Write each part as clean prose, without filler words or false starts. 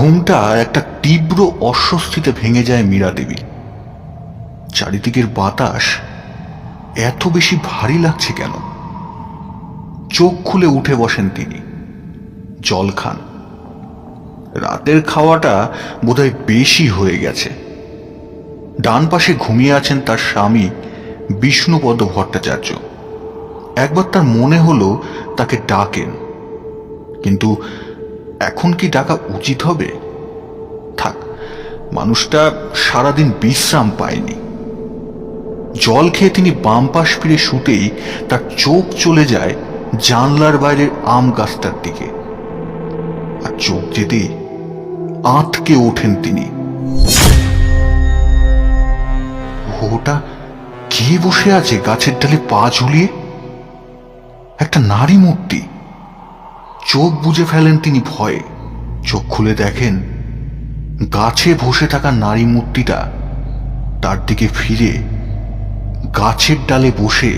ঘুমটা একটা তীব্র অস্বস্তিতে ভেঙে যায় মীরা দেবী। চারিদিকের বাতাস এত বেশি ভারী লাগছে কেন? চোখ খুলে উঠে বসেন তিনি, জল খান। রাতের খাওয়াটা বোধহয় বেশি হয়ে গেছে। ডান পাশে ঘুমিয়ে আছেন তার স্বামী বিষ্ণুপদ ভট্টাচার্য। একবার তার মনে হলো তাকে ডাকেন, কিন্তু এখন কি ডাকা উচিত হবে? থাক, মানুষটা সারাদিন বিশ্রাম পায়নি। জল খেয়ে তিনি বাম পাশ ফিরে শুতেই তার চোখ চলে যায় জানলার বাইরের আম গাছটার দিকে, আর চোখ যেতেই আঁতকে ওঠেন তিনি। ওটা কে বসে আছে গাছের ডালে পা ঝুলিয়ে? একটা নারী মূর্তি। চোখ বুজে ফেলেন তিনি ভয়ে। চোখ খুলে দেখেন গাছে বসে থাকা নারী মূর্তিটা তার দিকে ফিরে গাছের ডালে বসে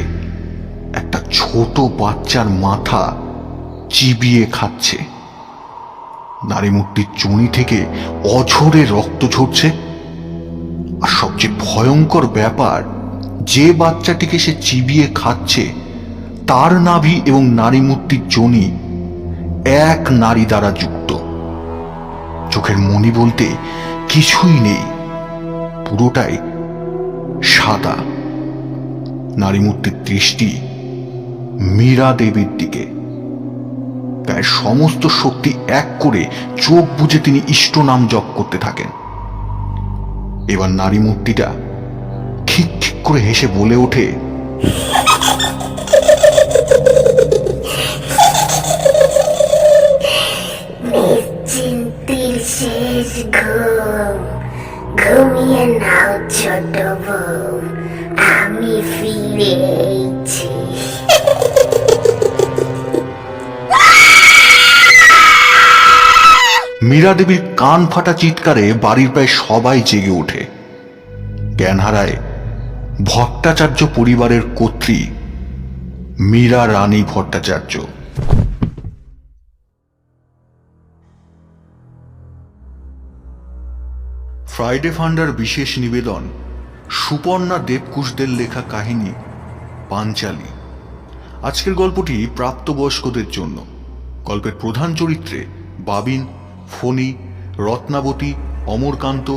একটা ছোট বাচ্চার মাথা চিবিয়ে খাচ্ছে। নারী মূর্তির চুনি থেকে অঝরে রক্ত ঝরছে। আর সবচেয়ে ভয়ঙ্কর ব্যাপার, যে বাচ্চাটিকে সে চিবিয়ে খাচ্ছে তার নাভি এবং নারী মূর্তির যোনি এক নারী দ্বারা যুক্ত। চোখের মনি বলতে কিছুই নেই, পুরোটাই সাদা। নারী মূর্তির দৃষ্টি মীরা দেবীর দিকে। গায়ের সমস্ত শক্তি এক করে চোখ বুজে তিনি ইষ্ট নাম জপ করতে থাকেন। এবার নারী মূর্তিটা ঠিক ঠিক করে হেসে বলে ওঠে, নিশ্চিন্তির শেষ ঘুম, ঘুমিয়ে নাও ছোট বউ, আমি ফিরে এসেছি। মীরা দেবীর কান ফাটা চিৎকারে বাড়ির প্রায় সবাই জেগে ওঠে। জ্ঞান হারায় ভট্টাচার্য পরিবারের কর্ত্রী মীরা রানী ভট্টাচার্য। ফ্রাইডে ফান্ডার বিশেষ নিবেদন সুপর্ণা দেবকুশদের লেখা কাহিনী পাঞ্চালী। আজকের গল্পটি প্রাপ্তবয়স্কদের জন্য। গল্পের প্রধান চরিত্রে বাবিন, ফণী, রত্নাবতী, অমরকান্ত,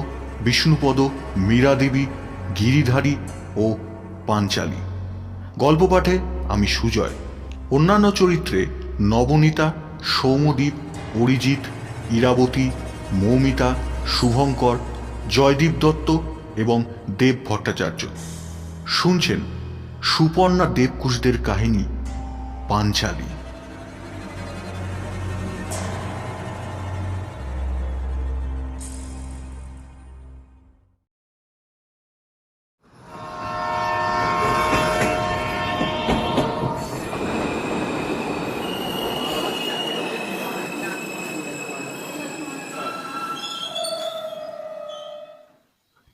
বিষ্ণুপদ, মীরা দেবী, গিরিধারী ও পাঞ্চালী। গল্প পাঠে আমি সুজয়। অন্যান্য চরিত্রে নবনীতা, সৌমদ্বীপ, অরিজিৎ, ইরাবতী, মৌমিতা, শুভঙ্কর, জয়দীপ দত্ত এবং দেব ভট্টাচার্য। শুনছেন সুপর্ণা দেবকুশদের কাহিনী পাঞ্চালী।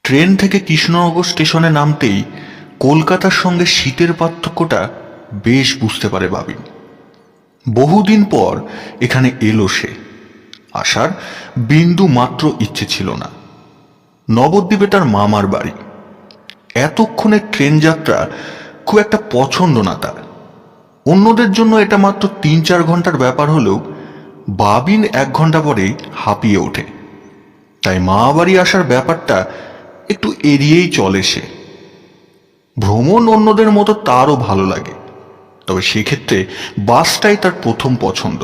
ট্রেন থেকে কৃষ্ণনগর স্টেশনে নামতেই কলকাতার সঙ্গে শীতের পার্থক্যটা বেশ বুঝতে পারে বাবিন। বহুদিন পর এখানে এলো সে। আসার বিন্দু মাত্র ইচ্ছে ছিল না। নবদ্বীপে তার মামার বাড়ি। এতক্ষণের ট্রেন যাত্রা খুব একটা পছন্দ না তার। অন্যদের জন্য এটা মাত্র 3-4 ঘন্টার ব্যাপার হলেও বাবিন 1 ঘন্টা পরেই হাঁপিয়ে ওঠে। তাই মা বাড়ি আসার ব্যাপারটা একটু এড়িয়েই চলে সে। ভ্রমণ অন্যদের মতো তারও ভালো লাগে, তবে সেক্ষেত্রে বাসটাই তার প্রথম পছন্দ।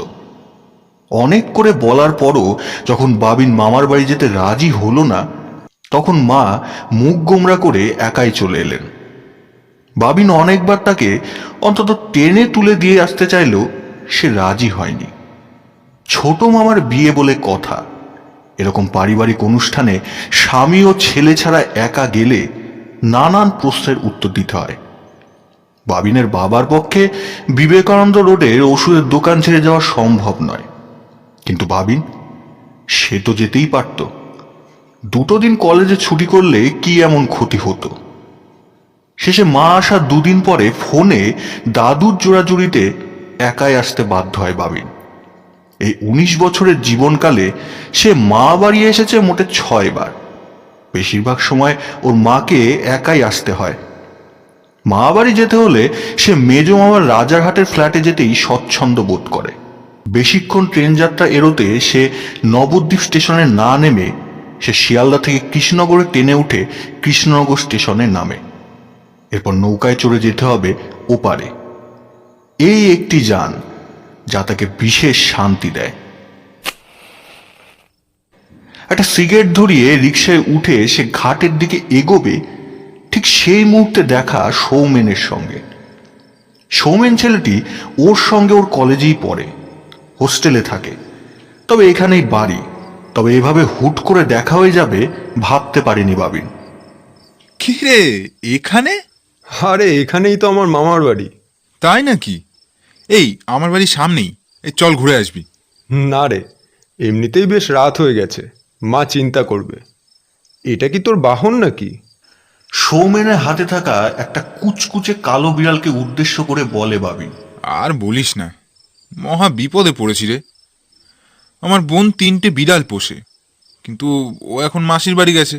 অনেক করে বলার পরও যখন বাবিন মামার বাড়ি যেতে রাজি হলো না, তখন মা মুখ গোমরা করে একাই চলে এলেন। বাবিন অনেকবার তাকে অন্তত টেনে তুলে দিয়ে আসতে চাইলেও সে রাজি হয়নি। ছোট মামার বিয়ে বলে কথা, এরকম পারিবারিক অনুষ্ঠানে স্বামী ও ছেলে ছাড়া একা গেলে নানান প্রশ্নের উত্তর দিতে হয়। বাবিনের বাবার পক্ষে বিবেকানন্দ রোডের ওষুধের দোকান ছেড়ে যাওয়া সম্ভব নয়, কিন্তু বাবিন সে তো যেতেই পারত। 2 দিন কলেজে ছুটি করলে কি এমন ক্ষতি হতো? শেষে মা আসার 2 দিন পরে ফোনে দাদুর জোড়াজুড়িতে একাই আসতে বাধ্য হয় বাবিন। এই ১৯ বছরের জীবনকালে সে মা বাড়ি এসেছে মোটে ৬ বার। বেশিরভাগ সময় ওর মাকে একাই আসতে হয়। মা বাড়ি যেতে হলে সে মেজ মামার রাজারহাটের ফ্ল্যাটে যেতেই স্বচ্ছন্দ বোধ করে। বেশিক্ষণ ট্রেন যাত্রা এড়োতে সে নবদ্বীপ স্টেশনে না নেমে সে শিয়ালদা থেকে কৃষ্ণনগরে ট্রেনে উঠে কৃষ্ণনগর স্টেশনে নামে। এরপর নৌকায় চড়ে যেতে হবে ওপারে। এই একটি যান যা তাকে বিশেষ শান্তি দেয়। একটা সিগারেট ধরিয়ে রিকশায় উঠে সে ঘাটের দিকে এগোবে, ঠিক সেই মুহূর্তে দেখা সৌমেনের সঙ্গে। সৌমেন ছেলেটি ওর সঙ্গে ওর কলেজেই পড়ে, হোস্টেলে থাকে, তবে এখানেই বাড়ি। তবে এভাবে হুট করে দেখা হয়ে যাবে ভাবতে পারেনি বাবিন। কি রে, এখানে? আরে এখানেই তো আমার মামার বাড়ি। তাই নাকি? এই আমার বাড়ির সামনেই, এই চল ঘুরে আসবি। না রে, এমনিতেই বেশ রাত হয়ে গেছে, মা চিন্তা করবে। এটা কি তোর বাহন নাকি? সৌমেনের হাতে থাকা একটা কুচকুচে কালো বিড়ালকে উদ্দেশ্য করে বলে বাবিন। আর বলিস না, মহা বিপদে পড়েছি রে। আমার বোন 3টে বিড়াল পোষে, কিন্তু ও এখন মাসির বাড়ি গেছে।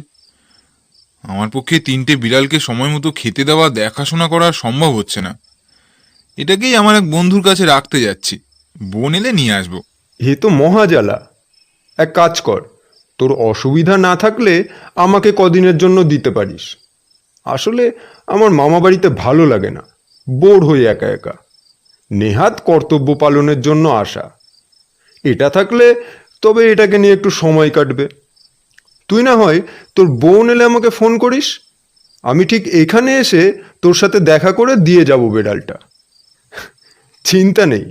আমার পক্ষে 3টে বিড়ালকে সময় মতো খেতে দেওয়া, দেখাশোনা করা সম্ভব হচ্ছে না। এটাকেই আমার এক বন্ধুর কাছে রাখতে যাচ্ছি, বোন এলে নিয়ে আসবো। এ তো মহাজ্বালা। এক কাজ কর, তোর অসুবিধা না থাকলে আমাকে কদিনের জন্য দিতে পারিস। আসলে আমার মামা বাড়িতে ভালো লাগে না, বোর হই একা একা। নেহাত কর্তব্য পালনের জন্য আসা। এটা থাকলে তবে এটাকে নিয়ে একটু সময় কাটবে। তুই না হয় তোর বোন এলে আমাকে ফোন করিস, আমি ঠিক এখানে এসে তোর সাথে দেখা করে দিয়ে যাব বেড়ালটা। চিন্তা নেই,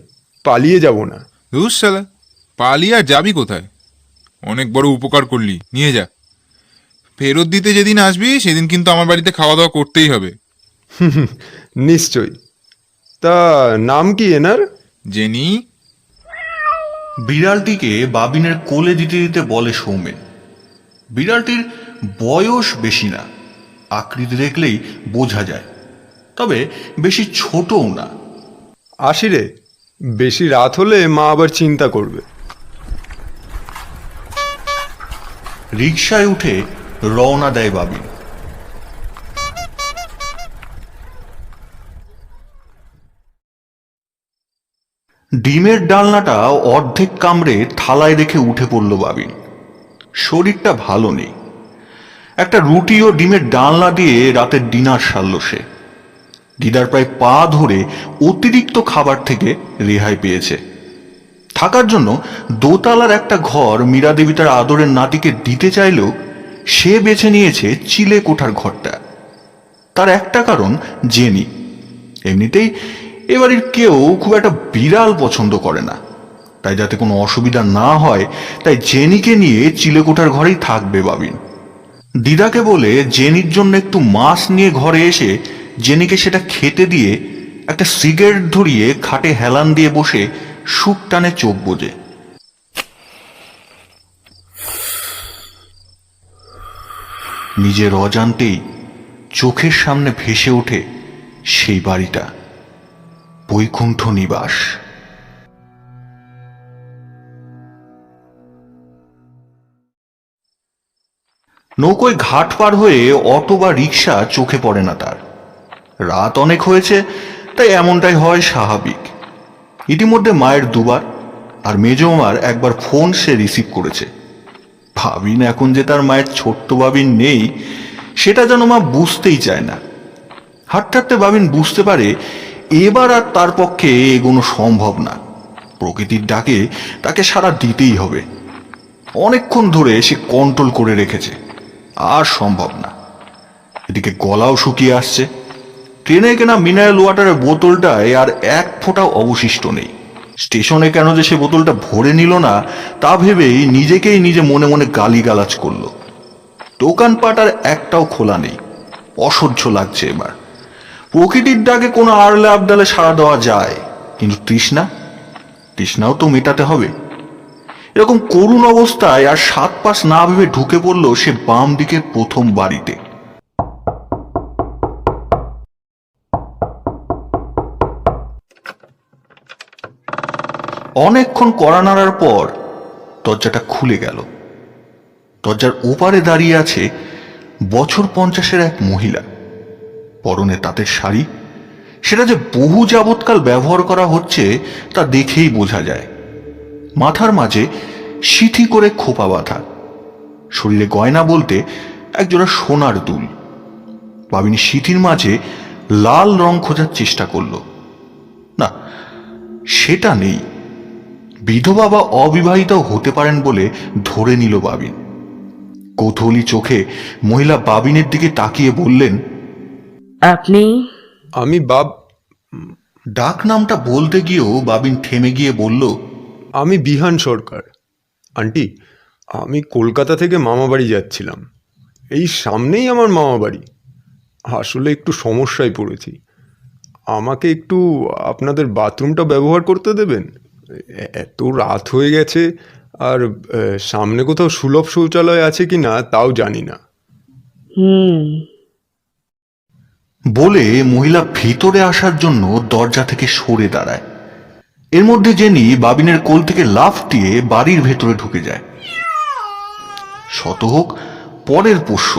পালিয়ে যাব না। ধুস শালা, পালিয়ে আর যাবি কোথায়? অনেক বড় উপকার করলি, নিয়ে যা। ফেরত দিতে যেদিন আসবি সেদিন কিন্তু আমার বাড়িতে খাওয়া দাওয়া করতেই হবে। নিশ্চয়ই। তা নাম কি এনার? জেনি। বিড়ালটিকে বাবিনের কোলে দিতে দিতে বলে সৌমেন। বিড়ালটির বয়স বেশি না, আকৃতি দেখলেই বোঝা যায়, তবে বেশি ছোটও না। আসি রে, বেশি রাত হলে মা আবার চিন্তা করবে। রিকশায় উঠে রওনা দেয় বাবিন। ডিমের ডালনাটা অর্ধেক কামড়ে থালায় রেখে উঠে পড়ল বাবিন। শরীরটা ভালো নেই। একটা রুটি ও ডিমের ডালনা দিয়ে রাতের ডিনার সারল সে। দিদার প্রায় পা ধরে অতিরিক্ত খাবার থেকে রেহাই পেয়েছে। থাকার জন্য দোতলার একটা ঘর মীরা দেবী তার আদরের নাতিকে দিতে চাইলেও সে বেছে নিয়েছে চিলে কোঠার ঘরটা। তার একটা কারণ জেনি। এমনিতেই এবাড়ির কেউ খুব একটা বিড়াল পছন্দ করে না, তাই যাতে কোনো অসুবিধা না হয় তাই জেনিকে নিয়ে চিলেকোঠার ঘরেই থাকবে বাবিন। দিদাকে বলে জেনির জন্য একটু মাছ নিয়ে ঘরে এসে জেনিকে সেটা খেতে দিয়ে একটা সিগারেট ধরিয়ে খাটে হেলান দিয়ে বসে সুখ টানে চোখ বোঝে। নিজের অজান্তেই চোখের সামনে ভেসে ওঠে সেই বাড়িটা, বৈকুণ্ঠ নিবাস। নৌকোয় ঘাট পার হয়ে অটো বা রিক্সা চোখে পড়ে না তার। রাত অনেক হয়েছে, তাই এমনটাই হয় স্বাভাবিক। ইতিমধ্যে মায়ের দুবার আর মেজমার একবার ফোন সে রিসিভ করেছে। ভাবিন এখন যে তার মায়ের ছোট্ট বাবিন নেই সেটা যেন মা বুঝতেই চায় না। হাঁটতে হাঁটতে বাবিন বুঝতে পারে এবার আর তার পক্ষে এগোনো সম্ভব না। প্রকৃতির ডাকে তাকে সাড়া দিতেই হবে। অনেকক্ষণ ধরে সে কন্ট্রোল করে রেখেছে, আর সম্ভব না। এদিকে গলাও শুকিয়ে আসছে। ট্রেনে কেনা মিনারেল ওয়াটারের বোতলটায় আর এক ফোঁটাও অবশিষ্ট নেই। স্টেশনে কেন যে সে বোতলটা ভরে নিল না তা ভেবেই নিজেকেই নিজে মনে মনে গালিগালাজ করল। দোকানপাট আর একটাও খোলা নেই। অসহ্য লাগছে এবার। প্রকৃতির ডাকে কোনো আড়লে আবডালে সাড়া দেওয়া যায়, কিন্তু তৃষ্ণাও তো মেটাতে হবে। এরকম করুণ অবস্থায় আর 7 পাশ না ভেবে ঢুকে পড়ল সে বাম দিকের প্রথম বাড়িতে। অনেকক্ষণ কড়া নাড়ার পর দরজাটা খুলে গেল। দরজার ওপারে দাঁড়িয়ে আছে বছর 50-এর এক মহিলা, পরনে তাঁতের শাড়ি। সেটা যে বহু যাবৎকাল ব্যবহার করা হচ্ছে তা দেখেই বোঝা যায়। মাথার মাঝে সিথি করে খোপা বাঁধা, শরীরে গয়না বলতে একজোড়া সোনার দুল। বাবিনী সিথির মাঝে লাল রং খোঁজার চেষ্টা করল, না সেটা নেই। বিধবা বা অবিবাহিত হতে পারেন বলে ধরে নিল বাবিন। কৌতূহলী চোখে মহিলা বাবিনের দিকে তাকিয়ে বললেন, আপনি? আমি ডাক নামটা বলতে গিয়েও বাবিন থেমে গিয়ে বলল, আমি বিহান সরকার। আন্টি, আমি কলকাতা থেকে মামাবাড়ি যাচ্ছিলাম। এই সামনেই আমার মামাবাড়ি। আসলে একটু সমস্যায় পড়েছি। আমাকে একটু আপনাদের বাথরুমটা ব্যবহার করতে দেবেন? এত রাত হয়ে গেছে, আর সামনে কোথাও সুলভ শৌচালয় আছে কি না তাও জানি না। বলে মহিলা ভিতরে আসার জন্য দরজা থেকে সরে দাঁড়ায়। এর মধ্যে জেনি বাবিনের কোল থেকে লাফ দিয়ে বাড়ির ভেতরে ঢুকে যায়। শত হোক পরের পোষ্য।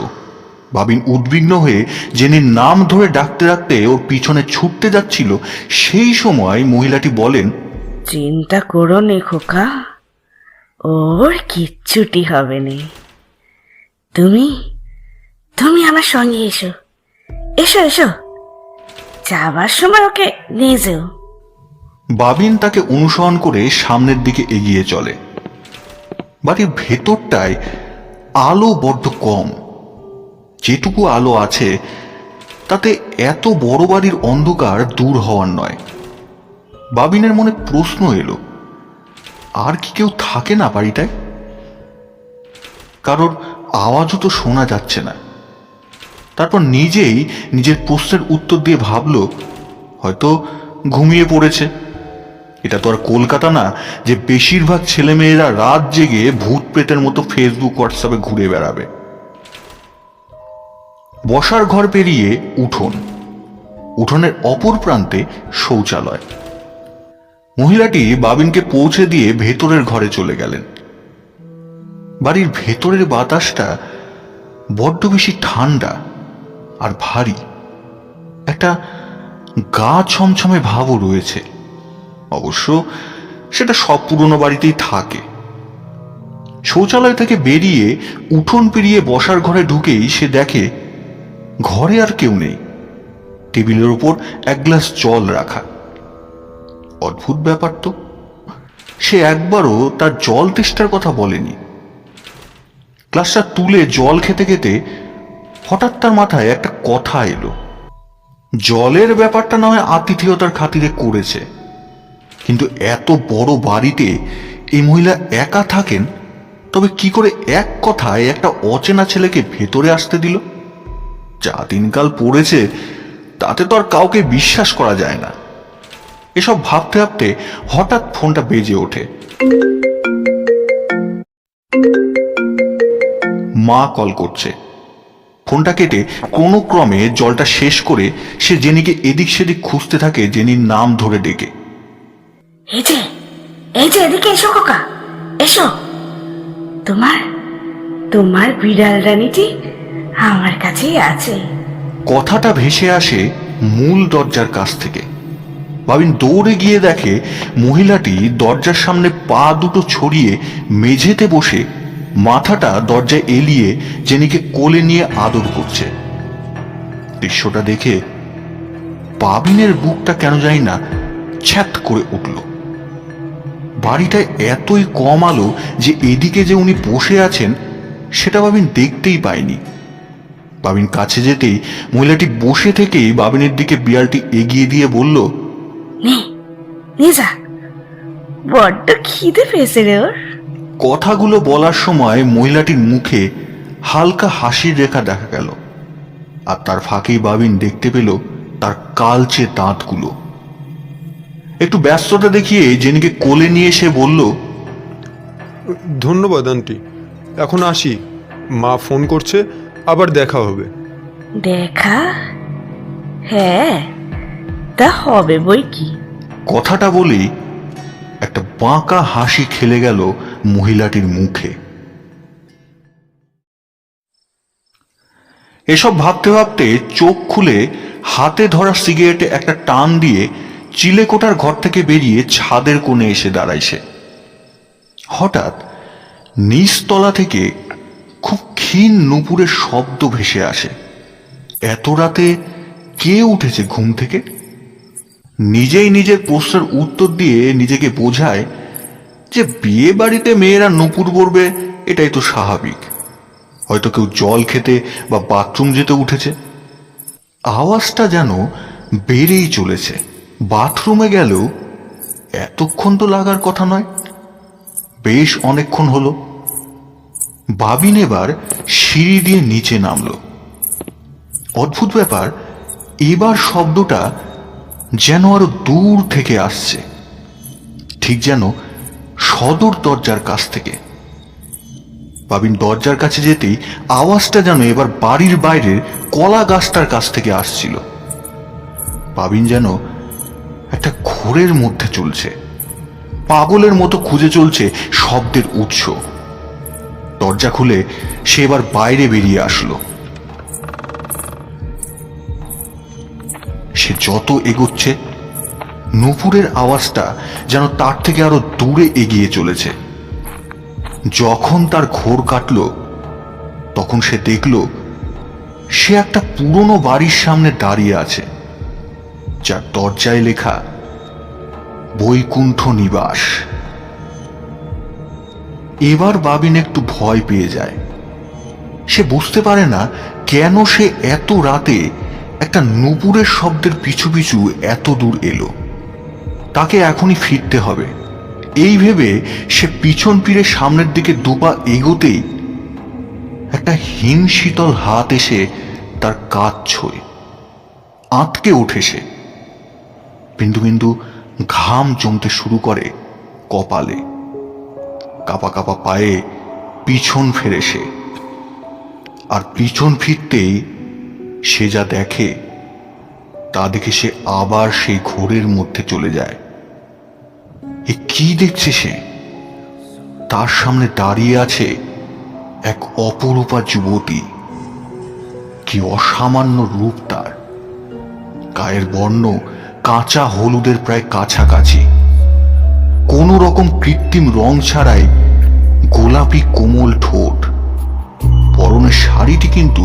বাবিন উদ্বিগ্ন হয়ে জেনির নাম ধরে ডাকতে ডাকতে ওর পিছনে ছুটতে যাচ্ছিল, সেই সময় মহিলাটি বলেন, চিন্তা করো নে খোকা, ওর কিচ্ছুটি হবে নি। তুমি তুমি আমার সঙ্গে এসো, এসো এসো, যাবার সময় ওকে নিয়ে যেও। বাবিন তাকে অনুসরণ করে সামনের দিকে এগিয়ে চলে। বাড়ির ভেতরটায় আলো বড্ড কম। যেটুকু আলো আছে তাতে এত বড় বাড়ির অন্ধকার দূর হওয়ার নয়। বাবিনের মনে প্রশ্ন এলো, আর কি কেউ থাকে না বাড়িটায়? কারোর আওয়াজও তো শোনা যাচ্ছে না। তারপর নিজেই নিজের প্রশ্নের উত্তর দিয়ে ভাবল, হয়তো ঘুমিয়ে পড়েছে। এটা তো আর কলকাতা না যে বেশিরভাগ ছেলেমেয়েরা রাত জেগে ভূত প্রেতের মতো ফেসবুক হোয়াটসঅ্যাপে ঘুরে বেড়াবে। বসার ঘর পেরিয়ে উঠোন, উঠোনের অপর প্রান্তে শৌচালয়। মহিলাটি বাবিনকে পৌঁছে দিয়ে ভেতরের ঘরে চলে গেলেন। বাড়ির ভেতরের বাতাসটা বড্ড বেশি ঠান্ডা আর ভারী। একটা গা ছমছমে ভাবও রয়েছে। অবশ্য সেটা সব পুরনো বাড়িতেই থাকে। শৌচালয় থেকে বেরিয়ে উঠোন পেরিয়ে বসার ঘরে ঢুকেই সে দেখে ঘরে আর কেউ নেই। টেবিলের উপর এক গ্লাস জল রাখা। অদ্ভুত ব্যাপার তো, সে একবারও তার জল তেষ্টার কথা বলেনি। গ্লাসটা তুলে জল খেতে খেতে হঠাৎ তার মাথায় একটা কথা এলো। জলের ব্যাপারটা না হয় আতিথেয়তার খাতিরে করেছে, কিন্তু এত বড় বাড়িতে এই মহিলা একা থাকেন, তবে কি করে এক কথায় একটা অচেনা ছেলেকে ভেতরে আসতে দিল? যা দিনকাল পড়েছে তাতে তো আর কাউকে বিশ্বাস করা যায় না। এসব ভাবতে ভাবতে হঠাৎ ফোনটা বেজে ওঠে। মা কল করছে। ফোনটা কেটে কোনো ক্রমে জলটা শেষ করে সে জেনিকে এদিক সেদিক খুঁজতে থাকে, জেনির নাম ধরে ডেকে। এই যে এদিকে এসো খোকা, এসো। তোমার তোমার বিড়াল রানীটি আমার কাছেই আছে। কথাটা ভেসে আসে মূল দরজার কাছ থেকে। বাবিন দৌড়ে গিয়ে দেখে মহিলাটি দরজার সামনে পা দুটো ছড়িয়ে মেঝেতে বসে মাথাটা দরজায় এলিয়ে জেনিকে কোলে নিয়ে আদর করছে। দৃশ্যটা দেখে বাবিনের বুকটা কেন জানি না ছ্যাত করে উঠল। বাড়িটায় এতই কম আলো যে এদিকে যে উনি বসে আছেন সেটা বাবিন দেখতেই পায়নি। বাবিন কাছে যেতেই মহিলাটি বসে থেকেই বাবিনের দিকে বিড়ালটি এগিয়ে দিয়ে বলল, নে যা, বড্ড খিদে পেয়েছে রে ওর। কথাগুলো বলার সময় মহিলাটির মুখে হালকা হাসির রেখা দেখা গেল, আর তার ফাঁকেই বাবিন দেখতে পেল তার কালচে দাঁতগুলো। একটু ব্যস্ততা দেখিয়ে জেনিকে কোলে নিয়ে এসে বলল, ধন্যবাদ আন্টি, এখন আসি। মা ফোন করছে, আবার দেখা হবে। দেখা? হ্যাঁ, তা হবে বই কি। কথাটা বলেই একটা বাঁকা হাসি খেলে গেল মহিলাটির মুখে। এসব ভাবতে ভাবতে চোখ খুলে হাতে ধরা সিগারেটে একটা টান দিয়ে চিলেকোঠার ঘর থেকে বেরিয়ে ছাদের কোণে এসে দাঁড়ায় সে। হঠাৎ নিচতলা থেকে খুব ক্ষীণ নুপুরের শব্দ ভেসে আসে। এত রাতে কে উঠেছে ঘুম থেকে? নিজেই নিজের প্রশ্নের উত্তর দিয়ে নিজেকে বোঝায় যে বিয়ে বাড়িতে মেয়েরা নুপুর পরবে, এটাই তো স্বাভাবিক। হয়তো কেউ জল খেতে বা বাথরুম যেতে উঠেছে। আওয়াজটা যেন বেড়েই চলেছে। বাথরুমে গেলেও এতক্ষণ তো লাগার কথা নয়। বেশ অনেকক্ষণ হলো। বাবিন এবার সিঁড়ি দিয়ে নিচে নামলো। অদ্ভুত ব্যাপার, এবার শব্দটা যেন আরো দূর থেকে আসছে, ঠিক যেন সদর দরজার কাছ থেকে। বাবিন দরজার কাছে যেতেই আওয়াজটা যেন এবার বাড়ির বাইরের কলা গাছটার কাছ থেকে আসছিল। বাবিন যেন একটা ঘোরের মধ্যে চলছে, পাগলের মতো খুঁজে চলছে শব্দের উৎস। দরজা খুলে সে এবার বাইরে বেরিয়ে আসলো। সে যত এগোচ্ছে নুপুরের আওয়াজটা যেন তার থেকে আরো দূরে এগিয়ে চলেছে। যখন তার ঘোর কাটল তখন সে দেখল সে একটা পুরনো বাড়ির সামনে দাঁড়িয়ে আছে, যার দরজায় লেখা বৈকুণ্ঠ নিবাস। এবার বাবিন একটু ভয় পেয়ে যায়। সে বুঝতে পারে না কেন সে এত রাতে একটা নুপুরের শব্দের পিছু পিছু এত দূর এলো। তাকে এখনই ফিরতে হবে, এই ভেবে সে পিছন ফিরে সামনের দিকে দুপা এগোতেই একটা হিমশীতল হাত এসে তার কাঁধ ছোঁয়। আঁতকে ওঠে সে। বিন্দু বিন্দু ঘাম জমতে শুরু করে কপালে। কাপা কাপা পায়ে পিছন ফেরে সে। আর পিছন ফিরতেই সে যা দেখে তা দেখে সে আবার সেই ঘোরের মধ্যে চলে যায়। এ কি দেখছে সে? তার সামনে দাঁড়িয়ে আছে এক অপরূপা যুবতী। কি অসামান্য রূপ তার! গায়ের বর্ণ কাঁচা হলুদের প্রায় কাছাকাছি। কোনো রকম কৃত্রিম রং ছাড়াই গোলাপি কোমল ঠোঁট। পরনের শাড়িটি কিন্তু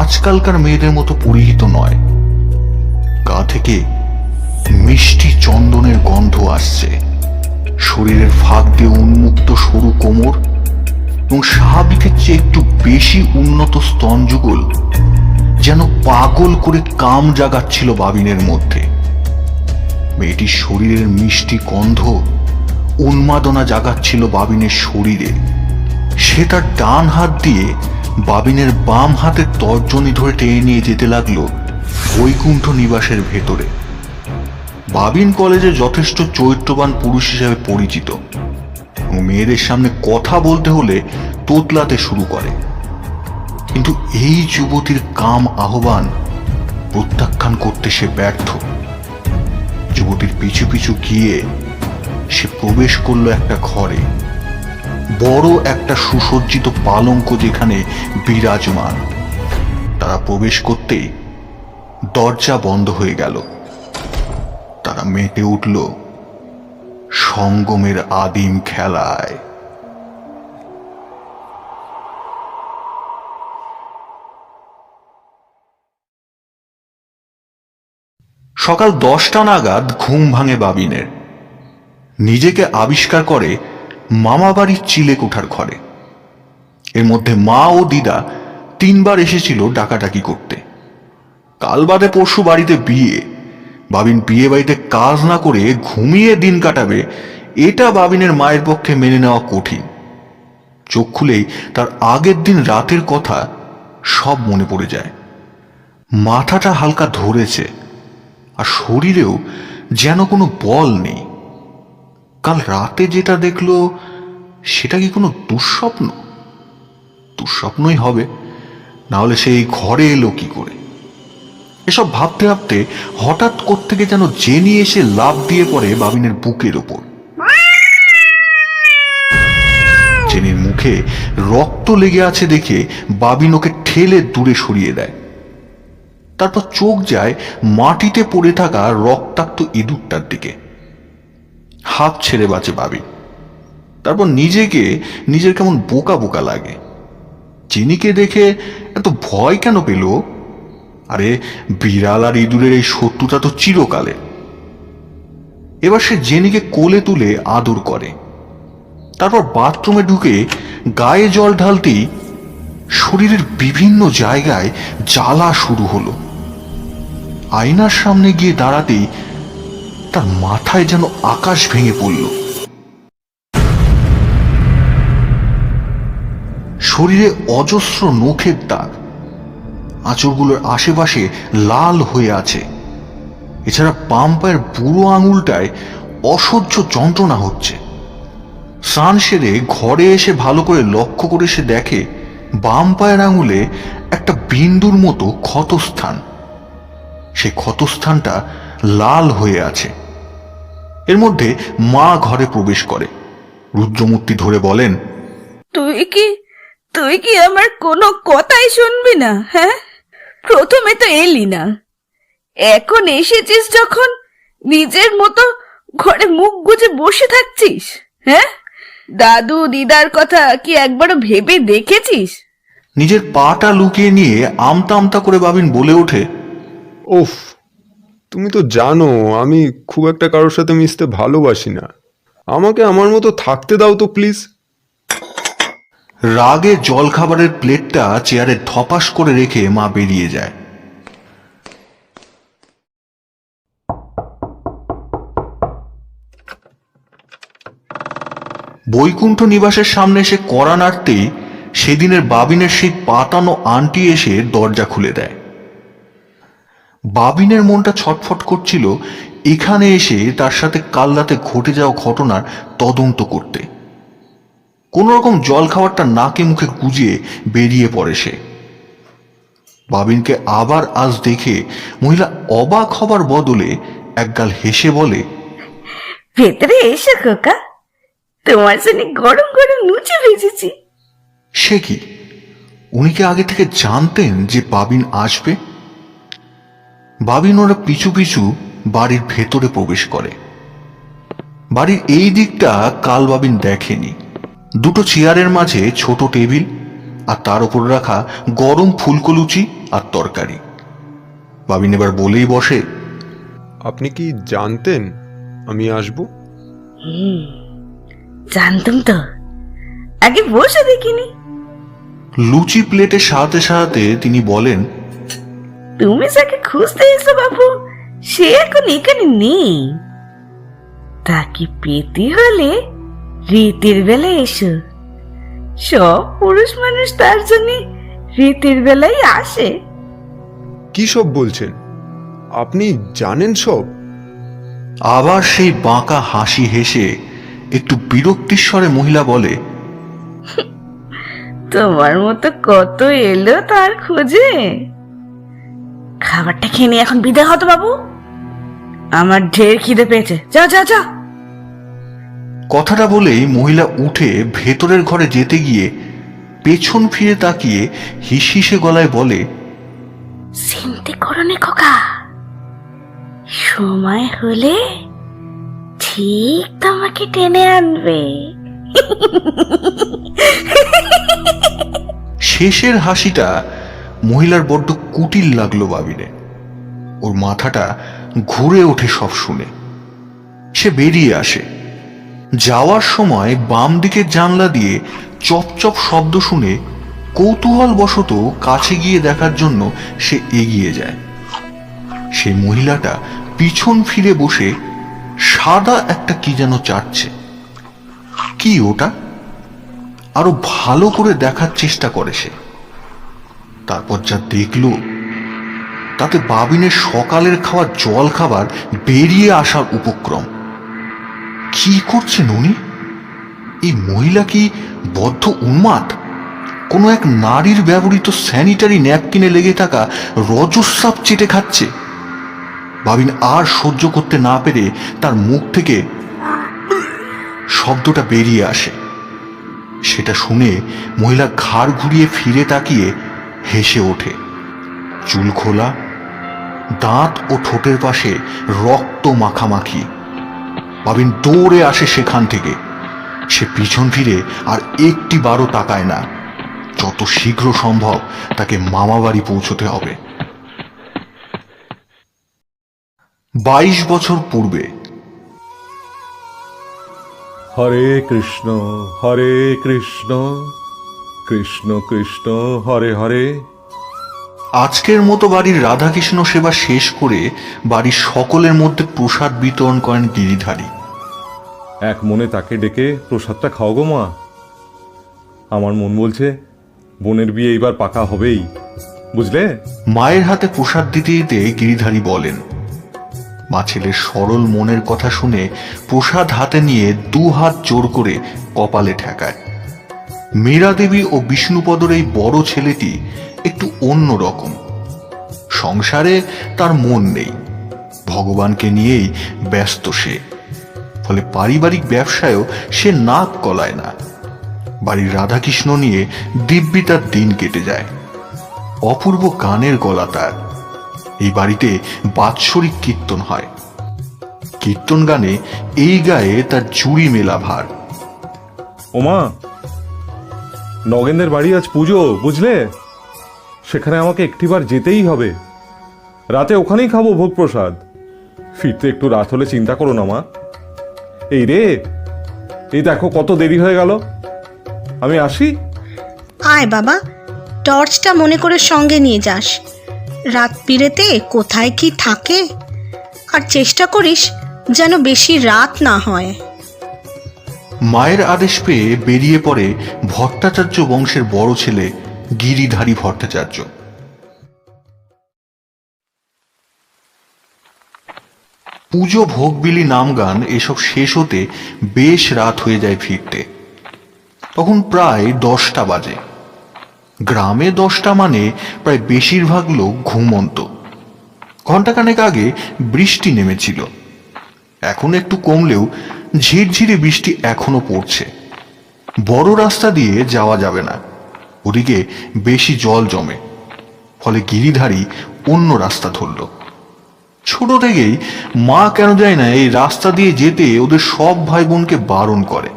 আজকালকার মেয়েদের মতো পরিহিত নয়। গা থেকে মিষ্টি চন্দনের গন্ধ আসছে। শরীরের ফাঁক দিয়ে উন্মুক্ত সরু কোমর এবং স্বাভাবিকের চেয়ে একটু বেশি উন্নত স্তনযুগল যেন পাগল করে কাম জাগাচ্ছিল বাবিনের মধ্যে। মেয়েটির শরীরের মিষ্টি গন্ধ উন্মাদনা জাগাচ্ছিল বাবিনের শরীরে। সে তার ডান হাত দিয়ে বাবিনের বাম হাতের তর্জনী ধরে টেনে নিয়ে যেতে লাগলো বৈকুণ্ঠ নিবাসের ভেতরে। বাবিন কলেজে যথেষ্ট চরিত্রবান পুরুষ হিসেবে পরিচিত এবং মেয়েদের সামনে কথা বলতে হলে তোতলাতে শুরু করে। কিন্তু এই যুবতীর কাম আহ্বান প্রত্যাখ্যান করতে সে ব্যর্থ। যুবতীর পিছু পিছু গিয়ে সে প্রবেশ করলো একটা ঘরে। বড় একটা সুসজ্জিত পালঙ্ক যেখানে বিরাজমান। তারা প্রবেশ করতেই দরজা বন্ধ হয়ে গেল। তারা মেতে উঠল সঙ্গমের আদিম খেলায়। সকাল 10টা নাগাদ ঘুম ভাঙে বাবিনের। নিজেকে আবিষ্কার করে মামাবাড়ির চিলেকোঠার ঘরে। এর মধ্যে মা ও দিদা 3বার এসেছিল ডাকাডাকি করতে। কাল বাদে পরশু বাড়িতে বিয়ে। বাবিন বিয়ে বাড়িতে কাজ না করে ঘুমিয়ে দিন কাটাবে, এটা বাবিনের মায়ের পক্ষে মেনে নেওয়া কঠিন। চোখ খুলেই তার আগের দিন রাতের কথা সব মনে পড়ে যায়। মাথাটা হালকা ধরেছে আর শরীরেও যেন কোনো বল নেই। কাল রাতে যেটা দেখলো সেটা কি কোনো দুঃস্বপ্ন? দুঃস্বপ্নই হবে, না হলে সেই ঘরে এলো কি করে? এসব ভাবতে ভাবতে হঠাৎ কোত্থেকে যেন জেনি এসে লাফ দিয়ে পড়ে বাবিনের বুকের ওপর। মুখে রক্ত লেগে আছে দেখে বাবিন ওকে ঠেলে দূরে সরিয়ে দেয়। তারপর চোখ যায় মাটিতে পড়ে থাকা রক্তাক্ত ইঁদুরটার দিকে। হাত ছেড়ে বাঁচে বাবিন। তারপর নিজের কেমন বোকা বোকা লাগে। চিনিকে দেখে এত ভয় কেন পেল? আরে বিড়াল আর ইঁদুরের এই শত্রুতা তো চিরকালের। এবার সে জেনিকে কোলে তুলে আদর করে। তারপর বাথরুমে ঢুকে গায়ে জল ঢালতেই শরীরের বিভিন্ন জায়গায় জ্বালা শুরু হলো। আয়নার সামনে গিয়ে দাঁড়াতেই তার মাথায় যেন আকাশ ভেঙে পড়ল। শরীরে অজস্র নখের দাগ, আঁচড়গুলোর আশেপাশে লাল হয়ে আছে। এছাড়া বাম পায়ের বুড়ো আঙুলটায় অসহ্য যন্ত্রণা হচ্ছে। স্নান সেরে ঘরে এসে ভালো করে লক্ষ্য করে সে দেখে বাম পায়ের আঙুলে একটা বিন্দুর মতো ক্ষতস্থান। সে ক্ষতস্থানটা লাল হয়ে আছে। এর মধ্যে মা ঘরে প্রবেশ করে। রুদ্রমূর্তি ধরে বলেন, তুই কি আমার কোনো কথাই শুনবি না? হ্যাঁ, প্রথমে তো এলি না, এখন এসেছিস যখন নিজের মতো ঘরে মুখ গুজে বসে থাকছিস। হ্যাঁ, দাদু দিদার কথা কি একবারও ভেবে দেখেছিস? নিজের পাটা লুকিয়ে নিয়ে আমতা আমতা করে বাবিন বলে ওঠে, ওফ, তুমি তো জানো আমি খুব একটা কারোর সাথে মিশতে ভালোবাসি না। আমাকে আমার মতো থাকতে দাও তো প্লিজ। রাগে জলখাবারের প্লেটটা চেয়ারে ধপাস করে রেখে মা বেরিয়ে যায়। বৈকুণ্ঠ নিবাসের সামনে এসে কড়া নাড়তেই সেদিনের বাবিনের সেই পাতানো আন্টি এসে দরজা খুলে দেয়। বাবিনের মনটা ছটফট করছিল এখানে এসে তার সাথে কাল রাতে ঘটে যাওয়া ঘটনার তদন্ত করতে। কোন রকম জল খাবারটা নাকে মুখে গুজিয়ে বেরিয়ে পড়ে সে। বাবিনকে আবার আজ দেখে মহিলা অবাক হবার বদলে একগাল হেসে বলে, ভেতরে এসো খোকা, তোমার জন্য গরম গরম লুচি ভেজেছি। সে কি, উনি কি আগে থেকে জানতেন যে বাবিন আসবে? বাবিন ওরা পিছু পিছু বাড়ির ভেতরে প্রবেশ করে। বাড়ির এই দিকটা কাল বাবিন দেখেনি। দুটো চেয়ারের মাঝে ছোট টেবিল, আর তার উপর রাখা গরম ফুলকো লুচি আর তরকারি। বাবিন এবার বলেই বসে, আপনি কি জানতেন আমি আসব? জানতাম তো, আগে বসে দেখিনি। লুচি প্লেটে সাহাতে সাহাতে তিনি বলেন, তুমি যাকে খুঁজতে এসো বাবু, সে এখন এখানে নেই। তাকে পেতে হলে রাতের বেলা এসো। সব পুরুষ মানুষ তার জন্য রাতের বেলায় আসে। কি সব বলছেন? আপনি জানেন সব? আবার সেই বাঁকা হাসি হেসে একটু বিরক্তির স্বরে মহিলা বলে, তোমার মতো কত এলো তার খোঁজে। খাবারটা খেয়ে নিয়ে এখন বিদায় হতো বাবু, আমার ঢের খিদে পেয়েছে। যা যা যা। কথাটা বলেই মহিলা উঠে ভেতরের ঘরে যেতে গিয়ে পেছন ফিরে তাকিয়ে হিসহিসে গলায় বলে, চিন্তা করো নে খোকা, সময় হলে ঠিক তোমাকে টেনে আনবে। শেষের হাসিটা মহিলার বড্ড কুটিল লাগলো বাবিনে। ওর মাথাটা ঘুরে ওঠে সব শুনে। সে বেরিয়ে আসে। যাওয়ার সময় বাম দিকের জানলা দিয়ে চপচপ শব্দ শুনে কৌতূহল বশত কাছে গিয়ে দেখার জন্য সে এগিয়ে যায়। সেই মহিলাটা পিছন ফিরে বসে সাদা একটা কি যেন চাটছে। কি ওটা? আরো ভালো করে দেখার চেষ্টা করে সে। তারপর যা দেখল তাতে বাবিনের সকালের খাওয়া জল খাবার বেরিয়ে আসার উপক্রম। কি করছেন উনি? এই মহিলা কি বদ্ধ উন্মাদ? কোনো এক নারীর ব্যবহৃত স্যানিটারি ন্যাপকিনে লেগে থাকা রজস্রাব চেটে খাচ্ছে। বাবিন আর সহ্য করতে না পেরে তার মুখ থেকে শব্দটা বেরিয়ে আসে। সেটা শুনে মহিলা ঘাড় ঘুরিয়ে ফিরে তাকিয়ে হেসে ওঠে। চুল খোলা, দাঁত ও ঠোঁটের পাশে রক্ত মাখামাখি। বাবিন দৌড়ে আসে সেখান থেকে। সে পিছন ফিরে আর একটি বারও তাকায় না। যত শীঘ্র সম্ভব তাকে মামাবাড়ি পৌঁছতে হবে। 22 বছর পূর্বে। হরে কৃষ্ণ কৃষ্ণ কৃষ্ণ হরে হরে। আজকের মতো বাড়ির রাধাকৃষ্ণ সেবা শেষ করে বাড়ির সকলের মধ্যে প্রসাদ বিতরণ করেন গিরিধারী। এক মনে তাকে ডেকে প্রসাদটা খাও গো মা। আমার মন বলছে বোনের বিয়ে এইবার পাকা হবেই, বুঝলে? মায়ের হাতে প্রসাদ দিতে দিতে গিরিধারী বলেন। মা ছেলের সরল মনের কথা শুনে প্রসাদ হাতে নিয়ে 2 হাত জোর করে কপালে ঠেকায়। মীরা দেবী ও বিষ্ণুপদর এই বড় ছেলেটি একটু অন্য রকম। সংসারে তার মন নেই, ভগবানকে নিয়েই ব্যস্ত সে। ফলে পারিবারিক ব্যবসায়ও সে নাক গলায় না। বাড়ির রাধাকৃষ্ণ নিয়ে দিব্যি তার দিন কেটে যায়। অপূর্ব গানের গলা তার। এই বাড়িতে বাৎসরিক কীর্তন হয়। কীর্তন গানে এই গায়ে তার জুড়ি মেলা ভার। ওমা, নগেনদের বাড়ি আজ পুজো, বুঝলে? সেখানে আমাকে একটিবার যেতেই হবে। রাতে ওখানেই খাবো ভোগ প্রসাদ। ফিরতে একটু রাত হলে চিন্তা করো না মা। এই রে, এই দেখো কত দেরি হয়ে গেল। আমি আসি। আয় বাবা, টর্চটা মনে করে সঙ্গে নিয়ে যাস। রাত বিরেতে কোথায় কি থাকে, আর চেষ্টা করিস যেন বেশি রাত না হয়। মায়ের আদেশ পেয়ে বেরিয়ে পড়ে ভট্টাচার্য বংশের বড় ছেলে গিরিধারী ভট্টাচার্য। পুজো, ভোগবিলি, নাম গান এসব শেষ হতে বেশ রাত হয়ে যায় ফিরতে। তখন প্রায় 10টা বাজে। গ্রামে 10টা মানে প্রায় বেশিরভাগ লোক ঘুমন্ত। ঘণ্টাখানেক আগে বৃষ্টি নেমেছিল, এখন একটু কমলেও ঝিরঝিরে বৃষ্টি এখনো পড়ছে। বড় রাস্তা দিয়ে যাওয়া যাবে না, ওদিকে বেশি জল জমে। ফলে গিরিধারী অন্য রাস্তা ধরল। ছোট থেকেই মা কেন যায় না এই রাস্তা দিয়ে যেতে ওদের সব ভাই বোনকে বারণ করে।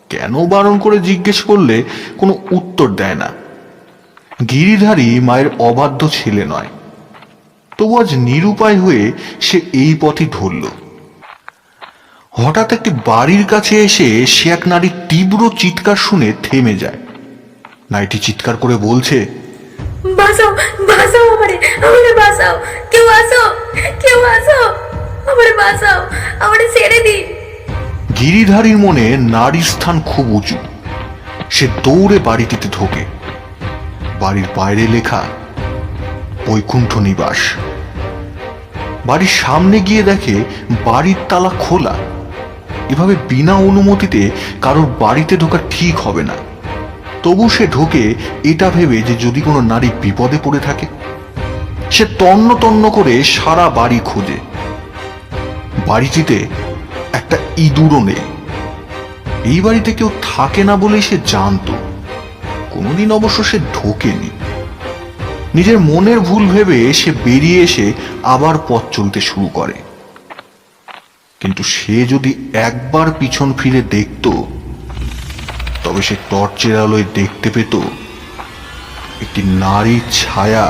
কেন বারণ করে জিজ্ঞেস করলে কোনো উত্তর দেয় না। গিরিধারী মায়ের অবাধ্য ছেলে নয়, তবু আজ নিরুপায় হয়ে সে এই পথই ধরল। হঠাৎ একটি বাড়ির কাছে এসে সে এক নারীর তীব্র চিৎকার শুনে থেমে যায়। নারীটি চিৎকার করে বলছে, বাঁচাও, বাঁচাও, আমারে আমারে বাঁচাও, কেউ আসো, কেউ আসো, আমারে বাঁচাও, আমারে ছেড়ে দিন। গিরিধারীর মনে নারীর স্থান খুব উঁচু। সে দৌড়ে বাড়িটিতে ঢোকে। বাড়ির বাইরে লেখা বৈকুণ্ঠ নিবাস। বাড়ির সামনে গিয়ে দেখে বাড়ির তালা খোলা। এভাবে বিনা অনুমতিতে কারোর বাড়িতে ঢোকা ঠিক হবে না। তবু সে ঢোকে এটা ভেবে যে যদি কোনো নারী বিপদে পড়ে থাকে। সে তন্ন তন্ন করে সারা বাড়ি খোঁজে। বাড়িটিতে একটা ইঁদুরও নেই। এই বাড়িতে কেউ থাকে না বলেই সে জানত। কোনোদিন অবশ্য সে ঢোকেনি। নিজের মনের ভুল ভেবে সে বেরিয়ে এসে আবার পথ চলতে শুরু করে। কিন্তু সে যদি একবার পিছন ফিরে দেখত, তবে সে টর্চের আলোয় দেখতে পেত একটি নারীর ছায়া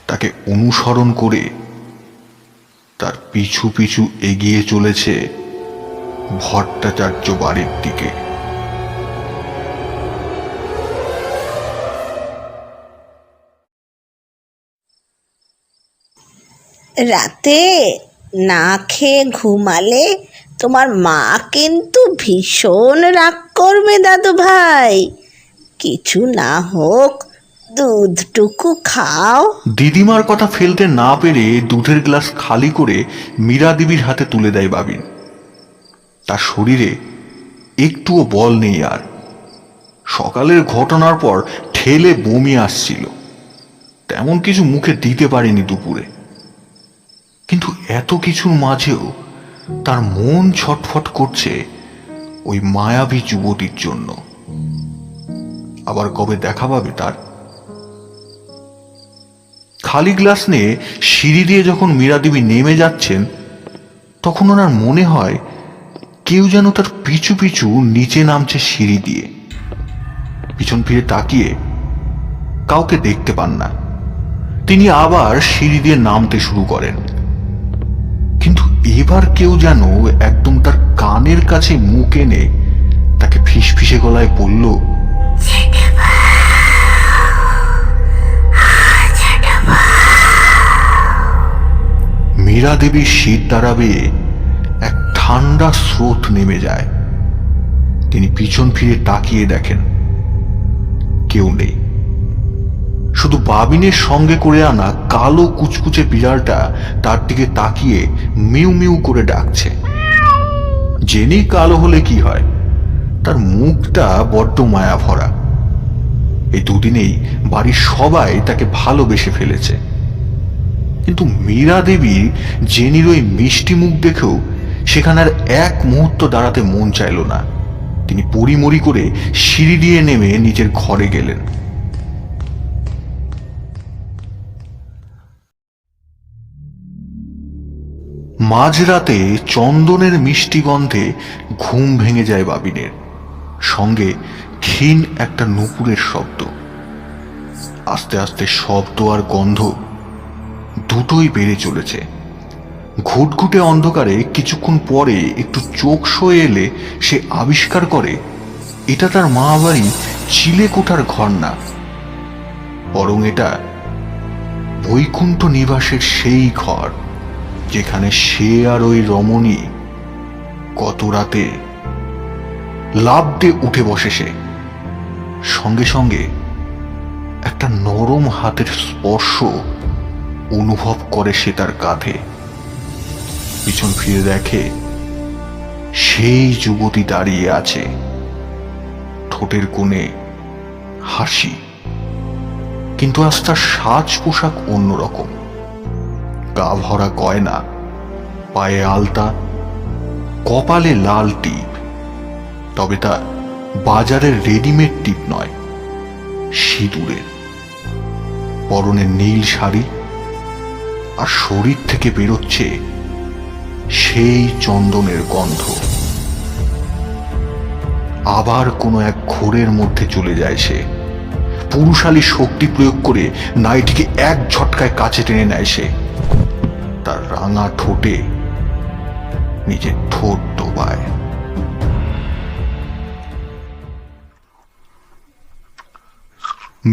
তাকে অনুসরণ করে তার পিছু পিছু এগিয়ে চলেছে ভট্টাচার্য বাড়ির দিকে। রাতে না খেয়ে ঘুমালে তোমার মা কিন্তু ভীষণ রাগ করবে দাদু ভাই। কিছু না হোক দুধটুকু খাও। দিদিমার কথা ফেলতে না পেরে দুধের গ্লাস খালি করে মীরা দেবীর হাতে তুলে দেয় বাবিন। তার শরীরে একটুও বল নেই আর। সকালের ঘটনার পর ঠেলে বমি আসছিল। তেমন কিছু মুখে দিতে পারেনি দুপুরে। কিন্তু এত কিছুর মাঝেও তার মন ছটফট করছে ওই মায়াবী যুবতীর জন্য। আবার কবে দেখা পাবে তার? খালি গ্লাস নিয়ে সিঁড়ি দিয়ে যখন মীরা দেবী নেমে যাচ্ছেন, তখন ওনার মনে হয় কেউ যেন তার পিছু পিছু নিচে নামছে সিঁড়ি দিয়ে। পিছন ফিরে তাকিয়ে কাউকে দেখতে পান না। তিনি আবার সিঁড়ি দিয়ে নামতে শুরু করেন, কিন্তু এবার কেউ যেন একদম তার কানের কাছে মুখ এনে তাকে ফিসফিসে গলায় বলল, মীরা দেবীর শীত দাঁড়াবে এক ঠান্ডা স্রোত নেমে যায়। তিনি পিছন ফিরে তাকিয়ে দেখেন কেউ নেই, শুধু বাবিনের সঙ্গে করে আনা কালো কুচকুচে বিড়ালটা তার দিকে তাকিয়ে মিউ মিউ করে ডাকছে। জেনি কালো হলে কি হয়, তার মুখটা বড্ড মায়া ভরা। এই দুদিনেই বাড়ির সবাই তাকে ভালোবেসে ফেলেছে, কিন্তু মীরা দেবী জেনির ওই মিষ্টি মুখ দেখেও সেখানে আর এক মুহূর্ত দাঁড়াতে মন চাইল না। তিনি পরিমরি করে সিঁড়ি দিয়ে নেমে নিজের ঘরে গেলেন। মাঝরাতে চন্দনের মিষ্টি গন্ধে ঘুম ভেঙে যায় বাবিনের, সঙ্গে ক্ষীণ একটা নুপুরের শব্দ। আস্তে আস্তে শব্দ আর গন্ধ দুটোই বেড়ে চলেছে। ঘুটঘুটে অন্ধকারে কিছুক্ষণ পরে একটু চোখ সয়ে এলে সে আবিষ্কার করে এটা তার মা বাড়ি চিলেকোঠার ঘর না, বরং এটা বৈকুণ্ঠ নিবাসের সেই ঘর যেখানে সে আর ওই রমণী কত রাতে লাফ দিয়ে উঠে বসে। সে সঙ্গে সঙ্গে একটা নরম হাতের স্পর্শ অনুভব করে সে তার কাঁধে। পিছন ফিরে দেখে সেই যুবতী দাঁড়িয়ে আছে, ঠোঁটের কোণে হাসি, কিন্তু আজ তার সাজ পোশাক অন্যরকম। গা ভরা গয়না, পায়ে আলতা, কপালে লাল টিপ, তবে তা বাজারের রেডিমেড টিপ নয়, সিঁদুরের। পরনে নীল শাড়ি, আর শরীর থেকে বেরোচ্ছে সেই চন্দনের গন্ধ। আবার কোনো এক ঘোরের মধ্যে চলে যায় সে। পুরুষালী শক্তি প্রয়োগ করে নাইটিকে এক ঝটকায় কাছে টেনে নেয় সে। তার রাঙা ঠোঁটে নিজের ঠোঁট ডোবায়।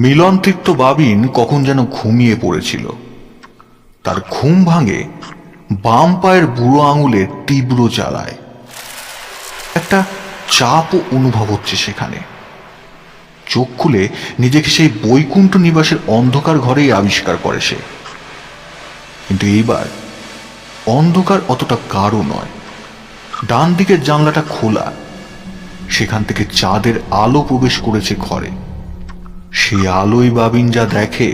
মিলনতৃপ্ত বাবিন কখন যেন ঘুমিয়ে পড়েছিল। তার ঘুম ভাঙে বাম পায়ের বুড়ো আঙুলের তীব্র জ্বালায়। একটা চাপও অনুভব হচ্ছে সেখানে। চোখ খুলে নিজেকে সেই বৈকুণ্ঠ নিবাসের অন্ধকার ঘরেই আবিষ্কার করে সে। কিন্তু এইবার অন্ধকার অতটা গাঢ় নয়। ডান দিকের জানলাটা খোলা, সেখান থেকে চাঁদের আলো প্রবেশ করেছে ঘরে। সেই আলোয় বাবিন যা দেখে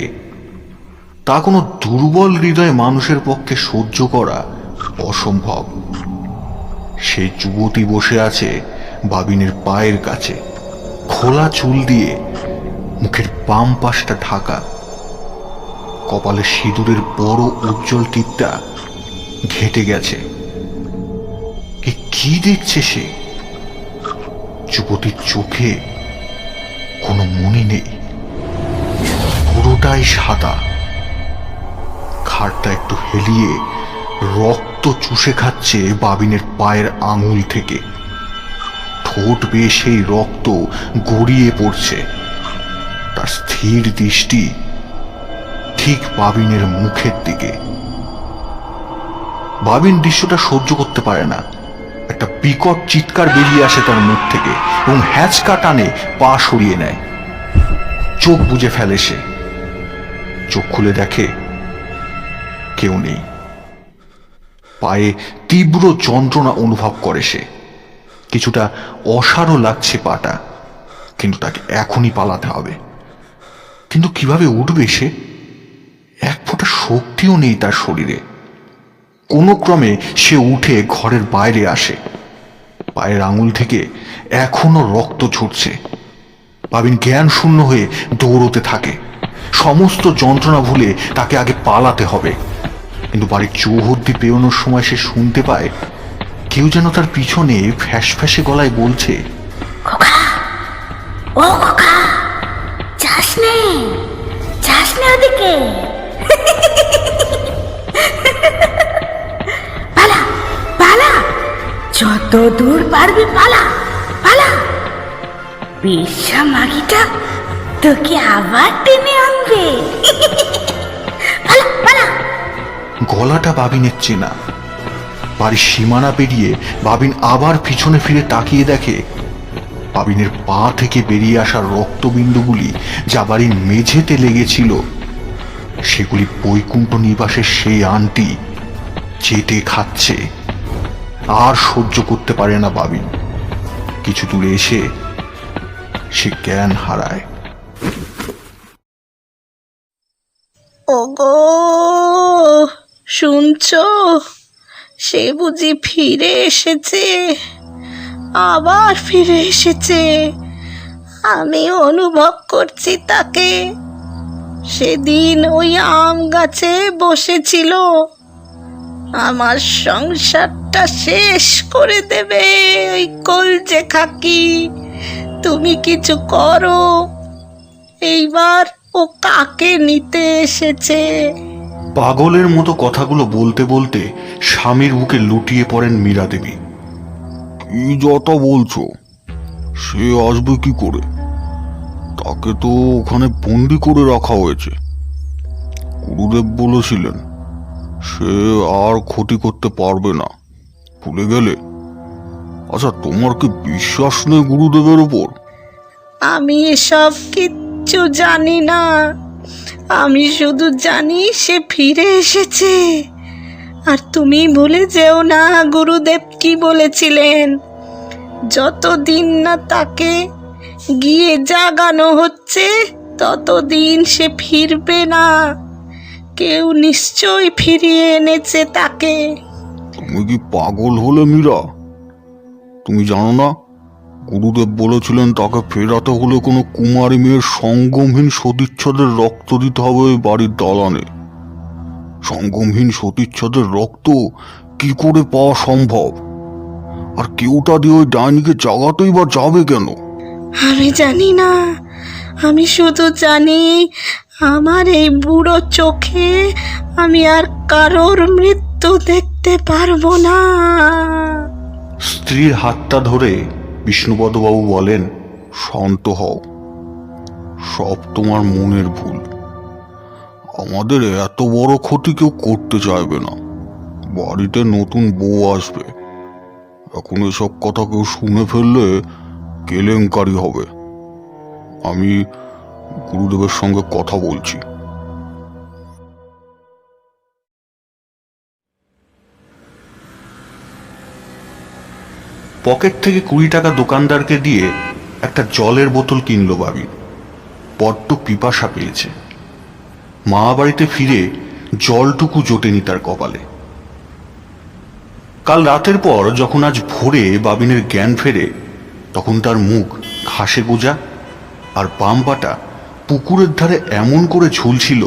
তা কোনো দুর্বল হৃদয় মানুষের পক্ষে সহ্য করা অসম্ভব। সেই যুবতী বসে আছে বাবিনের পায়ের কাছে, খোলা চুল দিয়ে মুখের বাম পাশটা ঢাকা, কপালে সিঁদুরের বড় উজ্জ্বল টিপটা ঘেঁটে গেছে। কি দেখছে সে? যুবতীর চোখে কোনো মনি নেই, পুরোটাই সাদা। ঘাড়টা একটু হেলিয়ে রক্ত চুষে খাচ্ছে বাবিনের পায়ের আঙুল থেকে। ঠোঁট বেয়ে সেই রক্ত গড়িয়ে পড়ছে। তার স্থির দৃষ্টি ঠিক বাবিনের মুখের দিকে। বাবিন দৃশ্যটা সহ্য করতে পারে না। একটা বিকট চিৎকার বেরিয়ে আসে তার মুখ থেকে এবং হ্যাঁচকা টানে পা সরিয়ে নেয়। চোখ বুজে ফেলে সে। চোখ খুলে দেখে কেউ নেই। পায়ে তীব্র যন্ত্রণা অনুভব করে সে। কিছুটা অসারও লাগছে পাটা, কিন্তু তাকে এখনই পালাতে হবে। কিন্তু কিভাবে উঠবে সে? এক ফোঁটা শক্তিও নেই তার শরীরে। কোনো ক্রমে সে উঠে ঘরের বাইরে আসে। পায়ের আঙুল থেকে এখনো রক্ত ঝরছে। বাবিন জ্ঞান শূন্য হয়ে দৌড়তে থাকে। সমস্ত যন্ত্রণা ভুলে তাকে আগে পালাতে হবে। কিন্তু বাড়ির চৌহদ্দি পেরোনোর সময় সে শুনতে পায় কেউ যেন তার পিছনে ফ্যাস ফ্যাসে গলায় বলছে, ও খোকা, যাস নে ওদিকে। পালা পালা, যত দূর পারবি পালা পালা, বিশ্বা মাগিটা তোকে আবার টেনে আনবে। পালা পালা। গলাটা বাবিনের চেনা। বাড়ির সীমানা পেরিয়ে বাবিন আবার পিছনে ফিরে তাকিয়ে দেখে বাবিনের পা থেকে বেরিয়ে আসা রক্তবিন্দুগুলি যা বাড়ির মেঝেতে লেগেছিল সেগুলি বৈকুণ্ঠ নিবাসের সেই আন্টি চেটে খাচ্ছে। আর সহ্য করতে পারে না বাবিন। কিছু দূরে এসে সে জ্ঞান হারায়। ওগো, শুনছো? সে বুঝি ফিরে এসেছে, আবার ফিরে এসেছে। আমি অনুভব করছি তাকে। সেদিন ওই আম গাছে বসেছিল, আমার সংসারটা শেষ করে দেবে ওই কলজে খাকি। তুমি কিছু করো। এইবার ও কাকে নিতে এসেছে? পাগলের মতো কথাগুলো বলতে বলতে স্বামীর বুকে লুটিয়ে পড়েন মীরা দেবী। কি যত বলছো? সে আসবে কি করে? তাকে তো ওখানে বন্দি করে রাখা হয়েছে। গুরুদেব বলেছিলেন সে আর ক্ষতি করতে পারবে না, ভুলে গেলে? আচ্ছা, তোমার কি বিশ্বাস নেই গুরুদেবের উপর? আমি এসব কিচ্ছু জানি না। আমি শুধু জানি সে ফিরে এসেছে। আর তুমি ভুলে যেও না গুরুদেব কি বলেছিলেন, যতদিন না তাকে গিয়ে জাগানো হচ্ছে ততদিন সে ফিরবে না। কেউ নিশ্চয় ফিরিয়ে এনেছে তাকে। তুমি কি পাগল হলে মীরা? তুমি জানো না গুরুদেব বলেছিলেন তাকে ফেরাতে হলে কোনো কুমারী মেয়ের সঙ্গমহীন সতীচ্ছদের রক্ত দিতে হবে ওই বাড়ির দালানে। সঙ্গমহীন সতীচ্ছদের রক্ত কি করে পাওয়া সম্ভব? আর কেউটা দিয়ে ওই ডাইনিকে জাগাতেই বা যাবে কেন? আমি জানি না। আমি শুধু জানি আমার এই বুড়ো চোখে আমি আর কারোর মৃত্যু দেখতে পারবো না। স্ত্রীর হাতটা ধরে বিষ্ণুপদবাবু বলেন, শান্ত হও, সব তোমার মনের ভুল। আমাদের এত বড় ক্ষতি কেউ করতে চাইবে না। বাড়িতে নতুন বউ আসবে, এখন এসব কথা কেউ শুনে ফেললে কেলেঙ্কারি হবে। আমি গুরুদেবের সঙ্গে কথা বলছি। পকেট থেকে 20 টাকা দোকানদারকে দিয়ে একটা জলের বোতল কিনলো বাবি। বড্ড পিপাসা পেয়েছে। মা বাড়িতে ফিরে জলটুকু জোটেনি তার কপালে। কাল রাতের পর যখন আজ ভোরে বাবিনের জ্ঞান ফেরে, তখন তার মুখ ঘাসে গোজা আর বাম পাটা পুকুরের ধারে এমন করে ঝুলছিল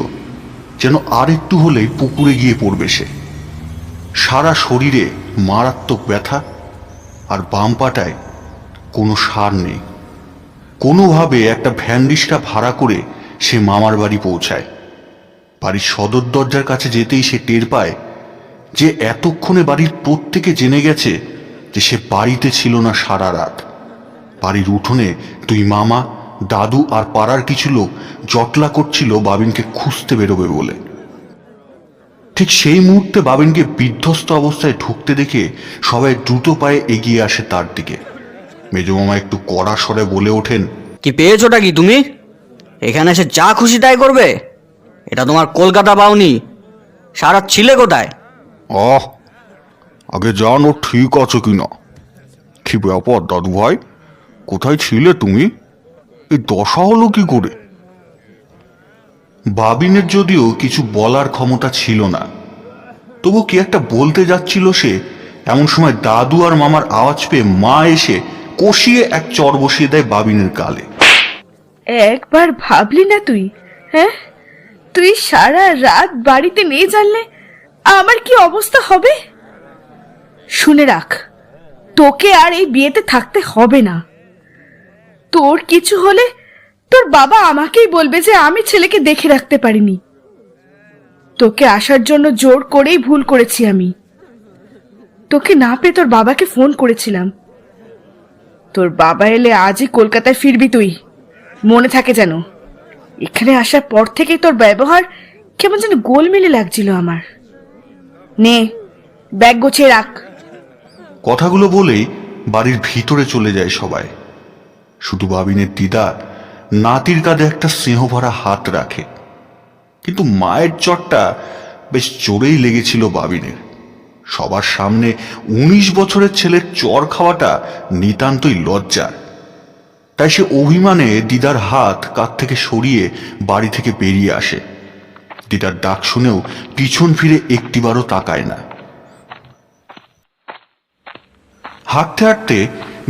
যেন আর একটু হলেই পুকুরে গিয়ে পড়বে সে। সারা শরীরে মারাত্মক ব্যথা, আর বাম পাটায় কোনো সার নেই। কোনোভাবে একটা ভ্যান রিক্সা ভাড়া করে সে মামার বাড়ি পৌঁছায়। বাড়ির সদর দরজার কাছে যেতেই সে টের পায় যে এতক্ষণে বাড়ির প্রত্যেকে জেনে গেছে যে সে বাড়িতে ছিল না সারা রাত। বাড়ির উঠোনে 2 মামা, দাদু আর পাড়ার কিছু লোক জটলা করছিল বাবিনকে খুঁজতে বেরোবে বলে। ঠিক সেই মুহূর্তে বাবিনকে বিধ্বস্ত অবস্থায় ঢুকতে দেখে সবাই দ্রুত পায়ে এগিয়ে আসে তার দিকে। মেজমামা একটু কড়া স্বরে বলে ওঠেন, কি পেয়েছোটা কি তুমি? এখানে এসে যা খুশি তাই করবে? এটা তোমার কলকাতা পাওনি। সারা ছিলে কোথায়? আগে জানো ঠিক আছে কিনা। কি ব্যাপার দাদু ভাই, কোথায় ছিলে তুমি? এই দশা হলো কি করে? বাবিনের যদিও কিছু বলার ক্ষমতা ছিল না, তবু কি একটা বলতে যাচ্ছিল সে। এমন সময় দাদু আর মামার আওয়াজ পেয়ে মা এসে কষিয়ে এক চর বসিয়ে দেয় বাবিনের গালে। একবার ভাবলি না তুই? হ্যাঁ, তুই সারা রাত বাড়িতে নেই জানলে আমার কি অবস্থা হবে? শুনে রাখ, তোকে আর এই বিয়েতে থাকতে হবে না। তোর কিছু হলে তোর বাবা আমাকেই বলবে যে আমি ছেলেকে দেখে রাখতে পারিনি। তোকে আসার জন্য জোর করেই ভুল করেছি আমি। তোকে না পেয়ে তোর বাবাকে ফোন করেছিলাম। তোর বাবা এলে আজই কলকাতায় ফিরবি তুই, মনে থাকে যেন। এখানে আসার পর থেকেই তোর ব্যবহার কেমন যেন গোলমেলে লাগছিল আমার। নে, ব্যাগ গোছিয়ে রাখ। কথাগুলো বলেই বাড়ির ভিতরে চলে যায় সবাই। শুধু বাবিনের দিদা নাতির কাঁধে একটা স্নেহভরা হাত রাখে। কিন্তু মায়ের চটটা বেশ জোরেই লেগেছিল বাবিনের। সবার সামনে 19 বছরের ছেলের চর খাওয়াটা নিতান্তই লজ্জার। তাই সে অভিমানে দিদার হাত কাঁধ থেকে সরিয়ে বাড়ি থেকে বেরিয়ে আসে। দিদার ডাক শুনেও পিছন ফিরে একটিবারও তাকায় না। হাঁটতে হাঁটতে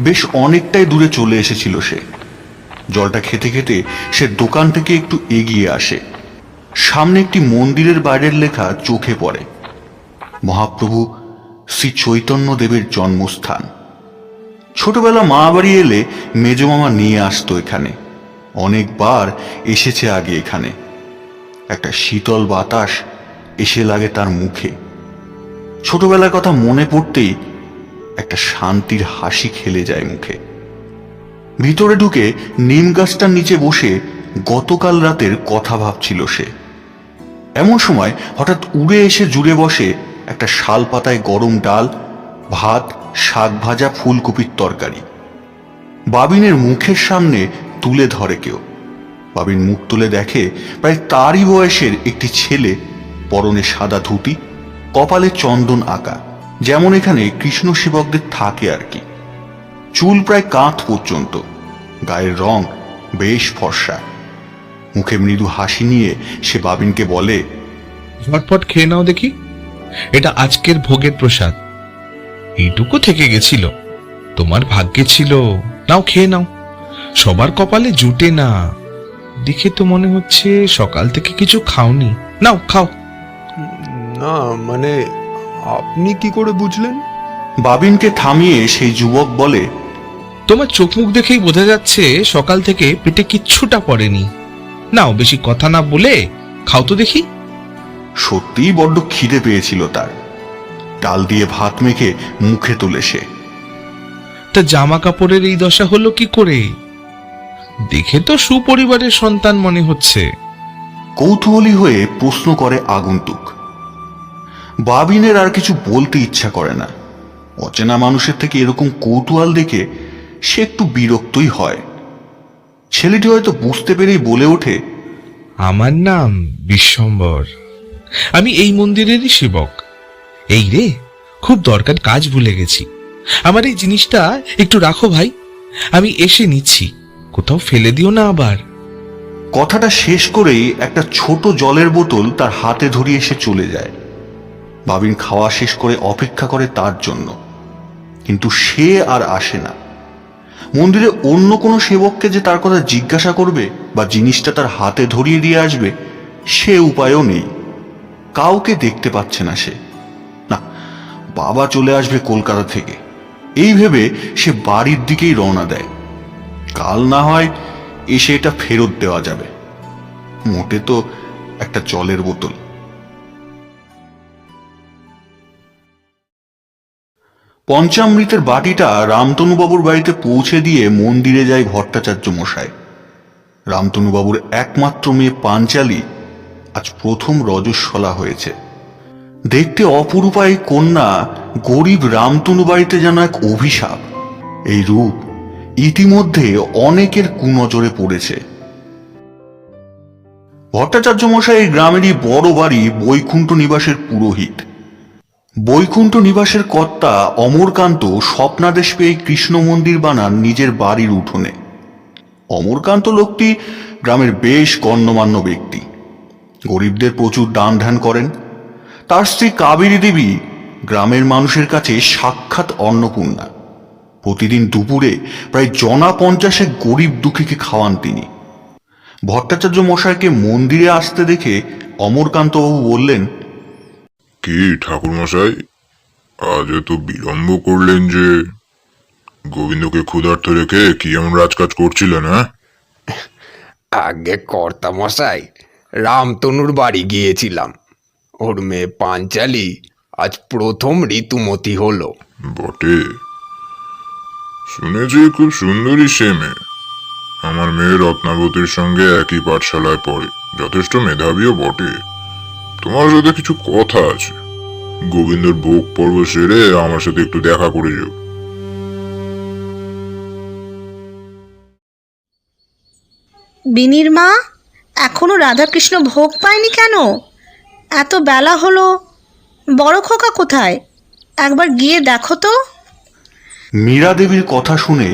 বেশ অনেকটাই দূরে চলে এসেছিল সে। জলটা খেতে খেতে সে দোকান থেকে একটু এগিয়ে আসে। সামনে একটি মন্দিরের বাইরের লেখা চোখে পড়ে, মহাপ্রভু শ্রী চৈতন্য দেবের জন্মস্থান। ছোটবেলা মা বাড়ি এলে মেজমামা নিয়ে আসতো এখানে। অনেকবার এসেছে আগে এখানে। একটা শীতল বাতাস এসে লাগে তার মুখে। ছোটবেলার কথা মনে পড়তেই একটা শান্তির হাসি খেলে যায় মুখে। ভিতরে ঢুকে নিম গাছটার নিচে বসে গতকাল রাতের কথা ভাবছিল সে। এমন সময় হঠাৎ উড়ে এসে জুড়ে বসে একটা শাল পাতায় গরম ডাল, ভাত, শাক ভাজা, ফুলকপির তরকারি। বাবিনের মুখের সামনে তুলে ধরে কেউ। বাবিন মুখ তুলে দেখে প্রায় তারই বয়সের একটি ছেলে, পরনে সাদা ধুতি, কপালে চন্দন আঁকা, যেমন এখানে কৃষ্ণ সেবকদের থাকে আর কি। চুল প্রায় কাঁধ পর্যন্ত, গায়ের রং বেশ ফর্সা। মুখে মৃদু হাসি নিয়ে সে বাবিনকে বলে, ঝটপট খেয়ে নাও দেখি, এটা আজকের ভোগের প্রসাদ। এইটুকু থেকে গেছিল, তোমার ভাগ্যে ছিল। নাও খেয়ে নাও, সবার কপালে জুটে না। দেখে তো মনে হচ্ছে সকাল থেকে কিছু খাওনি। নাও খাও। না মানে, আপনি কি করে বুঝলেন? বাবিনকে থামিয়ে সেই যুবক বলে, তোমার চোখ মুখ দেখেই বোঝা যাচ্ছে সকাল থেকে পেটে কিচ্ছুটা পড়েনি। নাও, বেশি কথা না বলে খাও তো দেখি। সত্যিই বড্ড খিদে পেয়েছিল তার। ডাল দিয়ে ভাত মেখে মুখে তোলে সে। তা জামা কাপড়ের এই দশা হলো কি করে? দেখে তো সুপরিবারের সন্তান মনে হচ্ছে। কৌতূহলী হয়ে প্রশ্ন করে আগন্তুক। বাবিনের আর কিছু বলতে ইচ্ছা করে না। অচেনা মানুষের থেকে এরকম কৌতূহল দেখে সে একটু বিরক্তই হয়। ছেলেটি হয়তো বুঝতে পেরেই বলে ওঠে, আমার নাম বিশ্বম্বর, আমি এই মন্দিরেরই সেবক। এই রে, খুব দরকার কাজ ভুলে গেছি। আমার এই জিনিসটা একটু রাখো ভাই, আমি এসে নিচ্ছি। কোথাও ফেলে দিও না আবার। কথাটা শেষ করেই একটা ছোট জলের বোতল তার হাতে ধরিয়ে সে চলে যায়। বাবিন খাওয়া শেষ করে অপেক্ষা করে তার জন্য, কিন্তু সে আর আসে না। মন্দিরে অন্য কোনো সেবককে যে তার কথা জিজ্ঞাসা করবে বা জিনিসটা তার হাতে ধরিয়ে দিয়ে আসবে, সে উপায়ও নেই। কাউকে দেখতে পাচ্ছে না সে। না, বাবা চলে আসবে কলকাতা থেকে, এই ভেবে সে বাড়ির দিকেই রওনা দেয়। কাল না হয় এসে এটা ফেরত দেওয়া যাবে। মোটে তো একটা জলের বোতল। পঞ্চামৃতের বাটিটা রামতনুবাবুর বাড়িতে পৌঁছে দিয়ে মন্দিরে যায় ভট্টাচার্য মশাই। রামতনুবাবুর একমাত্র মেয়ে পাঞ্চালী আজ প্রথম রজস্বলা হয়েছে। দেখতে অপরূপা এই কন্যা গরিব রামতনু বাড়িতে যেন এক অভিশাপ। এই রূপ ইতিমধ্যে অনেকের কুনজরে পড়েছে। ভট্টাচার্য মশাই এই গ্রামেরই বড় বাড়ি বৈকুণ্ঠ নিবাসের পুরোহিত। বৈকুণ্ঠ নিবাসের কর্তা অমরকান্ত স্বপ্নাদেশ পেয়ে কৃষ্ণ মন্দির বানান নিজের বাড়ির উঠোনে। অমরকান্ত লোকটি গ্রামের বেশ গণ্যমান্য ব্যক্তি। গরিবদের প্রচুর দান ধ্যান করেন। তার স্ত্রী কাবেরী দেবী গ্রামের মানুষের কাছে সাক্ষাৎ অন্নপূর্ণা। প্রতিদিন দুপুরে প্রায় 50 গরিব দুঃখীকে খাওয়ান তিনি। ভট্টাচার্য মশাইকে মন্দিরে আসতে দেখে অমরকান্তবাবু বললেন, কি ঠাকুরমশাই, আজ এত বিলম্ব করলেন যে? গোবিন্দকে ক্ষুধার্ত রেখে কি এমন রাজকাজ করছিলেন? হ্যাঁ, আগে কর্তা মশাই, রামতনুর বাড়ি গিয়েছিলাম। ওর মেয়ে পাঞ্চালি আজ প্রথম ঋতুমতী হলো। বটে, শুনেছি খুব সুন্দরী সে মেয়ে। আমার মেয়ে রত্নাবতীর সঙ্গে একই পাঠশালায় পড়ে, যথেষ্ট মেধাবীও বটে। তোমার সাথে কিছু কথা আছে। গোবিন্দর ভোগ পর্ব সেরে আমার সাথে একটু দেখা করে যেও। বিনির মা এখনো রাধাকৃষ্ণ ভোগ পায়নি কেন? এত বেলা হলো, বড় খোকা কোথায়? একবার গিয়ে দেখো তো। মীরা দেবীর কথা শুনে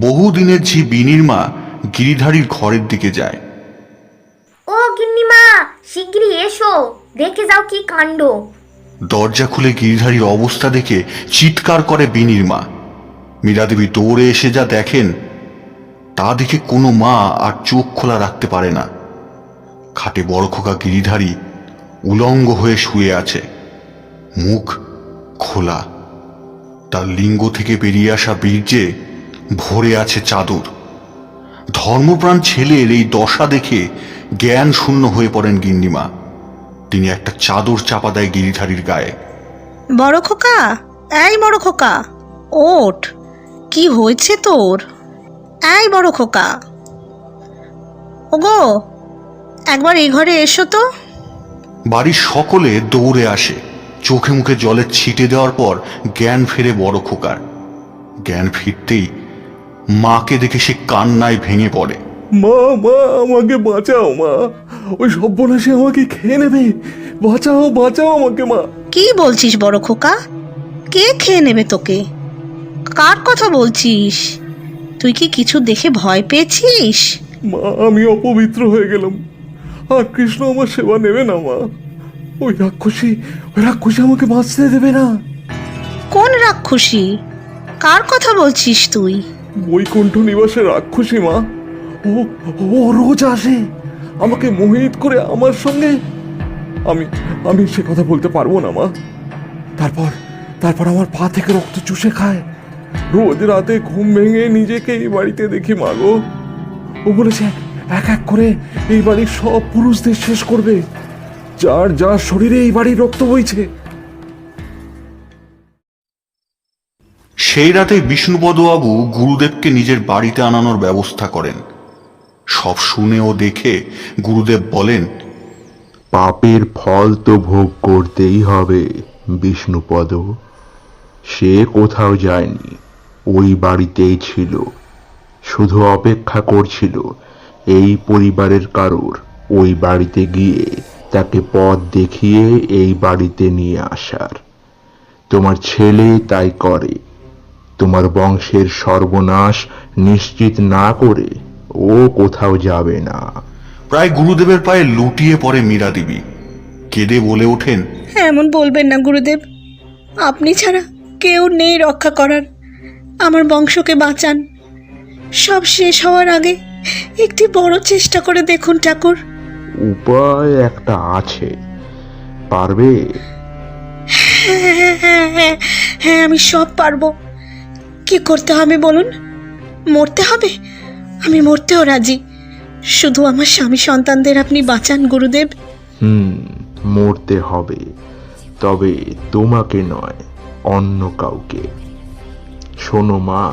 বহুদিনের ঝি বিনির মা গিরিধারীর ঘরের দিকে যায়। ও গিন্নিমা, শিগগিরই এসো, দেখে যাও কি কাণ্ড। দরজা খুলে গিরিধারীর অবস্থা দেখে চিৎকার করে বিনির মা। মীরা দেবী দৌড়ে এসে যা দেখেন তা দেখে কোনো মা আর চোখ খোলা রাখতে পারে না। খাটে বড় খোকা গিরিধারী উলঙ্গ হয়ে শুয়ে আছে, মুখ খোলা। তার লিঙ্গ থেকে বেরিয়ে আসা বীর্যে ভরে আছে চাদর। ধর্মপ্রাণ ছেলের এই দশা দেখে জ্ঞান শূন্য হয়ে পড়েন গিন্নিমা। তিনি একটা চাদর চাপা দেয় গিরিধারীর গায়ে। বড় খোকা, এই বড় খোকা, ওঠ। কি হয়েছে তোর? এই বড় খোকা, ওগো একবার এই ঘরে এসো তো। বাড়ির সকলে দৌড়ে আসে। চোখে মুখে জলের ছিটে দেওয়ার পর জ্ঞান ফেরে বড় খোকার। জ্ঞান ফিরতেই মাকে দেখে সে কান্নায় ভেঙে পড়ে। মা, মা, আমাকে বাঁচাও মা, ওই সর্বনাশে আমাকে খেয়ে নেবে। বাঁচাও, বাঁচাও আমাকে মা। কি বলছিস বড় খোকা? কে খেয়ে নেবে তোকে? কার কথা বলছিস? তুই কি কিছু দেখে ভয় পেয়েছিস? মা, আমি অপবিত্র হয়ে গেলাম, আর কৃষ্ণ আমার সেবা নেবে না মা। ওই রাক্ষসী আমাকে বাঁচতে দেবে না। কোন রাক্ষসী? কার কথা বলছিস তুই? বৈকুণ্ঠ নিবাসে রাক্ষসী মা। ও ও রোজ আসে আমাকে মোহিত করে আমার সঙ্গে। আমি সে কথা বলতে পারবো না মা। তারপর আমার পা থেকে রক্ত চুষে খায়। রোজ রাতে ঘুম ভেঙে নিজেকে এই বাড়িতে দেখি মা গো। ও বলেছে এক এক করে এই বাড়ির সব পুরুষদের শেষ করবে, যার যার শরীরে এই বাড়ির রক্ত বইছে। সেই রাতে বিষ্ণুপদবাবু গুরুদেবকে নিজের বাড়িতে আনানোর ব্যবস্থা করেন। সব শুনে ও দেখে গুরুদেব বলেন, পাপের ফল তো ভোগ করতেই হবে বিষ্ণুপদ। সে কোথাও যায়নি, ওই বাড়িতেই ছিল, শুধু অপেক্ষা করছিল এই পরিবারের কারোর ওই বাড়িতে গিয়ে তাকে পথ দেখিয়ে এই বাড়িতে নিয়ে আসার। তোমার ছেলে তাই করে। তোমার বংশের সর্বনাশ নিশ্চিত না করে ও কোথাও যাবে না। প্রায় গুরুদেবের পায়ে লুটিয়ে পড়ে মীরা দেবী। কেঁদে বলে ওঠেন, এমন বলবেন না গুরুদেব, আপনি ছাড়া কেউ নেই রক্ষা করার। আমার বংশকে বাঁচান। সব শেষ হওয়ার আগে একটি বড় চেষ্টা করে দেখুন ঠাকুর। উপায় একটা আছে, পারবে? হ্যাঁ, আমি সব পারবো। কি করতে হবে বলুন? মরতে হবে? আমি মরতেও রাজি। শুধু আমার স্বামী সন্তানদের আপনি বাঁচান গুরুদেব। মরতে হবে, তবে তোমাকে নয়, অন্য কাউকে। শোনো মা,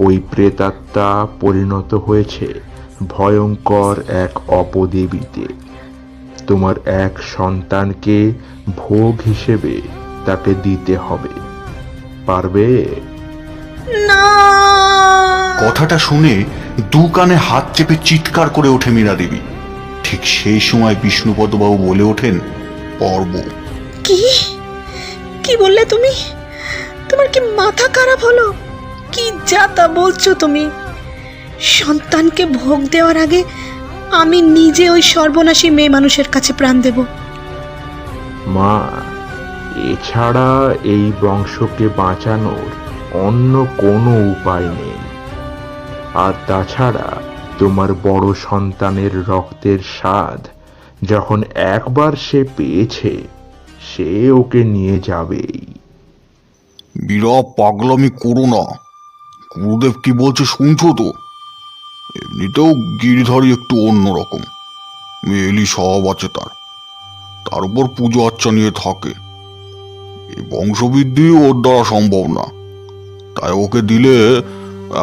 ওই প্রেতাত্মা পরিণত হয়েছে ভয়ঙ্কর এক অপদেবীতে। তোমার এক সন্তানকে ভোগ হিসেবে তাকে দিতে হবে। পারবে? না। কথাটা শুনে দু কানে হাত চেপে চিৎকার করে ওঠে মীরা দেবী। ঠিক সেই সময় বিষ্ণুপদবাবু বলে ওঠেন, পর্ব। কি বললে তুমি? তোমার কি মাথা খারাপ হলো? কি যা তা বলছো তুমি? সন্তানকে ভোগ দেওয়ার আগে আমি নিজে ওই সর্বনাশী মেয়ে মানুষের কাছে প্রাণ দেব। মা, এছাড়া এই বংশকে বাঁচানোর অন্য কোনো উপায় নেই। আর তাছাড়া তোমার বড় সন্তানের রক্তের স্বাদ যখন একবার সে পেয়েছে, সে ওকে নিয়ে যাবেই। বিরা পাগলামি করো না। গুরুদেব কি বলছে শুনছো তো? এমনিতেও গিরিধারী একটু অন্যরকম, মেয়েলি স্বভাব আছে তার উপর পুজো আচ্চা নিয়ে থাকে। এই বংশবৃদ্ধি ওর দ্বারা সম্ভব না, তাই ওকে দিলে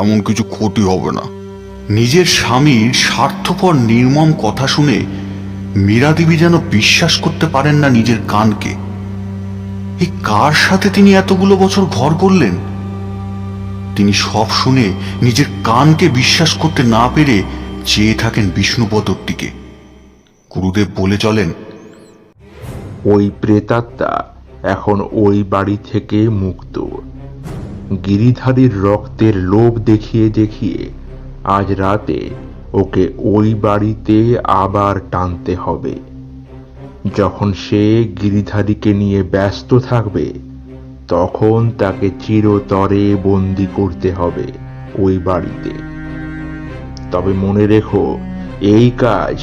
এমন কিছু ক্ষতি হবে না। নিজের স্বামীর স্বার্থপর নির্মম কথা শুনে মীরা দেবী যেন বিশ্বাস করতে পারেন না নিজের কানকে। এই কার সাথে তিনি এতগুলো বছর ঘর করলেন? তিনি সব শুনে নিজের কানকে বিশ্বাস করতে না পেরে চেয়ে থাকেন বিষ্ণুপদর দিকে। গুরুদেব বলে চলেন, ওই প্রেতাত্মা এখন ওই বাড়ি থেকে মুক্ত। গিরিধারীর রক্তের লোভ দেখিয়ে দেখিয়ে আজ রাতে ওকে ওই বাড়িতে আবার টানতে হবে। যখন সে গিরিধারীকে নিয়ে ব্যস্ত থাকবে, তখন তাকে চিরতরে বন্দি করতে হবে ওই বাড়িতে। তবে মনে রেখো, এই কাজ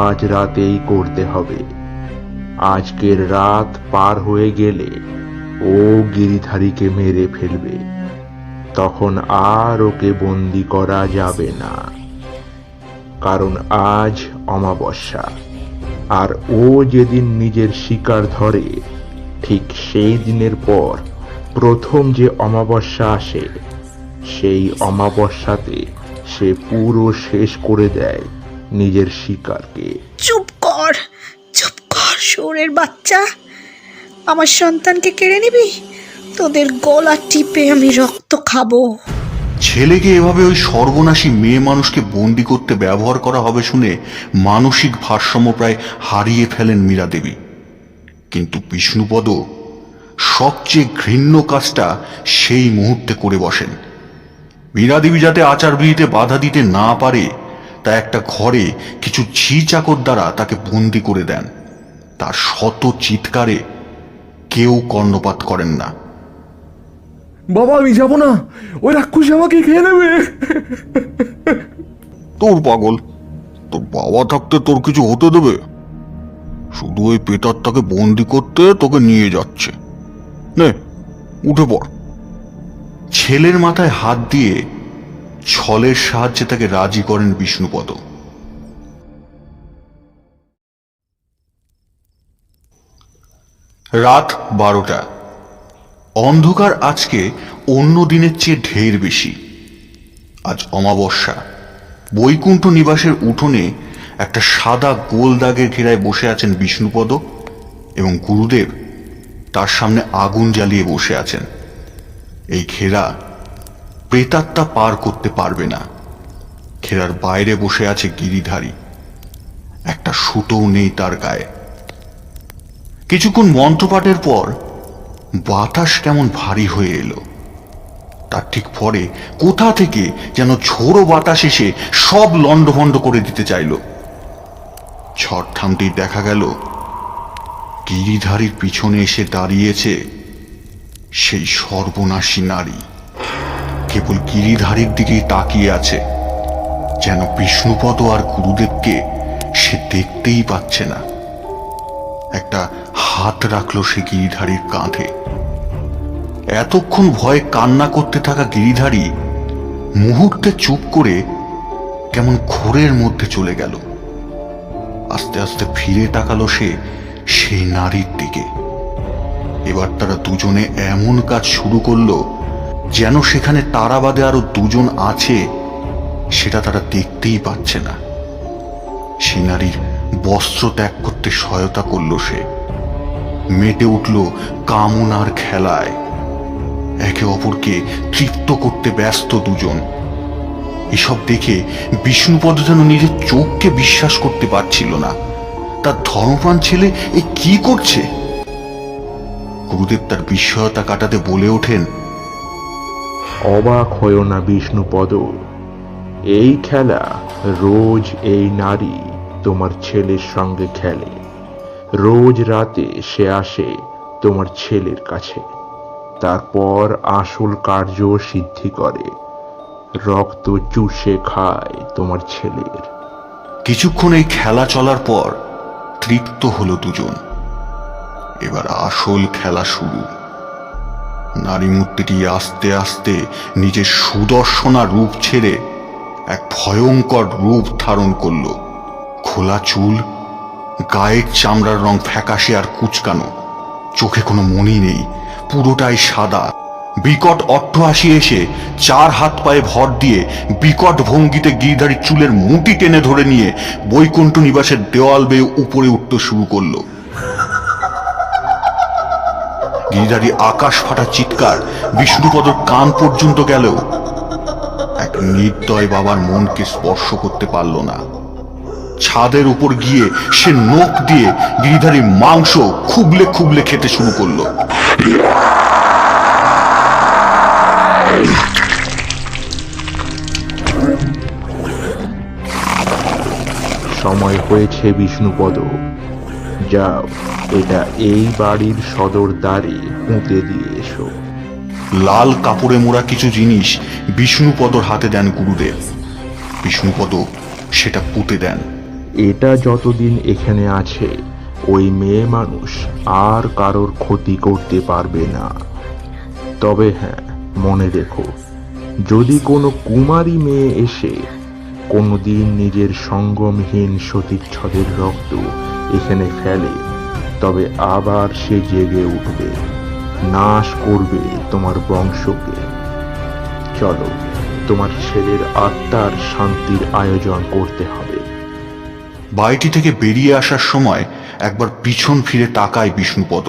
আজ রাতেই করতে হবে। আজকের রাত পার হয়ে গেলে ও গিরিধারীকে মেরে ফেলবে, তখন আর ওকে বন্দি করা যাবে না। কারণ আজ অমাবস্যা, আর ও যেদিন নিজের শিকার ধরে, ঠিক সেই দিনের পর প্রথম যে অমাবস্যা আসে, সেই অমাবস্যাতে সে পুরো শেষ করে দেয় নিজের শিকারকে। চুপ কর, চুপ কর শুয়োরের বাচ্চা। আমার সন্তানকে কেড়ে নিবি? তোদের গলা টিপে আমি রক্ত খাবো। ছেলেকে এভাবে ওই সর্বনাশী মেয়ে মানুষকে বন্দি করতে ব্যবহার করা হবে শুনে মানসিক ভারসাম্য প্রায় হারিয়ে ফেলেন মীরা দেবী। কিন্তু বিষ্ণুপদ সবচেয়ে ঘৃণ্য কাজটা সেই মুহূর্তে করে বসেন। মীরা দেবী যাতে আচার বিধিতে বাধা দিতে না পারে, তা একটা ঘরে কিছু ঝি চাকর দ্বারা তাকে বন্দি করে দেন। তার শত চিৎকারে কেউ কর্ণপাত করেন না। বাবা, আমি যাব না, ওই রাক্ষস আমাকে খেয়ে নেবে। তোর পাগল, তোর বাবা থাকতে তোর কিছু হতে দেবে? শুধু ওই পেটারটাকে বন্দি করতে তোকে নিয়ে যাচ্ছে। নে, উঠে পড়। ছেলের মাথায় হাত দিয়ে ছলের সাহায্যে তাকে রাজি করেন বিষ্ণুপদ। রাত 12টা। অন্ধকার আজকে অন্য দিনের চেয়ে ঢের বেশি। আজ অমাবস্যা। বৈকুণ্ঠ নিবাসের উঠোনে একটা সাদা গোল দাগের ঘেরায় বসে আছেন বিষ্ণুপদ এবং গুরুদেব তার সামনে আগুন জ্বালিয়ে বসে আছেন। এই ঘেরা প্রেতাত্মা পার করতে পারবে না। ঘেরার বাইরে বসে আছে গিরিধারী। একটা সুতোও নেই তার গায়ে। কিছুক্ষণ মন্ত্রপাঠের পর বাতাস কেমন ভারী হয়ে এলো। তার ঠিক পরে কোথা থেকে যেন ঝোড়ো বাতাস এসে সব লন্ডভন্ড করে দিতে চাইল। ঝড় থামতেই দেখা গেল গিরিধারীর পিছনে এসে দাঁড়িয়েছে সেই সর্বনাশী নারী। কেবল গিরিধারীর দিকেই তাকিয়ে আছে, যেন বিষ্ণুপদ আর গুরুদেবকে সে দেখতেই পাচ্ছে না। একটা হাত রাখলো সে গিরিধারীর কাঁধে। এতক্ষণ ভয়ে কান্না করতে থাকা গিরিধারী মুহূর্তে চুপ করে কেমন ঘোরের মধ্যে চলে গেল। আস্তে আস্তে ফিরে তাকালো সে সেই নারীর দিকে। এবার তারা দুজনে এমন কাজ শুরু করলো যেন সেখানে তারা বাদে আরো দুজন আছে সেটা তারা দেখতেই পাচ্ছে না। সে নারীর বস্ত্র ত্যাগ করতে সহায়তা করল সে। মেতে উঠল কামনার খেলায়। একে অপরকে তৃপ্ত করতে ব্যস্ত দুজন। এসব দেখে বিষ্ণুপদ যেন নিজের চোখকে বিশ্বাস করতে পারছিল না। তার ধর্মপ্রাণ ছেলে এ কি করছে? গুরুদেব তার বিস্ময়তা কাটাতে বলে ওঠেন, অবাক হয়েও না বিষ্ণুপদ। এই খেলা রোজ এই নারী তোমার ছেলের সঙ্গে খেলে। রোজ রাতে সে আসে তোমার ছেলের কাছে, তারপর আসল কার্য সিদ্ধি করে। রক্ত চুষে খায় তোমার ছেলের। কিছুক্ষণ এই খেলা চলার পর তৃপ্ত হলো দুজন। এবার আসল খেলা শুরু। নারী মূর্তিটি আস্তে আস্তে নিজের সুদর্শনা রূপ ছেড়ে এক ভয়ঙ্কর রূপ ধারণ করল। খোলা চুল, গায়ের চামড়ার রং ফ্যাকাশে আর কুচকানো, চোখে কোনো মনি নেই, পুরোটাই সাদা। বিকট অট্টহাসি এসে 4 হাত পায়ে ভর দিয়ে বিকট ভঙ্গিতে গিরিধারীর চুলের মুঠি টেনে ধরে নিয়ে বৈকুণ্ঠ নিবাসের দেওয়াল বেয়ে উপরে উঠতে শুরু করলো। গিরিধারী আকাশ ফাটা চিৎকার বিষ্ণুপদর কান পর্যন্ত গেলেও এক নির্দয় বাবার মনকে স্পর্শ করতে পারল না। ছাদের উপর গিয়ে সে নখ দিয়ে গিরিধারীর মাংস খুবলে খুবলে খেতে শুরু করলো। সময় হয়েছে বিষ্ণুপদ, যাও এটা এই বাড়ির সদর দ্বারে পুঁতে দিয়ে এসো। লাল কাপড়ে মোড়া কিছু জিনিস বিষ্ণুপদর হাতে দেন গুরুদেব। বিষ্ণুপদ সেটা পুঁতে দেন। এটা যতদিন এখানে আছে ওই মেয়ে মানুষ আর কারোর ক্ষতি করতে পারবে না। তবে হ্যাঁ, মনে রেখো, যদি কোনো কুমারী মেয়ে এসে কোনোদিন নিজের সঙ্গমহীন সতীচ্ছদের রক্ত এখানে ফেলে, তবে আবার সে জেগে উঠবে, নাশ করবে তোমার বংশকে। চলো, তোমার ছেলের আত্মার শান্তির আয়োজন করতে হবে। বাড়িটি থেকে বেরিয়ে আসার সময় একবার পিছন ফিরে তাকায় বিষ্ণুপদ।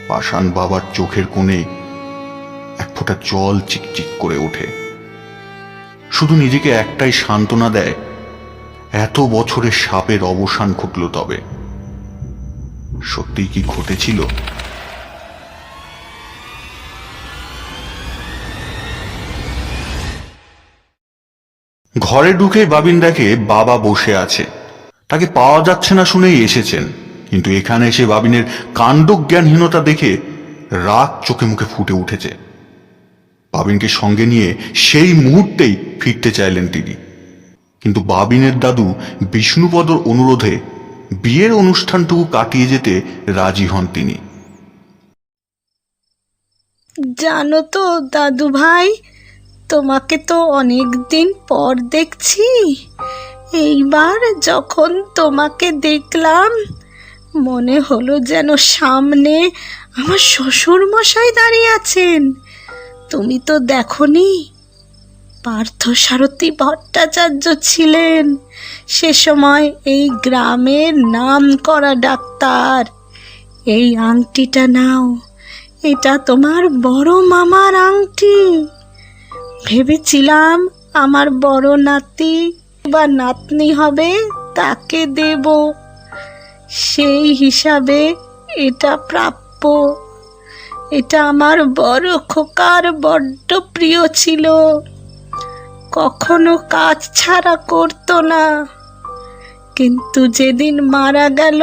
পাষাণ বাবার চোখের কোণে এক ফোঁটা জল চিকচিক করে ওঠে। শুধু নিজেকে একটাই সান্ত্বনা দেয়, এত বছরের সাপের অবসান ঘটল। তবে সত্যিই কি ঘটেছিল? ঘরে ঢুকে বাবিন দেখে বাবা বসে আছে। তাকে পাওয়া যাচ্ছে না শুনেই এসেছেন, কিন্তু এখানে এসে বাবিনের কাণ্ডজ্ঞানহীনতা দেখে রাগ চোখে মুখে ফুটে উঠেছে। বাবিনকে সঙ্গে নিয়ে সেই মুহূর্তেই ফিরতে চাইলেন তিনি, কিন্তু বাবিনের দাদু বিষ্ণুপদর অনুরোধে বিয়ের অনুষ্ঠানটুকু কাটিয়ে যেতে রাজি হন তিনি। জানো তো দাদু ভাই, তোমাকে তো অনেক দিন পর দেখছি। এইবার যখন তোমাকে দেখলাম মনে হলো যেন সামনে আমার শ্বশুর মশাই দাঁড়িয়ে আছেন। তুমি তো দেখনি, পার্থসারথী ভট্টাচার্য ছিলেন সে সময় এই গ্রামের নামকরা ডাক্তার। এই আংটিটা নাও, এটা তোমার বড় মামার আংটি। ভেবেছিলাম আমার বড় নাতি বা নাতনি হবে, তাকে দেব। সেই হিসাবে এটা প্রাপ্য। এটা আমার বড় খোকার বড্ড প্রিয় ছিল, কখনো কাজ ছাড়া করতো না। কিন্তু যেদিন মারা গেল,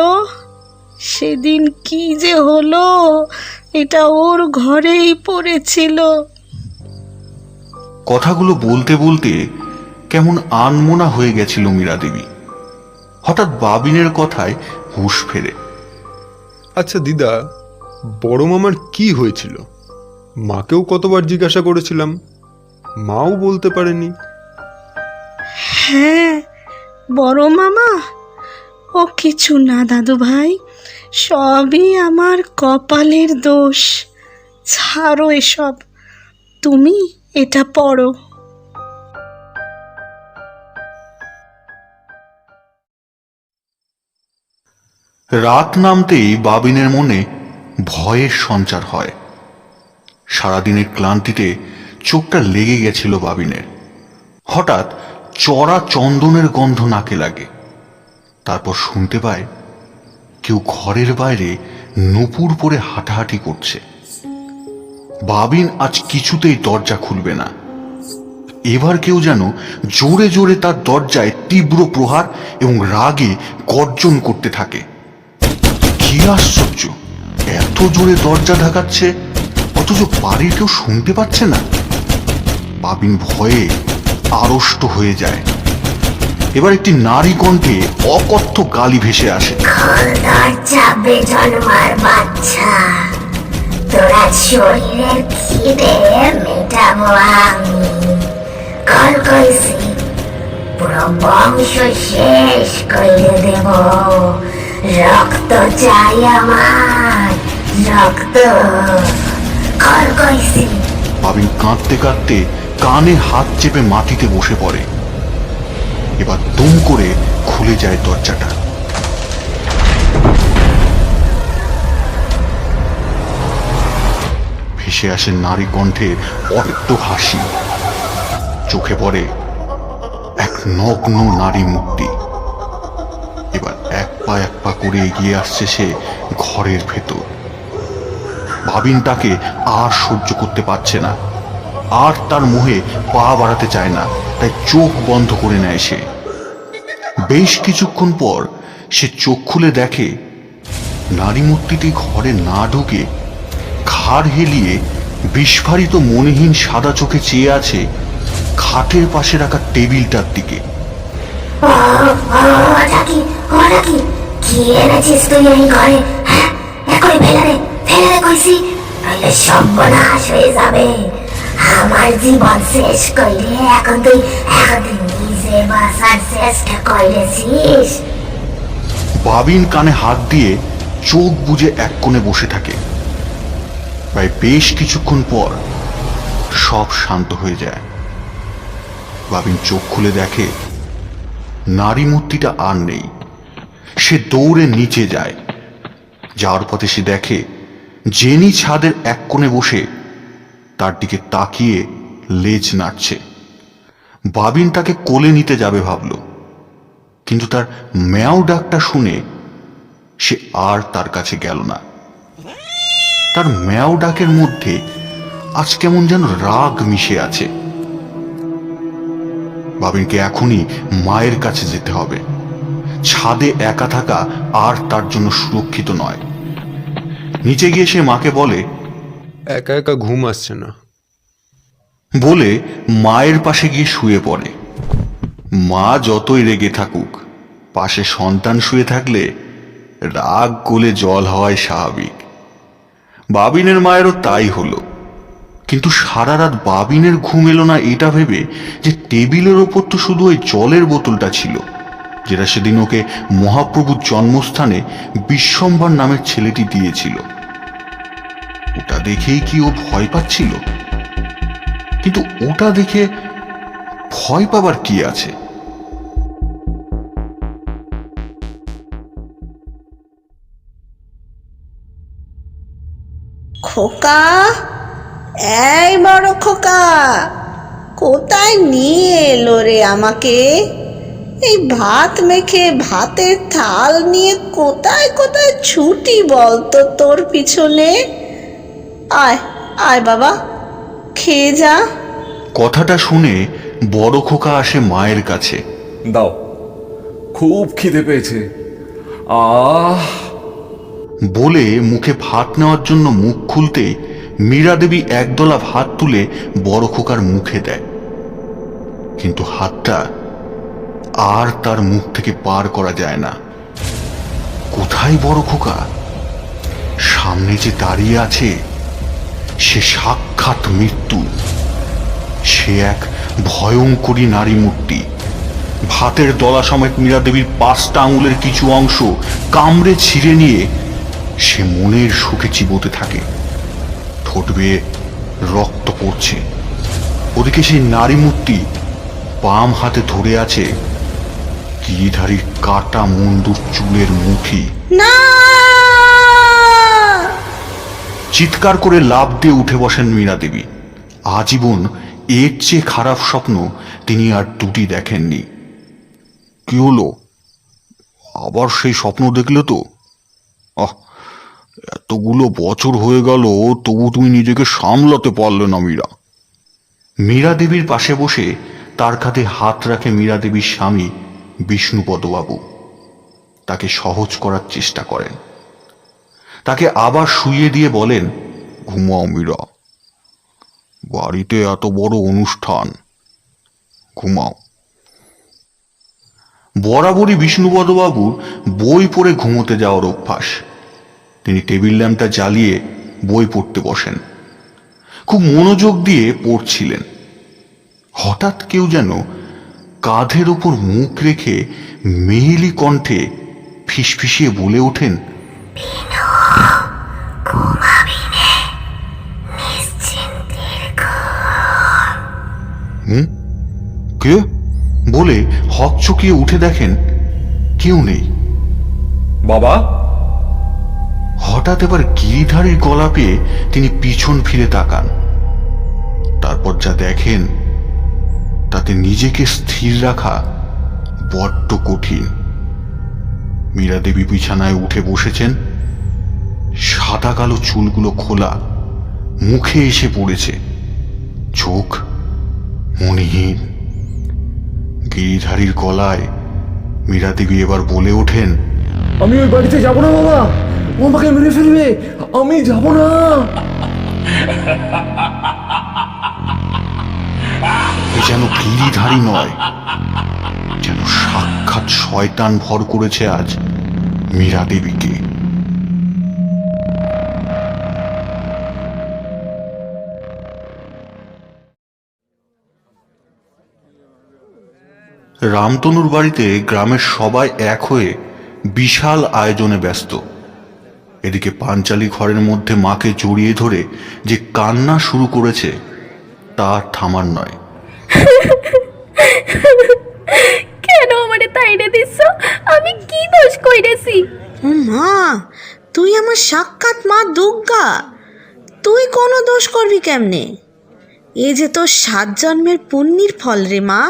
সেদিন কি যে হলো, এটা ওর ঘরেই পড়েছিল। কথাগুলো বলতে বলতে কেমন আনমনা হয়ে গেছিল মীরা দেবী। হঠাৎ বাবিনের কথায় হুঁশ ফেরে। আচ্ছা দিদা, বড় মামার কি হয়েছিল? মাকেও কতবার জিজ্ঞাসা করেছিলাম, মাও বলতে পারেনি। হ্যাঁ, বড় মামা ও কিছু না দাদু ভাই, সবই আমার কপালের দোষ। ছাড়ো এসব, তুমি এটা পড়ো। রাত নামতেই বাবিনের মনে ভয়ের সঞ্চার হয়। সারাদিনের ক্লান্তিতে চোখটা লেগে গেছিল বাবিনের। হঠাৎ চড়া চন্দনের গন্ধ নাকে লাগে। তারপর শুনতে পায় কেউ ঘরের বাইরে নূপুর পরে হাঁটাহাঁটি করছে। বাবিন আজ কিছুতেই দরজা খুলবে না। এবার কেউ যেন জোরে জোরে তার দরজায় তীব্র প্রহার এবং রাগে গর্জন করতে থাকে। কি আশ্চর্য, এত জোরে দরজা ধাকাচ্ছে অথচ বাড়ির কেউ শুনতে পাচ্ছে না। বাবিন ভয়ে আড়ষ্ট হয়ে যায়। এবার একটি নারী কণ্ঠে অকথ্য গালি ভেসে আসে। খোলদার চাপে জন্মার বাচ্চা, তোরা শরীরের খিদে মেটাবো আমি। কল কইছি পুরো বংশ শেষ করে দেব। রক্ত চাই আমার, রক্ত। কল কইছি। বাবিন কাঁদতে কাঁদতে কানে হাত চেপে মাটিতে বসে পড়ে। এবার দুম করে খুলে যায় দরজাটা। ভেসে আসে নারী কণ্ঠের অট্ট হাসি। চোখে পড়ে এক নগ্ন নারী মূর্তি। এবার এক পা করে এগিয়ে আসছে সে ঘরের ভেতর। ভাবিন তাকে আর সহ্য করতে পারছে না, আর তার মোহে পা বাড়াতে চায় না, তাই চোখ বন্ধ করে নেয় সে। বেশ কিছুক্ষণ পর সে চোখ খুলে দেখে নারী মূর্তিটি ঘরে না ঢুকে ঘাড় হেলিয়ে বিস্ফারিত মনেহীন সাদা চোখে চেয়ে আছে খাটের পাশে রাখা টেবিলটার দিকে। ওটা কি কি এনেছিস তুই এই ঘরে? হ্যাঁ, এখনই ফেলে দে কইছি, নইলে সর্বনাশ হয়ে যাবে। আমার জীবন শেষ কইরে এখন তুই নিজে বাঁচার চেষ্টা কইরেছিস। বাবিন কানে হাত দিয়ে চোখ বুজে এক কোণে বসে থাকে। প্রায় বেশ কিছুক্ষণ পর সব শান্ত হয়ে যায়। বাবিন চোখ খুলে দেখে নারী মূর্তিটা আর নেই। সে দৌড়ে নিচে যায়। যাওয়ার পথে সে দেখে জেনি ছাদের এক কোণে বসে তার দিকে তাকিয়ে লেজ নাড়ছে। বাবিন তাকে কোলে নিতে যাবে ভাবল, কিন্তু তার ম্যাও ডাকটা শুনে সে আর তার কাছে গেল না। তার ম্যাও ডাকের মধ্যে আজ কেমন যেন রাগ মিশে আছে। বাবিনকে এখনই মায়ের কাছে যেতে হবে। ছাদে একা থাকা আর তার জন্য সুরক্ষিত নয়। নিচে গিয়ে সে মাকে বলে, একা একা ঘুম আসছে না। বলে মায়ের পাশে গিয়ে শুয়ে পড়ে। মা যতই রেগে থাকুক, পাশে সন্তান শুয়ে থাকলে রাগ গলে জল হওয়াই স্বাভাবিক। বাবিনের মায়েরও তাই হলো। কিন্তু সারা রাত বাবিনের ঘুম এলো না এটা ভেবে যে টেবিলের ওপর তো শুধু ওই জলের বোতলটা ছিল, যেটা সেদিন ওকে মহাপ্রভুর জন্মস্থানে বিশ্বম্বর নামের ছেলেটি দিয়েছিল। ওটা দেখেই কি ও ভয় পাচ্ছিল? কিন্তু ওটা দেখে ভয় পাবার কি আছে? খোকা, এই বড় খোকা, কোথায় নিয়ে এলো রে আমাকে? এই ভাত মেখে ভাতের থাল নিয়ে কোথায় কোথায় ছুটি বলতো তোর পিছনে? আয় আয় বাবা, খেয়ে যা। কথাটা শুনে বড় খোকা আসে মায়ের কাছে। দাও, খুব খিদে পেয়েছে। আহ বলে মুখে ভাত নেওয়ার জন্য মুখ খুলতে মীরা দেবী একদলা ভাত তুলে বড় খোকার মুখে দেয়। কিন্তু হাতটা আর তার মুখ থেকে পার করা যায় না। কোথায় বড় খোকা? সামনে যে দাঁড়িয়ে আছে সে সাক্ষাৎ মৃত্যু। সে এক ভয়ঙ্করী নারী মূর্তি। ভাতের দলা সমেত মীরা দেবীর 5টা আঙুলের কিছু অংশ কামড়ে ছিঁড়ে নিয়ে সে মনের সুখে চিবোতে থাকে। ঠোঁট বেয়ে রক্ত পড়ছে। ওদিকে সেই নারী মূর্তি বাম হাতে ধরে আছে গিরিধারীর কাটা মুন্ডুর চুলের মুঠি। না! চিৎকার করে লাফ দিয়ে উঠে বসেন মীরা দেবী। আজীবন এর চেয়ে খারাপ স্বপ্ন তিনি আর দুটি দেখেননি। কি হলো? আবার সেই স্বপ্ন দেখলে তো? এতগুলো বছর হয়ে গেল, তবু তুমি নিজেকে সামলাতে পারলে না মীরা। মীরা দেবীর পাশে বসে তার কাঁধে হাত রাখে মীরা দেবীর স্বামী বিষ্ণুপদবাবু। তাকে সহজ করার চেষ্টা করেন। তাকে আবার শুইয়ে দিয়ে বলেন, ঘুমাও মীরা, বাড়িতে এত বড় অনুষ্ঠান, ঘুমাও। বরাবরই বিষ্ণুপদবাবুর বই পড়ে ঘুমোতে যাওয়ার অভ্যাস। তিনি টেবিল ল্যাম্পটা জ্বালিয়ে বই পড়তে বসেন। খুব মনোযোগ দিয়ে পড়ছিলেন। হঠাৎ কেউ যেন কাঁধের ওপর মুখ রেখে মেহেলি কণ্ঠে ফিসফিসিয়ে বলে ওঠেন, কে? বলে হকচকিয়ে উঠে দেখেন কেউ নেই। বাবা, হঠাৎ এবার গিরিধারীর গলা পেয়ে তিনি পিছন ফিরে তাকান। তারপর যা দেখেন তাতে নিজেকে স্থির রাখা বড্ড কঠিন। মীরা দেবী বিছানায় উঠে বসেছেন। সাদা কালো চুলগুলো খোলা, মুখে এসে পড়েছে, চোখ মণিহীন। গিরিধারীর গলায় মীরা দেবী এবার বলে ওঠেন, আমি ওই বাড়িতে যাব না বাবা, ও আমাকে মেরে ফেলবে, আমি যাব না। এ যেন গিরিধারী নয়, যেন সাক্ষাৎ শয়তান ভর করেছে আজ মীরা দেবীকে। রামতনুর বাড়িতে গ্রামের সবাই এক হয়ে বিশাল আয়োজনে ব্যস্ত। এদিকে পাঞ্চালী ঘরের মধ্যে মাকে জড়িয়ে ধরে যে কান্না শুরু করেছে তা থামার নয়। কেন আমারে তাইরে দিছ? আমি কি দোষ কইরেছি? ও মা, তুই আমার সাক্ষাৎ মা দুর্গা, তুই কোনো দোষ করবি কেমনে? এ যে তোর 7 জন্মের পুণ্যির ফল রে মা।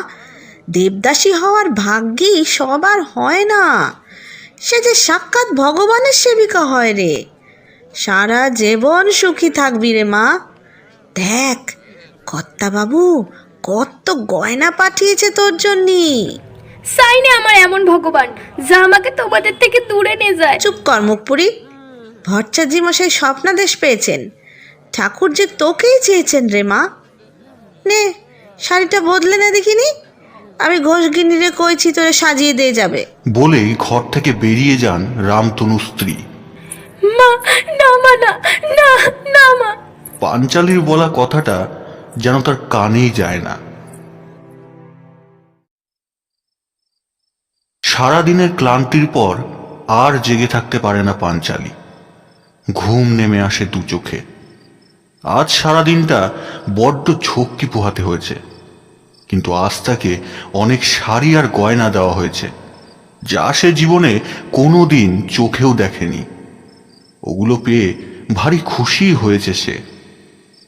দেবদাসী হওয়ার ভাগ্যেই সবার হয় না, সে যে সাক্ষাৎ ভগবানের সেবিকা হয় রে। সারা জীবন সুখী থাকবি রে মা। দেখ, কর্তা বাবু কত গয়না পাঠিয়েছে তোর জন্যে। সাইনে আমার এমন ভগবান যা আমাকে তোমাদের থেকে দূরে নিয়ে যায়। চুপ কর মুখপুরি। ভট্টাচার্য মশাই স্বপ্নাদেশ পেয়েছেন, ঠাকুর যে তোকেই চেয়েছেন রে মা। নে, শাড়িটা বদলে না দেখিনি, আমি ঘোষগিনীরে কইছি তোরে সাজিয়ে দিয়ে যাবে। বলেই ঘর থেকে বেরিয়ে যান রামতনু স্ত্রী। মা, না মা, না না না মা। পাঞ্চালীর বলা কথাটা যেন তার কানেই যায় না। সারাদিনের ক্লান্তির পর আর জেগে থাকতে পারে না পাঞ্চালী। ঘুম নেমে আসে দু চোখে। আজ সারাদিনটা বড্ড ঝক্কি পোহাতে হয়েছে, কিন্তু আজ তাকে অনেক শাড়ি আর গয়না দেওয়া হয়েছে যা সে জীবনে কোনো দিন চোখেও দেখেনি। ওগুলো পেয়ে ভারী খুশি হয়েছে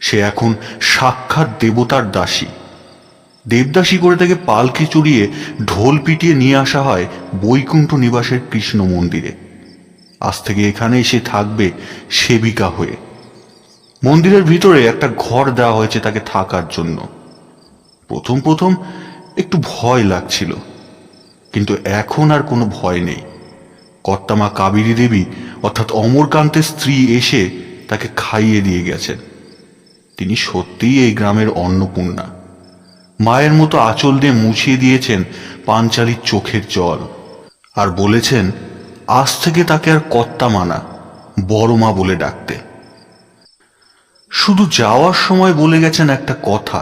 সে এখন সাক্ষাৎ দেবতার দাসী। দেবদাসী করে তাকে পালকি চড়িয়ে ঢোল পিটিয়ে নিয়ে আসা হয় বৈকুণ্ঠ নিবাসের কৃষ্ণ মন্দিরে। আজ থেকে এখানেই সে থাকবে সেবিকা হয়ে। মন্দিরের ভিতরে একটা ঘর দেওয়া হয়েছে তাকে থাকার জন্য। প্রথম প্রথম একটু ভয় লাগছিল, কিন্তু এখন আর কোনো ভয় নেই। কর্তামা কাবেরী দেবী অর্থাৎ অমরকান্তের স্ত্রী এসে তাকে খাইয়ে দিয়ে গেছেন। তিনি সত্যিই এই গ্রামের অন্নপূর্ণা। মায়ের মতো আঁচল দিয়ে মুছিয়ে দিয়েছেন পাঞ্চালীর চোখের জল, আর বলেছেন আজ থেকে তাকে আর কর্তামা না, বড় মা বলে ডাকতে। শুধু যাওয়ার সময় বলে গেছেন একটা কথা,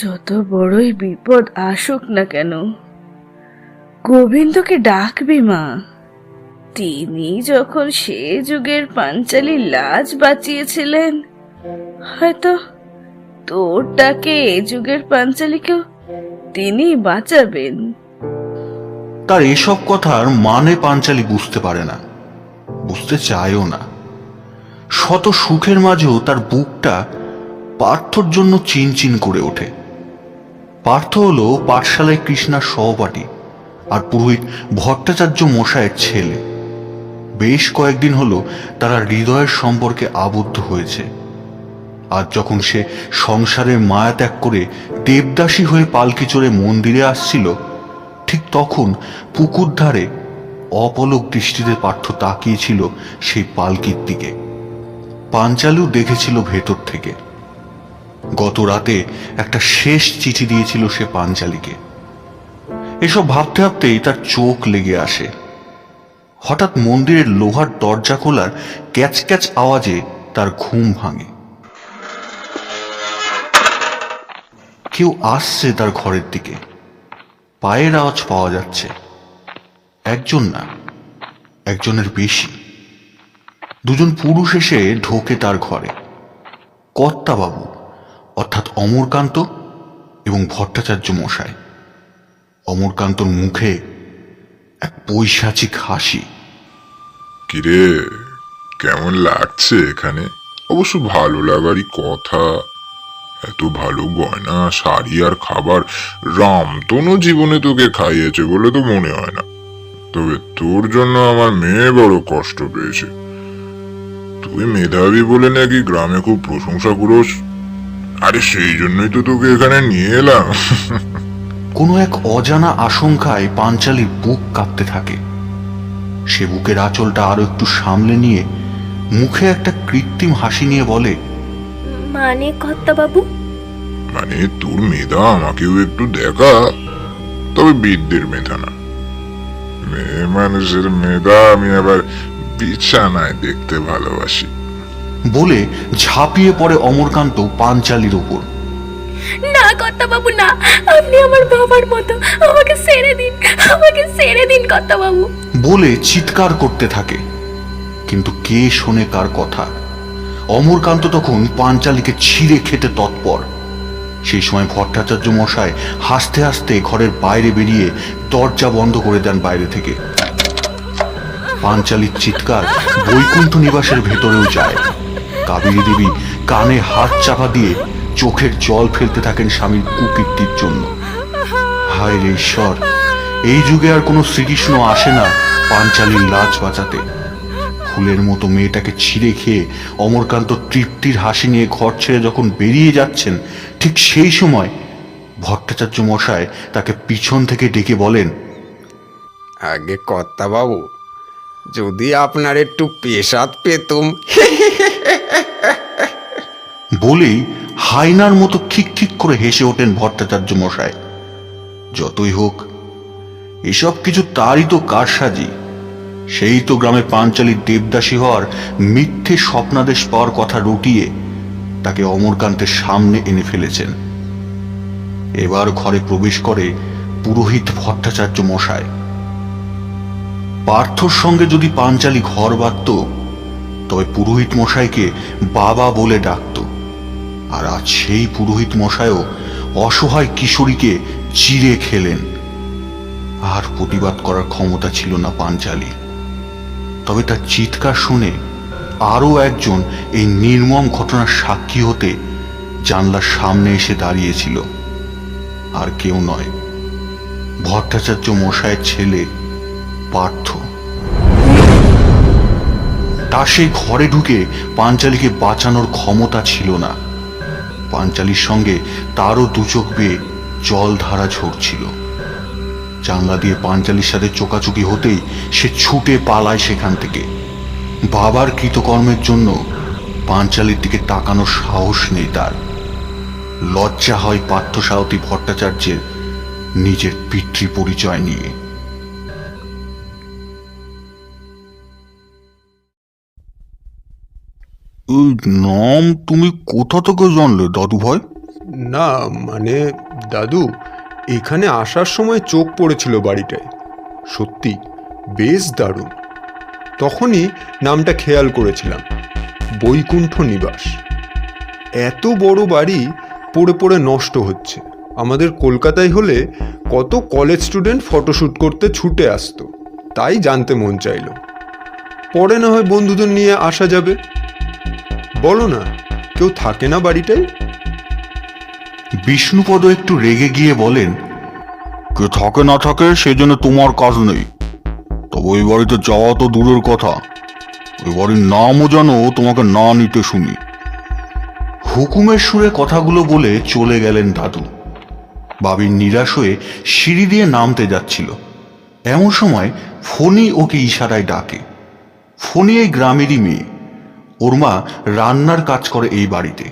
যত বড়ই বিপদ আসুক না কেন গোবিন্দকে ডাকবি মা। তিনি যখন সে যুগের পাঞ্চালীর লাজ বাঁচিয়েছিলেন, হয়তো তোর ডাকে এ যুগের পাঞ্চালীকেও তিনি বাঁচাবেন। তার এসব কথার মানে পাঞ্চালী বুঝতে পারে না, বুঝতে চায়ও না। শত সুখের মাঝেও তার বুকটা পার্থর জন্য চিনচিন করে ওঠে। পার্থ হলো পাঠশালায় কৃষ্ণার সহপাঠী আর পুরোহিত ভট্টাচার্য মশাইয়ের ছেলে। বেশ কয়েকদিন হলো তারা হৃদয়ের সম্পর্কে আবদ্ধ হয়েছে। আজ যখন সে সংসারের মায়া ত্যাগ করে দেবদাসী হয়ে পালকি চড়ে মন্দিরে আসছিল, ঠিক তখন পুকুর ধারে অপলক দৃষ্টিতে পার্থ তাকিয়েছিল সেই পালকির দিকে। পাঞ্চালু দেখেছিল ভেতর থেকে। গত রাতে একটা শেষ চিঠি দিয়েছিল সে পাঞ্চালীকে। এসব ভাবতে ভাবতেই তার চোখ লেগে আসে। হঠাৎ মন্দিরের লোহার দরজা খোলার ক্যাচ ক্যাচ আওয়াজে তার ঘুম ভাঙে। কেউ আসছে তার ঘরের দিকে, পায়ের আওয়াজ পাওয়া যাচ্ছে। একজন না, একজনের বেশি। দুজন পুরুষ এসে ঢোকে তার ঘরে। কর্তাবাবু অর্থাৎ অমরকান্ত এবং ভট্টাচার্য মশাই। অমরকান্তর মুখে এক পৈশাচিক হাসি। কিরে, কেমন লাগছে এখানে? অবশ্য ভালো লাগারই কথা। এত ভালো গয়না, শাড়ি আর খাবার রামতনু জীবনে তোকে খাইয়েছে বলে তো মনে হয় না। তবে তোর জন্য আমার মেয়ে বড় কষ্ট পেয়েছে। তুই মেধাবী বলে নাকি গ্রামে খুব প্রশংসা করিস। আরে সেই জন্যই তো তোকে এখানে নিয়ে এলাম। কোনো এক অজানা আশঙ্কায় পাঞ্চালীর বুক কাঁপতে থাকে। সে বুকের আঁচলটা আরো একটু সামলে নিয়ে মুখে একটা কৃত্রিম হাসি নিয়ে বলে, মানে কর্তাবাবু? মানে তোর মেধা আমাকেও একটু দেখা, তবে বিদ্যের মেধা না। মেয়ে মানুষের মেধা আমি আবার বিছানায় দেখতে ভালোবাসি। বলে ঝাঁপিয়ে পড়ে অমরকান্ত পাঞ্চালীর ওপর। না কর্তাবাবু না, আপনি আমার বাবার মতো, আমাকে ছেড়ে দিন, আমাকে ছেড়ে দিন কর্তাবাবু। বলে চিৎকার করতে থাকে। কিন্তু কে শোনে কার কথা? অমরকান্ত তখন পাঞ্চালীকে ছিঁড়ে খেতে তৎপর। সেই সময় ভট্টাচার্য মশাই হাসতে হাসতে ঘরের বাইরে বেরিয়ে দরজা বন্ধ করে দেন বাইরে থেকে। পাঞ্চালীর চিৎকার বৈকুণ্ঠ নিবাসের ভেতরেও যায়। কাবেরী দেবী কানে হাত চাপা দিয়ে চোখের জল ফেলতে থাকেন স্বামীর কুকীর্তির জন্য। হায় রে ঈশ্বর, এই যুগে আর কোনো শ্রীকৃষ্ণ আসে না পাঞ্চালীর লাজ বাঁচাতে। ফুলের মতো মেয়েটাকে ছিঁড়ে খেয়ে অমরকান্ত তৃপ্তির হাসি নিয়ে ঘর ছেড়ে যখন বেরিয়ে যাচ্ছেন, ঠিক সেই সময় ভট্টাচার্য মশাই তাকে পিছন থেকে ডেকে বলেন, আগে কর্তাবাবু, যদি আপনার একটু পেশাদ পেতুম। বলেই হায়নার মতো খিক খিক করে হেসে ওঠেন ভট্টাচার্য মশাই। যতই হোক, এসব কিছু তারই তো কারসাজি। সেই তো গ্রামে পাঞ্চালীর দেবদাসী হওয়ার মিথ্যে স্বপ্নাদেশ পাওয়ার কথা রটিয়ে তাকে অমরকান্তের সামনে এনে ফেলেছেন। এবার ঘরে প্রবেশ করে পুরোহিত ভট্টাচার্য মশাই। পার্থর সঙ্গে যদি পাঞ্চালী ঘর বাঁধত, তবে পুরোহিত মশাইকে বাবা বলে ডাকত। আর আজ সেই পুরোহিত মশাইও অসহায় কিশোরীকে চিড়ে খেলেন। আর প্রতিবাদ করার ক্ষমতা ছিল না পাঞ্চালী। তবে তার চিৎকার শুনে আরো একজন এই নির্মম ঘটনার সাক্ষী হতে জানলার সামনে এসে দাঁড়িয়েছিল। আর কেউ নয়, ভট্টাচার্য মশাইয়ের ছেলে পার্থ। তার সেই ঘরে ঢুকে পাঞ্চালীকে বাঁচানোর ক্ষমতা ছিল না। পাঞ্চালীর সঙ্গে তারও দু চোখ বেয়ে জল ধারা ঝরছিল। জানলা দিয়ে পাঞ্চালীর সাথে চোকাচুকি হতেই সে ছুটে পালায় সেখান থেকে। বাবার কৃতকর্মের জন্য পাঞ্চালীর দিকে তাকানোর সাহস নেই তার। লজ্জা হয় পার্থসারথী ভট্টাচার্যের নিজের পিতৃ পরিচয় নিয়ে। এই নাম তুমি কোথা থেকে জানলে দাদু ভাই? না মানে দাদু, এখানে আসার সময় চোখ পড়েছিল বাড়িটায়। সত্যি বেশ দারুণ। তখনই নামটা খেয়াল করেছিলাম, বৈকুণ্ঠ নিবাস। এত বড় বাড়ি পড়ে পড়ে নষ্ট হচ্ছে। আমাদের কলকাতায় হলে কত কলেজ স্টুডেন্ট ফটোশ্যুট করতে ছুটে আসতো, তাই জানতে মন চাইল। পরে না হয় বন্ধুদের নিয়ে আসা যাবে। বলো না, কেউ থাকে না বাড়িটায়? বিষ্ণুপদ একটু রেগে গিয়ে বলেন, কে থাকে না থাকে সেজন্য তোমার কাজ নেই। তবে ওই বাড়িতে যাওয়া তো দূরের কথা, ওই বাড়ির নামও যেন তোমাকে না নিতে শুনি। হুকুমের সুরে কথাগুলো বলে চলে গেলেন দাদু। বাবির নিরাশ হয়ে সিঁড়ি দিয়ে নামতে যাচ্ছিল। এমন সময় ফণি ওকে ইশারায় ডাকে। ফণি এই গ্রামেরই মেয়ে। ওর মা রান্নার কাজ করে এই বাড়িতে।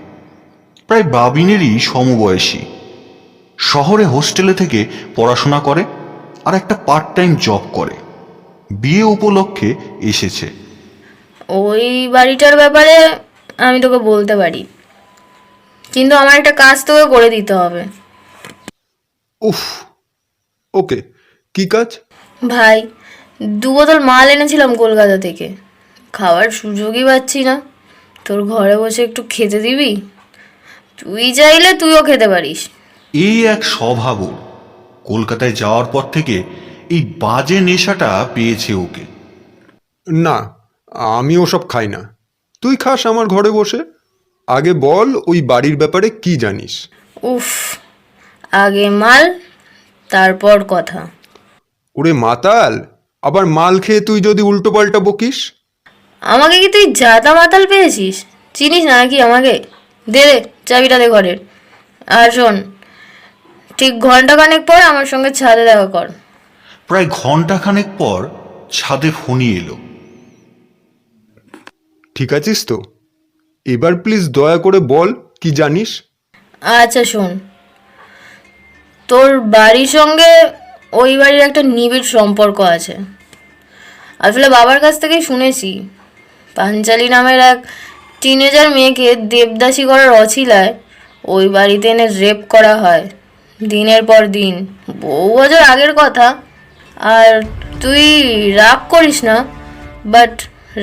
প্রায় বাবিনেরই সমবয়সী। শহরে হোস্টেলে থেকে পড়াশোনা করে আর একটা পার্ট টাইম জব করে। বিয়ে উপলক্ষে এসেছে। ওই বাড়িটার ব্যাপারে আমি তোকে বলতে পারি, কিন্তু আমার একটা কাজ তোকে করে দিতে হবে। উফ, ওকে, কি কাজ? ভাই, 2 বোতল মাল এনেছিলাম কলকাতা থেকে, খাওয়ার সুযোগই পাচ্ছি না। তোর ঘরে বসে একটু খেতে দিবি? তুই চাইলে তুইও খেতে পারিস। এই এক স্বভাব ওর। কলকাতায় যাওয়ার পর থেকে এই বাজে নেশাটা পেয়েছে ওকে। না, আমি ওসব খাই না। তুই খাস আমার ঘরে বসে। আগে বল, ওই বাড়ির ব্যাপারে কি জানিস? উফ, আগে মাল তারপর কথা। ওরে মাতাল, আবার মাল খেয়ে তুই যদি উল্টো পাল্টা বকিস? আমাকে কি তুই জাতা মাতাল পেয়েছিস? চিনিস না নাকি আমাকে? দে দে চাবিটা দে ঘরের। আর শোন, ঠিক ঘন্টাখানেক পর আমার সঙ্গে ছাদে দেখা কর। প্রায় ঘন্টাখানেক পর ছাদে ফোনই এলো। ঠিক আছিস তো? এবার প্লিজ দয়া করে বল কি জানিস। আচ্ছা শোন, তোর বাড়ির সঙ্গে ওই বাড়ির একটা নিবিড় সম্পর্ক আছে। আসলে বাবার কাছ থেকেই শুনেছি, পাঞ্চালী নামের এক টিনেজার মেয়েকে দেবদাসী করার অছিলায় ওই বাড়িতে এনে রেপ করা হয় দিনের পর দিন। বহু বছর আগের কথা। আর তুই রাগ করিস না, বাট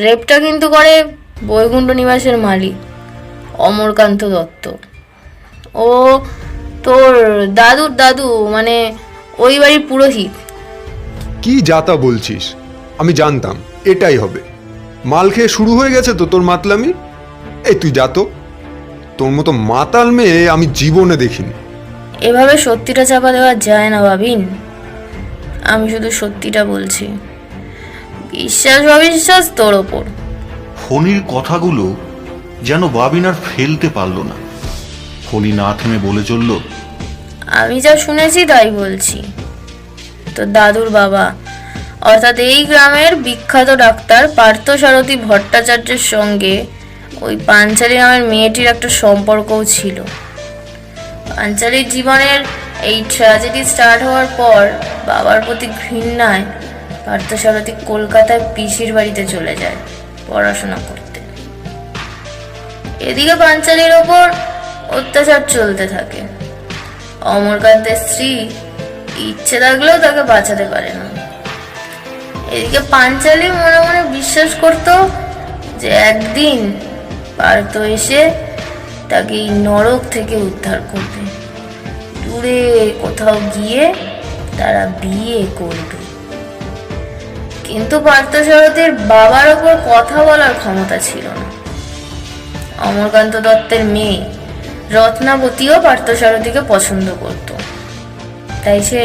রেপটা কিন্তু করে বৈকুণ্ঠ নিবাসের মালিক অমরকান্ত দত্ত। ও তোর দাদুর দাদু, মানে ওই বাড়ির পুরোহিত। কি যাতা বলছিস? আমি জানতাম এটাই হবে। মাল খেয়ে শুরু হয়ে গেছে তো তোর মাতলামি। এই তুই যা তো, তোর মতো মাতাল মেয়ে আমি জীবনে দেখিনি। এভাবে সত্যিটা চাপা দেওয়া যায় না বাবিন। আমি শুধু সত্যিটা বলছি, বিশ্বাস অবিশ্বাস তোর ওপর। ফণির কথাগুলো যেন বাবিন আর ফেলতে পারল না। ফণি না থেমে বলে চলল, আমি যা শুনেছি তাই বলছি। তো দাদুর বাবা, অর্থাৎ এই গ্রামের বিখ্যাত ডাক্তার পার্থসারথী ভট্টাচার্যের সঙ্গে ওই পাঞ্চালী নামের মেয়েটির একটা সম্পর্কও ছিল। পাঞ্চালীর জীবনের এই ট্র্যাজেডি স্টার্ট হওয়ার পর বাবার প্রতি ঘৃণায় পার্থসারথী কলকাতায় পিসির বাড়িতে চলে যায় পড়াশোনা করতে। এদিকে পাঞ্চালীর ওপর অত্যাচার চলতে থাকে। অমরকান্তের স্ত্রী ইচ্ছে থাকলেও তাকে বাঁচাতে পারে না। এদিকে পাঞ্চালী মনে মনে বিশ্বাস করত যে একদিন পার্থ এসে তাকে এই নরক থেকে উদ্ধার করবে। দূরে কোথাও গিয়ে তারা বিয়ে করবে। কিন্তু পার্থসারথীর বাবার ওপর কথা বলার ক্ষমতা ছিল না। অমরকান্ত দত্তের মেয়ে রত্নাবতীও পার্থসারথীকে পছন্দ করত। তাই সে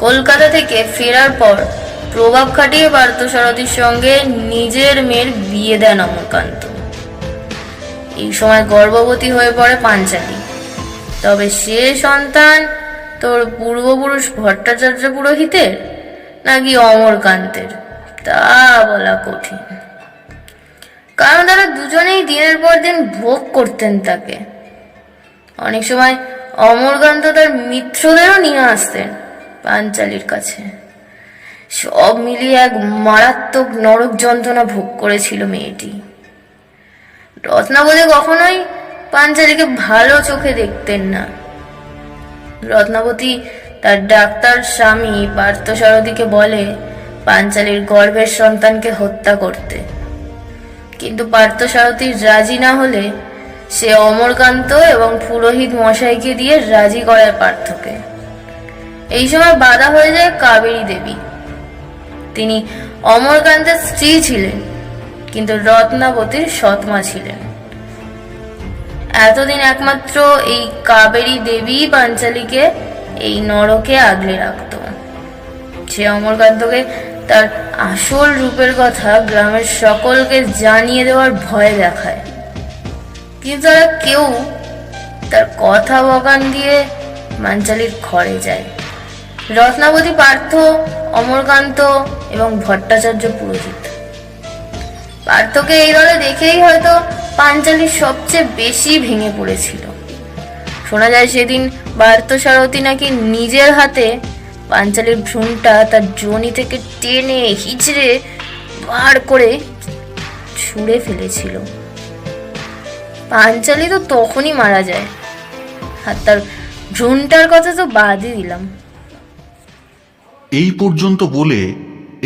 কলকাতা থেকে ফেরার পর প্রভাব খাটিয়ে পার্থসারথীর সঙ্গে নিজের মেয়ের বিয়ে দেন অমরকান্ত। এই সময় গর্ভবতী হয়ে পড়ে পাঞ্চালী। তবে সে সন্তান তোর পূর্বপুরুষ ভট্টাচার্য পুরোহিতের নাকি অমরকান্তের তা বলা কঠিন, কারণ তারা দুজনেই দিনের পর দিন ভোগ করতেন তাকে। অনেক সময় অমরকান্ত তার মিত্রদেরও নিয়ে আসতেন পাঞ্চালীর কাছে। সব মিলিয়ে এক মারাত্মক নরক যন্ত্রণা ভোগ করেছিল মেয়েটি। রত্নাবতী কখনোই পাঞ্চালীকে ভালো চোখে দেখতেন না। রত্নাবতী তার ডাক্তার স্বামী পার্থসারথীকে বলে পাঞ্চালীর গর্ভের সন্তানকে হত্যা করতে, কিন্তু পার্থসারথী রাজি না হলে সে অমরকান্ত এবং পুরোহিত মশাইকে দিয়ে রাজি করায় পার্থকে। এই সময় বাধা হয়ে যায় কাবেরী দেবী। তিনি অমরকান্তের স্ত্রী ছিলেন, কিন্তু রত্নাবতীর সৎমা ছিলেন। এতদিন একমাত্র এই কাবেরী দেবী পাঞ্চালীকে এই নরকে আগলে রাখত। সে অমরকান্তকে তার আসল রূপের কথা গ্রামের সকলকে জানিয়ে দেওয়ার ভয় দেখায়, কিন্তু তারা কেউ তার কথা বকান দিয়ে পাঞ্চালীর ঘরে যায়। রত্নাবতী, পার্থ, অমরকান্ত এবং ভট্টাচার্য পুরোহিত। পার্থকে এই দলে দেখেই হয়তো পাঞ্চালী সবচেয়ে বেশি ভেঙে পড়েছিল। শোনা যায় সেদিন পার্থসারথী নাকি নিজের হাতে পাঞ্চালীর ভ্রূণটা তার যোনি থেকে টেনে হিচড়ে বার করে ছুঁড়ে ফেলেছিল। পাঞ্চালী তো তখনই মারা যায়, আর তার ভ্রূণটার কথা তো বাদই দিলাম। এই পর্যন্ত বলে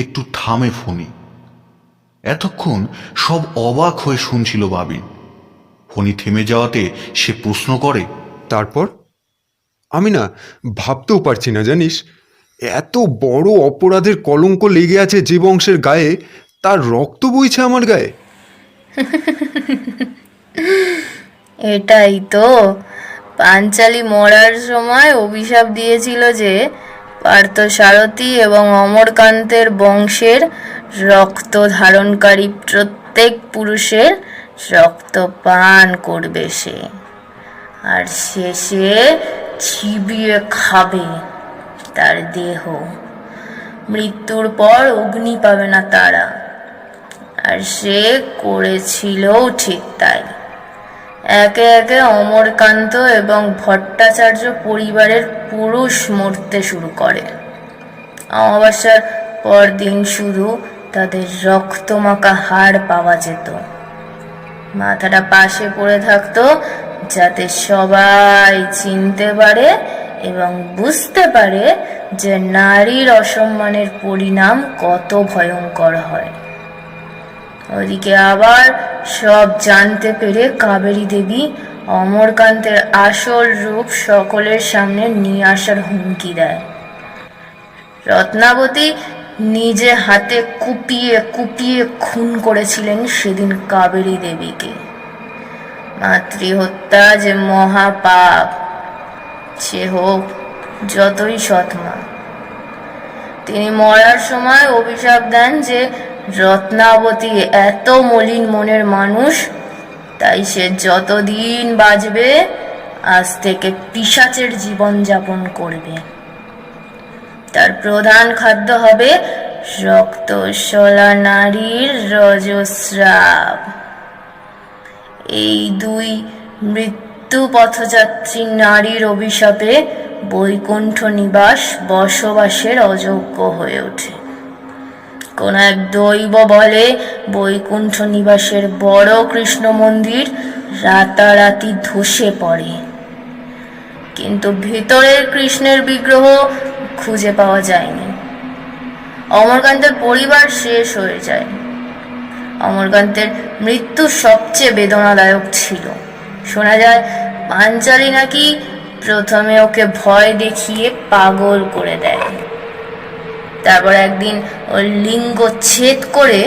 একটু থামে ফণি। এতক্ষণ সব অবাক হয়ে শুনছিল বাবিন। ফণি থেমে যাওয়াতে সে প্রশ্ন করে, তারপর? আমি না ভাবতেও পারছি না, জানিস, এত বড় অপরাধের কলঙ্ক লেগে আছে যে বংশের গায়ে, তার রক্ত বইছে আমার গায়ে। এটাই তো, পাঞ্চালী মরার সময় অভিশাপ দিয়েছিল যে পার্থসারথী এবং অমরকান্তের বংশের রক্ত ধারণকারী প্রত্যেক পুরুষের রক্ত পান করবে সে, আর শেষে চিবিয়ে খাবে তার দেহ। মৃত্যুর পর অগ্নি পাবে না তারা, আর সে করেছিল ঠিক তাই। একে একে অমরকান্ত এবং ভট্টাচার্য পরিবারের পুরুষ মরতে শুরু করে। অমাবস্যার পরদিন শুধু তাদের রক্তমাখা হাড় পাওয়া যেত। মাথাটা পাশে পড়ে থাকতো যাতে সবাই চিনতে পারে এবং বুঝতে পারে যে নারীর অসম্মানের পরিণাম কত ভয়ঙ্কর হয়। ওদিকে আবার সব জানতে পেরে কাবেরী দেবী অমরকান্তের আসল রূপ সকলের সামনে নিয়ে আসার হুমকি দেয়। রত্নাবতী নিজে হাতে কুপিয়ে কুপিয়ে খুন করেছিলেন সেদিন কাবেরী দেবীকে। মাতৃহত্যা যে মহাপাপ, সে হোক যতই সৎমা। তিনি মরার সময় অভিশাপ দেন যে রত্নাবতী এত মলিন মনের মানুষ, তাই সে যতদিন বাঁচবে আজ থেকে পিশাচের জীবন যাপন করবে। তার প্রধান খাদ্য হবে রক্তশোলা নারীর রজস্রাব। এই দুই মৃত্যু পথযাত্রী নারীর অভিশাপে বৈকুণ্ঠ নিবাস বসবাসের অযোগ্য হয়ে ওঠে। কোন এক দৈব বলে বৈকুণ্ঠ নিবাসের বড় কৃষ্ণ মন্দির রাতারাতি ধসে পড়ে, কিন্তু ভিতরের কৃষ্ণের বিগ্রহ খুঁজে পাওয়া যায়নি। অমরকান্তের পরিবার শেষ হয়ে যায়। অমরকান্তের মৃত্যু সবচেয়ে বেদনাদায়ক ছিল। শোনা যায় পাঞ্চালী নাকি প্রথমে ওকে ভয় দেখিয়ে পাগল করে দেয়, তারপর একদিন ওর লিঙ্গ ছেদ করে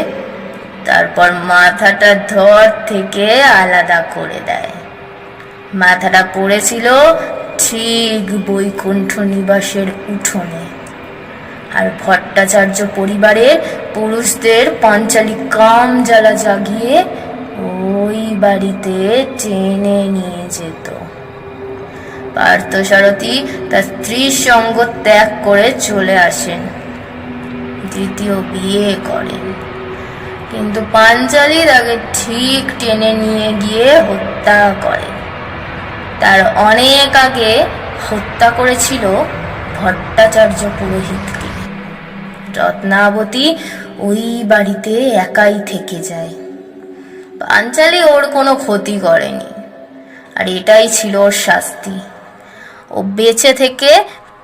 তারপর মাথাটা ধর থেকে আলাদা করে দেয়। মাথাটা পড়েছিল ঠিক বৈকুণ্ঠ নিবাসের উঠোনে, আর ভট্টাচার্য পরিবারের পুরুষদের পাঞ্চালী কাম জ্বালা জাগিয়ে ওই বাড়িতে টেনে নিয়ে যেত। পার্থসারথী তার স্ত্রীর সঙ্গ ত্যাগ করে চলে আসেন, দ্বিতীয় বিয়ে করেন, কিন্তু পাঞ্চালী তাকে ঠিক টেনে নিয়ে গিয়ে হত্যা করে। তার অনেক আগে হত্যা করেছিল ভট্টাচার্য পুরোহিতকে। রত্নাবতী ওই বাড়িতে একাই থেকে যায়। পাঞ্চালী ওর কোনো ক্ষতি করেনি, আর এটাই ছিল ওর শাস্তি। ও বেঁচে থেকে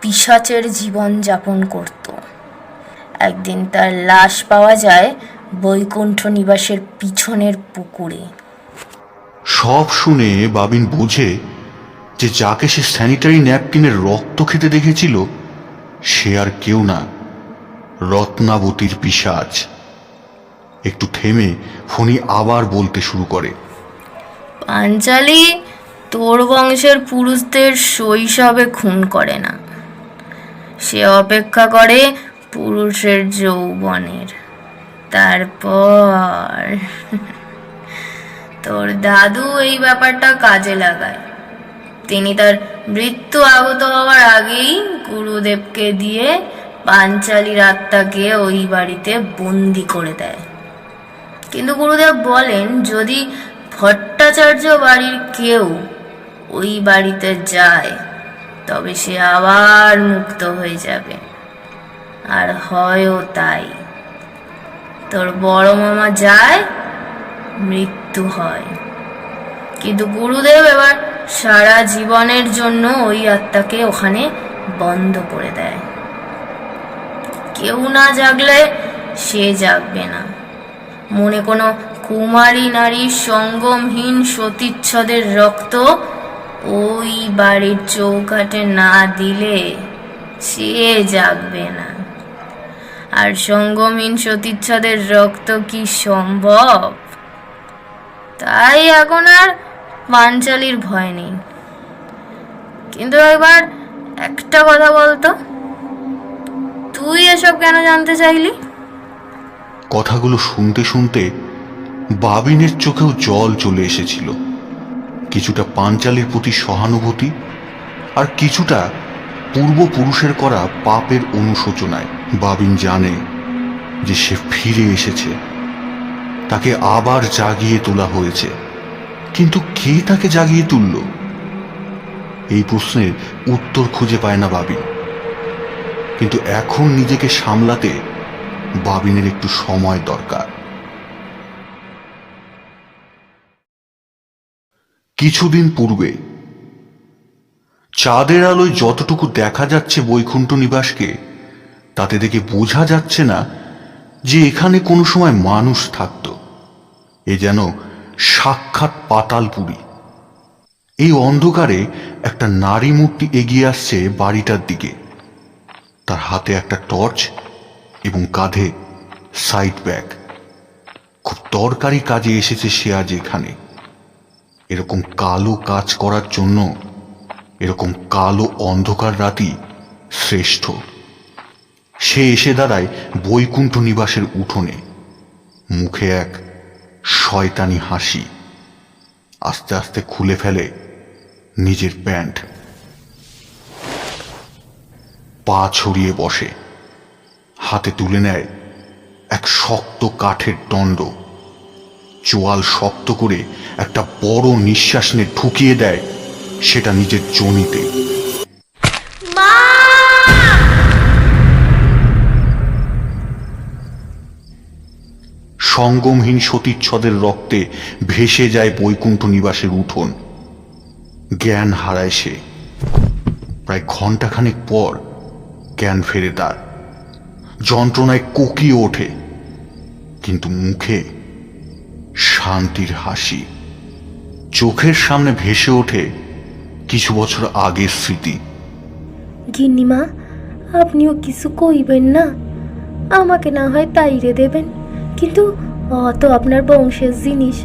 পিশাচের জীবন যাপন করত। একদিন তার লাশ পাওয়া যায় বৈকুণ্ঠ নিবাসের পিছনের পুকুরে। সব শুনে বাবিন বুঝে যে যাকে সে স্যানিটারি ন্যাপকিনের রক্ত খেতে দেখেছিল সে আর কেউ না, রত্নাবতীর পিশাচ। একটু থেমে ফণি আবার বলতে শুরু করে, পাঞ্চালী তোর বংশের পুরুষদের শৈশবে খুন করে না, সে অপেক্ষা করে পুরুষের যৌবনের। তারপর তোর দাদু এই ব্যাপারটা কাজে লাগায়। তিনি তার মৃত্যু আগত হওয়ার আগেই গুরুদেবকে দিয়ে পাঞ্চালীর আত্মাকে ওই বাড়িতে বন্দি করে দেয়। কিন্তু গুরুদেব বলেন যদি ভট্টাচার্য বাড়ির কেউ ওই বাড়িতে যায় তবে সে আবার মুক্ত হয়ে যাবে, আর হয়ও তাই। তোর বড় মামা যায়, মৃত্যু হয়, কিন্তু গুরুদেব এবার সারা জীবনের জন্য ওই আত্মাকে ওখানে বন্ধ করে দেয়। কেউ না জাগলে সে জাগবে না। মনে কোনো কুমারী নারীর সঙ্গমহীন সতীচ্ছদের রক্ত ওই বাড়ির চৌকাঠে না দিলে সে জাগবে না। আর সঙ্গমহীন সতীচ্ছদের রক্ত কি সম্ভব? তাই এখন আর পাঞ্চালির ভয় নেই। কিন্তু একবার একটা কথা বলতো, তুই এসব কেন জানতে চাইলি? কথাগুলো শুনতে শুনতে বাবিনের চোখেও জল চলে এসেছিল। কিছুটা পাঞ্চালির প্রতি সহানুভূতি, আর কিছুটা পূর্বপুরুষের করা পাপের অনুশোচনায়। বাবিন জানে যে সে ফিরে এসেছে, তাকে আবার জাগিয়ে তোলা হয়েছে, কিন্তু কে তাকে জাগিয়ে তুলল? এই প্রশ্নের উত্তর খুঁজে পায় না বাবিন। কিন্তু এখন নিজেকে সামলাতে বাবিনের একটু সময় দরকার। কিছুদিন পূর্বে চাঁদের আলোয় যতটুকু দেখা যাচ্ছে বৈকুণ্ঠ নিবাসকে, তাতে দেখে বোঝা যাচ্ছে না যে এখানে কোনো সময় মানুষ থাকত। এ যেন সাক্ষাৎ পাতালপুরী। এই অন্ধকারে একটা নারী মূর্তি এগিয়ে আসছে বাড়িটার দিকে। তার হাতে একটা টর্চ এবং কাঁধে সাইড ব্যাগ। খুব দরকারি কাজে এসেছে সে আজ এখানে। এরকম কালো কাজ করার জন্য এরকম কালো অন্ধকার রাতই শ্রেষ্ঠ। সে এসে দাঁড়ায় বৈকুণ্ঠ নিবাসের উঠোনে, মুখে এক শয়তানি হাসি। আস্তে আস্তে খুলে ফেলে নিজের প্যান্ট, পা ছড়িয়ে বসে, হাতে তুলে নেয় এক শক্ত কাঠের দণ্ড। চোয়াল শক্ত করে একটা বড় নিঃশ্বাস নিয়ে ঢুকিয়ে দেয় সেটা নিজের যোনিতে। সঙ্গমহীন সতীচ্ছদের রক্তে ভেসে যায় বৈকুণ্ঠ নিবাসের উঠোন। জ্ঞান হারায় সে। প্রায় ঘন্টাখানেক পর জ্ঞান ফেরে তার। যন্ত্রণায় কোকিয়ে ওঠে, কিন্তু মুখে শান্তির হাসি। চোখের সামনে ভেসে ওঠে কিছু বছর আগের স্মৃতি। গিন্নিমা, আপনিও কিছু কইবেন না? আমাকে না হয় তাইরে দেবেন, কিন্তু অত আপনার বংশের জিনিস,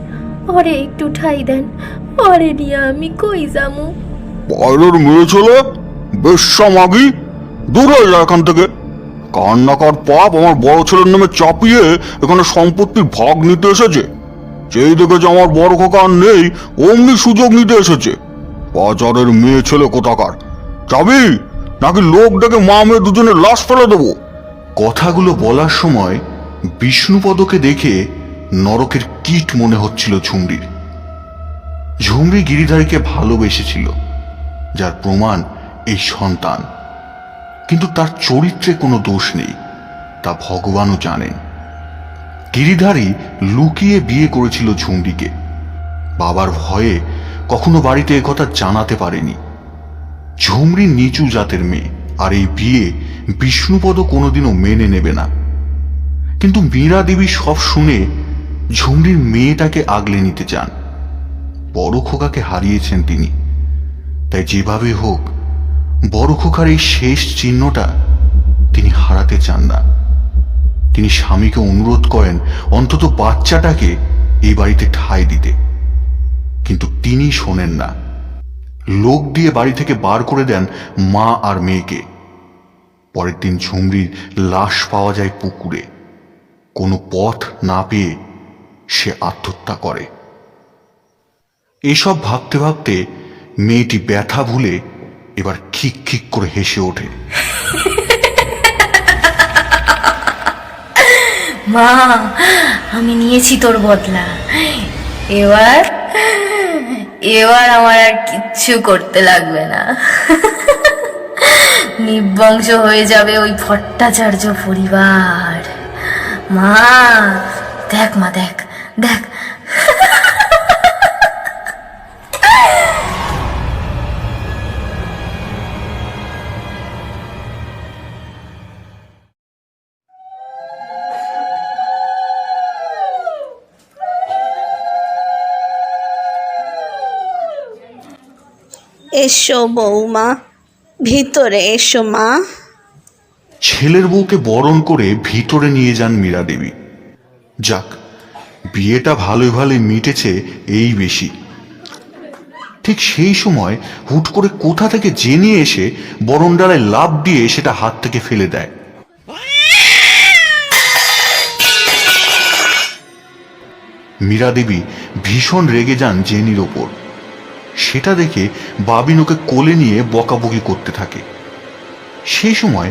ওরে একটু ঠাই দেন। ওরে নিয়ে আমি কই যামু? বাইরের মেয়ে ছেলে, বেশ্যা মাগি, দূর হয়ে যায় এখান থেকে। কান্নাকার পাপ আমার বড় ছেলের নামে চাপিয়ে এখানে সম্পত্তির ভাগ নিতে এসেছে। যেই দেখেছে আমার বড় খোকা আর নেই, অমনি সুযোগ নিতে এসেছে। বাজারের মেয়ে ছেলে কোথাকার। যাবি নাকি লোক ডেকে মা মেয়ে দুজনের লাশ ফেলে দেবো? কথাগুলো বলার সময় বিষ্ণুপদকে দেখে নরকের কীট মনে হচ্ছিল ঝুমরির। ঝুমরি গিরিধারীকে ভালোবেসেছিল, যার প্রমাণ এই সন্তান। কিন্তু তার চরিত্রে কোনো দোষ নেই, তা ভগবানও জানেন। গিরিধারী লুকিয়ে বিয়ে করেছিল ঝুমরিকে। বাবার ভয়ে কখনো বাড়িতে একথা জানাতে পারেনি। ঝুমরি নিচু জাতের মেয়ে, আর এই বিয়ে বিষ্ণুপদ কোনোদিনও মেনে নেবে না। কিন্তু মীরা দেবী সব শুনে ঝুমরির মেয়েটাকে আগলে নিতে চান। বড় খোকাকে হারিয়েছেন তিনি, তাই যেভাবে হোক বড় খোকার এই শেষ চিহ্নটা তিনি হারাতে চান না। তিনি স্বামীকে অনুরোধ করেন অন্তত বাচ্চাটাকে এই বাড়িতে ঠাঁই দিতে, কিন্তু তিনি শোনেন না। লোক দিয়ে বাড়ি থেকে বার করে দেন মা আর মেয়েকে। পরের দিন ঝুমরির লাশ পাওয়া যায় পুকুরে। কোনো পথ না পেয়ে সে আত্মহত্যা করে। এসব ভাবতে ভাবতে মেয়েটি ব্যথা ভুলে এবার খিক খিক করে হেসে ওঠে। মা, আমি নিয়েছি তোর বদলা। এবার এবার আমার আর কিচ্ছু করতে লাগবে না। নিবংশ হয়ে যাবে ওই ভট্টাচার্য পরিবার। মা দেখ, মা দেখ দেখ। এসো বৌমা, ভিতরে এসো মা। ছেলের বউকে বরণ করে ভিতরে নিয়ে যান মীরা দেবী। যাক, বিয়েটা ভালোই ভালোই মিটেছে, এই বেশি। ঠিক সেই সময় হুট করে কোথা থেকে জেনে এসে বরণডালায় লাফ দিয়ে সেটা হাত থেকে ফেলে দেয়। মীরা দেবী ভীষণ রেগে যান জেনির ওপর। সেটা দেখে বাবিন ওকে কোলে নিয়ে বকাবকি করতে থাকে। সেই সময়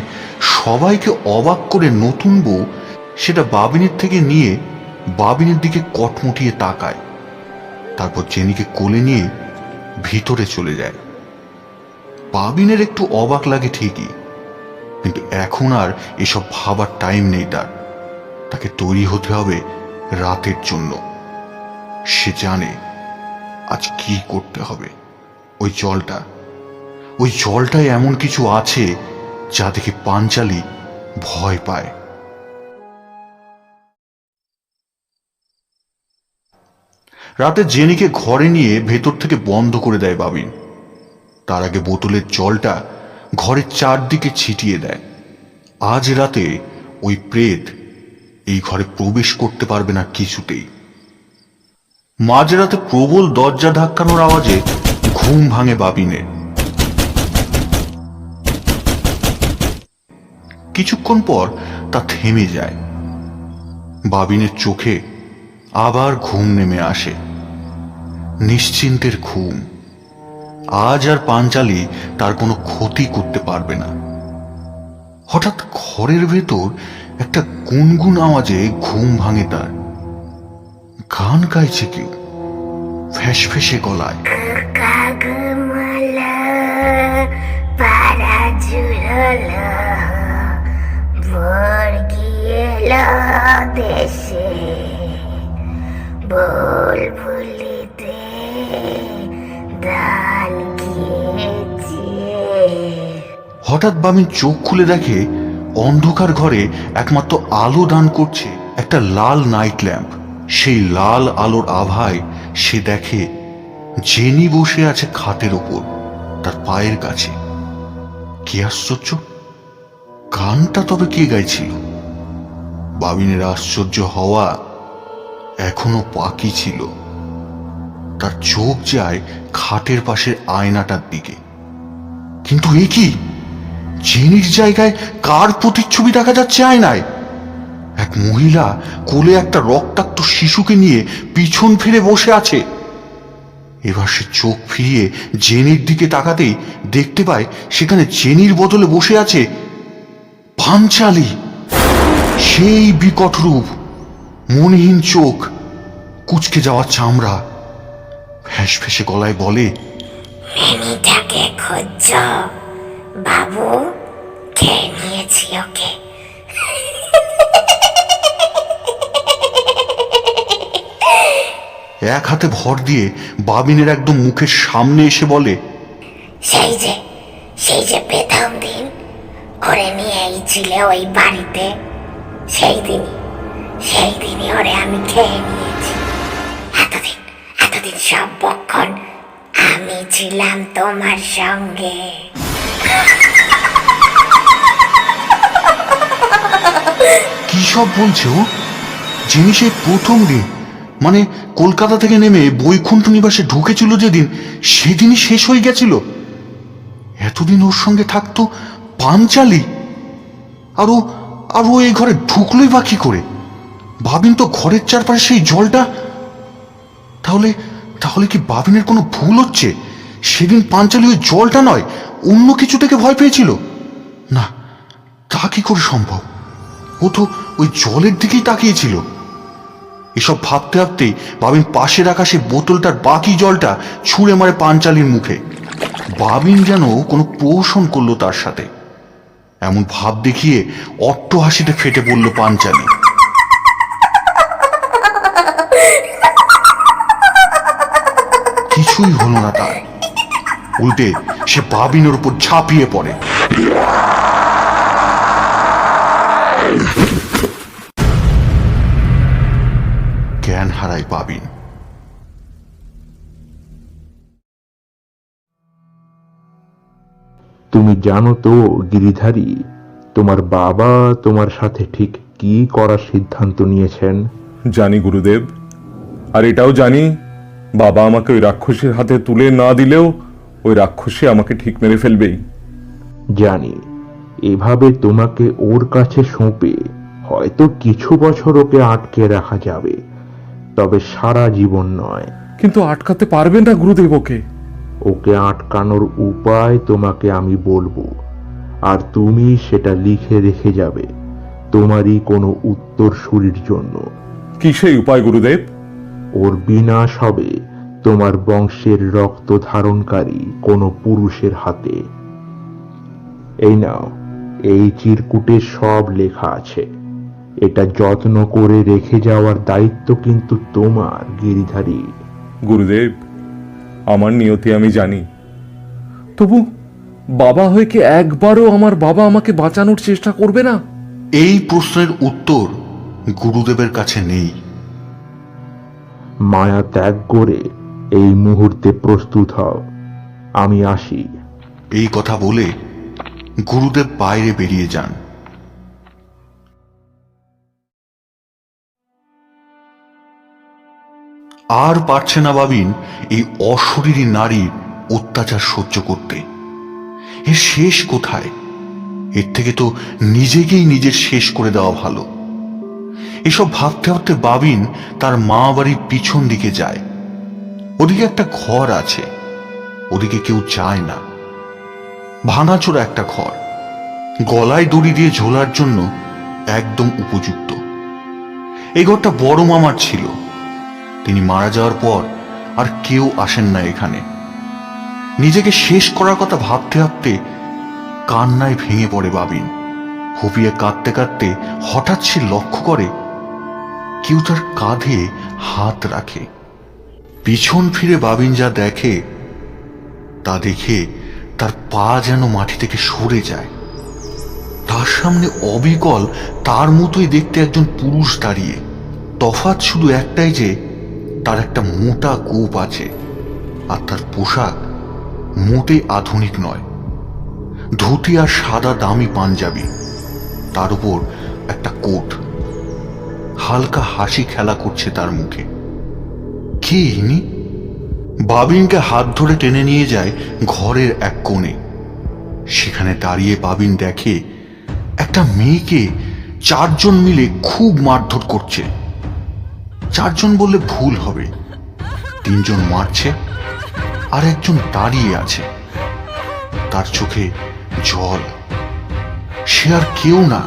সবাইকে অবাক করে নতুন বউ সেটা বাবিনের থেকে নিয়ে বাবিনের দিকে কটমুটিয়ে তাকায়। তারপর জেনিকে কোলে নিয়ে ভিতরে চলে যায়। বাবিনের একটু অবাক লাগে ঠিকই, কিন্তু এখন আর এসব ভাবার টাইম নেই তার। তাকে তৈরি হতে হবে রাতের জন্য। সে জানে আজ কি করতে হবে। ওই জলটায় এমন কিছু আছে যা দেখে পাঞ্চালি ভয় পায়। রাতে জেনিকে ঘরে নিয়ে ভেতর থেকে বন্ধ করে দেয় বাবিন। তার আগে বোতলের জলটা ঘরের চারদিকে ছিটিয়ে দেয়। আজ রাতে ওই প্রেত এই ঘরে প্রবেশ করতে পারবে না কিছুতেই। মাঝরাতে প্রবল দরজা ধাক্কানোর আওয়াজে ঘুম ভাঙে বাবিনের। কিছুক্ষণ পর তা থেমে যায়। বাবিনের চোখে আবার ঘুম নেমে আসে, নিশ্চিন্তের ঘুম। আজ আর পাঞ্চালি তার কোনো ক্ষতি করতে পারবে না। হঠাৎ ঘরের ভেতর একটা গুনগুন আওয়াজে ঘুম ভাঙে তার। গান গাইছে কেউ ফ্যাসফেসে গলায়। দেশে বল ভুলিতে দান গিয়েছে। হঠাৎ বাবিন চোখ খুলে দেখে অন্ধকার ঘরে একমাত্র আলো দান করছে একটা লাল নাইট ল্যাম্প। সেই লাল আলোর আভায় সে দেখে জেনি বসে আছে খাটের ওপর, তার পায়ের কাছে। কি আশ্চর্য! গানটা তবে কে গাইছিল? বাবিনের আশ্চর্য হওয়া এখনো বাকি ছিল। তার চোখ যায় খাটের পাশের আয়নাটার দিকে। কিন্তু এ কি? জেনির জায়গায় কার প্রতিচ্ছবি দেখা যাচ্ছে আয়নায়? এক মহিলা কোলে একটা রক্তাক্ত শিশুকে নিয়ে পিছন ফিরে বসে আছে। এবার সে চোখ ফিরিয়ে জেনির দিকে তাকাতেই দেখতে পায় সেখানে জেনির বদলে বসে আছে পাঞ্চালি। সেই বিকট রূপ, মনহীন চোখ, কুচকে যাওয়া চামড়া। ফ্যাসফেসে গলায় বলে, মিনিটাকে খুঁজছ বাবু? খেয়ে নিয়েছি ওকে। এক হাতে ভর দিয়ে বাবিনের একদম মুখের সামনে এসে বলে, সেই যে প্রথম দিন ওরে নিয়ে ছিলে ওই বাড়িতে, সেই দিনই ওরে আমি খেয়ে নিয়েছি। এতদিন সব বক্ষণ আমি ছিলাম তোমার সঙ্গে। কি সব বলছে ও? জেনি সেই প্রথম দিন, মানে কলকাতা থেকে নেমে বৈকুণ্ঠ নিবাসে ঢুকেছিল যেদিন, সেদিনই শেষ হয়ে গেছিল। এতদিন ওর সঙ্গে থাকতো পাঞ্চালি, আর ও এই ঘরে ঢুকলোই বা কি করে? বাবিন তো ঘরের চারপাশে সেই জলটা। তাহলে কি বাবিনের কোনো ভুল হচ্ছে? সেদিন পাঞ্চালি ওই জলটা নয়, অন্য কিছু থেকে ভয় পেয়েছিল। না, তা কি করে সম্ভব? ও তো ওই জলের দিকেই তাকিয়েছিল। এসব ভাবতে ভাবতে বাবিন পাশে রাখা সে বোতলটার বাকি জলটা ছুঁড়ে মারে পাঞ্চালির মুখে। বাবিন যেন কোনো প্রহসন করলো তার সাথে। এমন ভাব দেখিয়ে অট্ট হাসিতে ফেটে পড়ল পাঞ্চালি। কিছুই হলো না তার, উল্টে সে বাবিনের উপর ঝাঁপিয়ে পড়ে। জ্ঞান হারায় বাবিন। তুমি জানো তো গিরিধারী, তোমার বাবা তোমার সাথে ঠিক কি করার সিদ্ধান্ত নিয়েছেন? জানি গুরুদেব, আর এটাও জানি বাবা আমাকে ওই রাক্ষসীর হাতে তুলে না দিলেও ওই রাক্ষসী আমাকে ঠিক মেরে ফেলবেই। জানি, এভাবে তোমাকে ওর কাছে সঁপে হয়তো কিছু বছর ওকে আটকে রাখা যাবে, তবে সারা জীবন নয়। কিন্তু আটকাতে পারবেন না গুরুদেব ওকে। ওকে আটকানোর উপায় তোমাকে আমি বলবো, আর তুমি সেটা লিখে রেখে যাবে তোমারই কোনো উত্তরসূরির জন্য। কি সেই উপায় গুরুদেব? ওর বিনাশ হবে তোমার বংশের রক্ত ধারণকারী কোনো পুরুষের হাতে। এই নাও, এই চিরকুটে সব লেখা আছে। এটা যত্ন করে রেখে যাওয়ার দায়িত্ব কিন্তু তোমার, গিরিধারী। গুরুদেব, আমার নিয়তি আমি জানি, তবু বাবা হয়ে কি একবারও আমার বাবা আমাকে বাঁচানোর চেষ্টা করবে না? এই প্রশ্নের উত্তর গুরুদেবের কাছে নেই। মায়া ত্যাগ করে এই মুহূর্তে প্রস্তুত হও, আমি আসি। এই কথা বলে গুরুদেব বাইরে বেরিয়ে যান। আর পারছে না বাবিন এই অশরীরী নারীর অত্যাচার সহ্য করতে। এর শেষ কোথায়? এর থেকে তো নিজেকেই নিজের শেষ করে দেওয়া ভালো। এসব ভাবতে ভাবতে বাবিন তার মা বাড়ির পিছন দিকে যায়। ওদিকে একটা ঘর আছে, ওদিকে কেউ যায় না। ভাঙাচোরা একটা ঘর, গলায় দড়ি দিয়ে ঝোলার জন্য একদম উপযুক্ত। এই ঘরটা বড় মামার ছিল। তিনি মারা যাওয়ার পর আর কেউ আসেন না এখানে। নিজেকে শেষ করার কথা ভাবতে ভাবতে কান্নায় ভেঙে পড়ে বাবিন। হুপিয়ে কাঁদতে কাঁদতে হঠাৎ সে লক্ষ্য করে কেউ তার কাঁধে হাত রাখে। পিছন ফিরে বাবিন যা দেখে তা দেখে তার পা যেন মাটি থেকে সরে যায়। তার সামনে অবিকল তার মতোই দেখতে একজন পুরুষ দাঁড়িয়ে। তফাৎ শুধু একটাই যে তার একটা মোটা কোপ আছে, আর তার পোশাক মোটে আধুনিক নয়। ধুতি আর সাদা দামি পাঞ্জাবি, তার উপর একটা কোট। হালকা হাসি খেলা করছে তার মুখে। কে ইনি? বাবিনকে হাত ধরে টেনে নিয়ে যায় ঘরের এক কোণে। সেখানে দাঁড়িয়ে বাবিন দেখে একটা মেয়েকে চারজন মিলে খুব মারধর করছে। চারজন বললে ভুল হবে, তিনজন মারছে আর একজন দাঁড়িয়ে আছে, তার চোখে জল। সে আর কেউ না,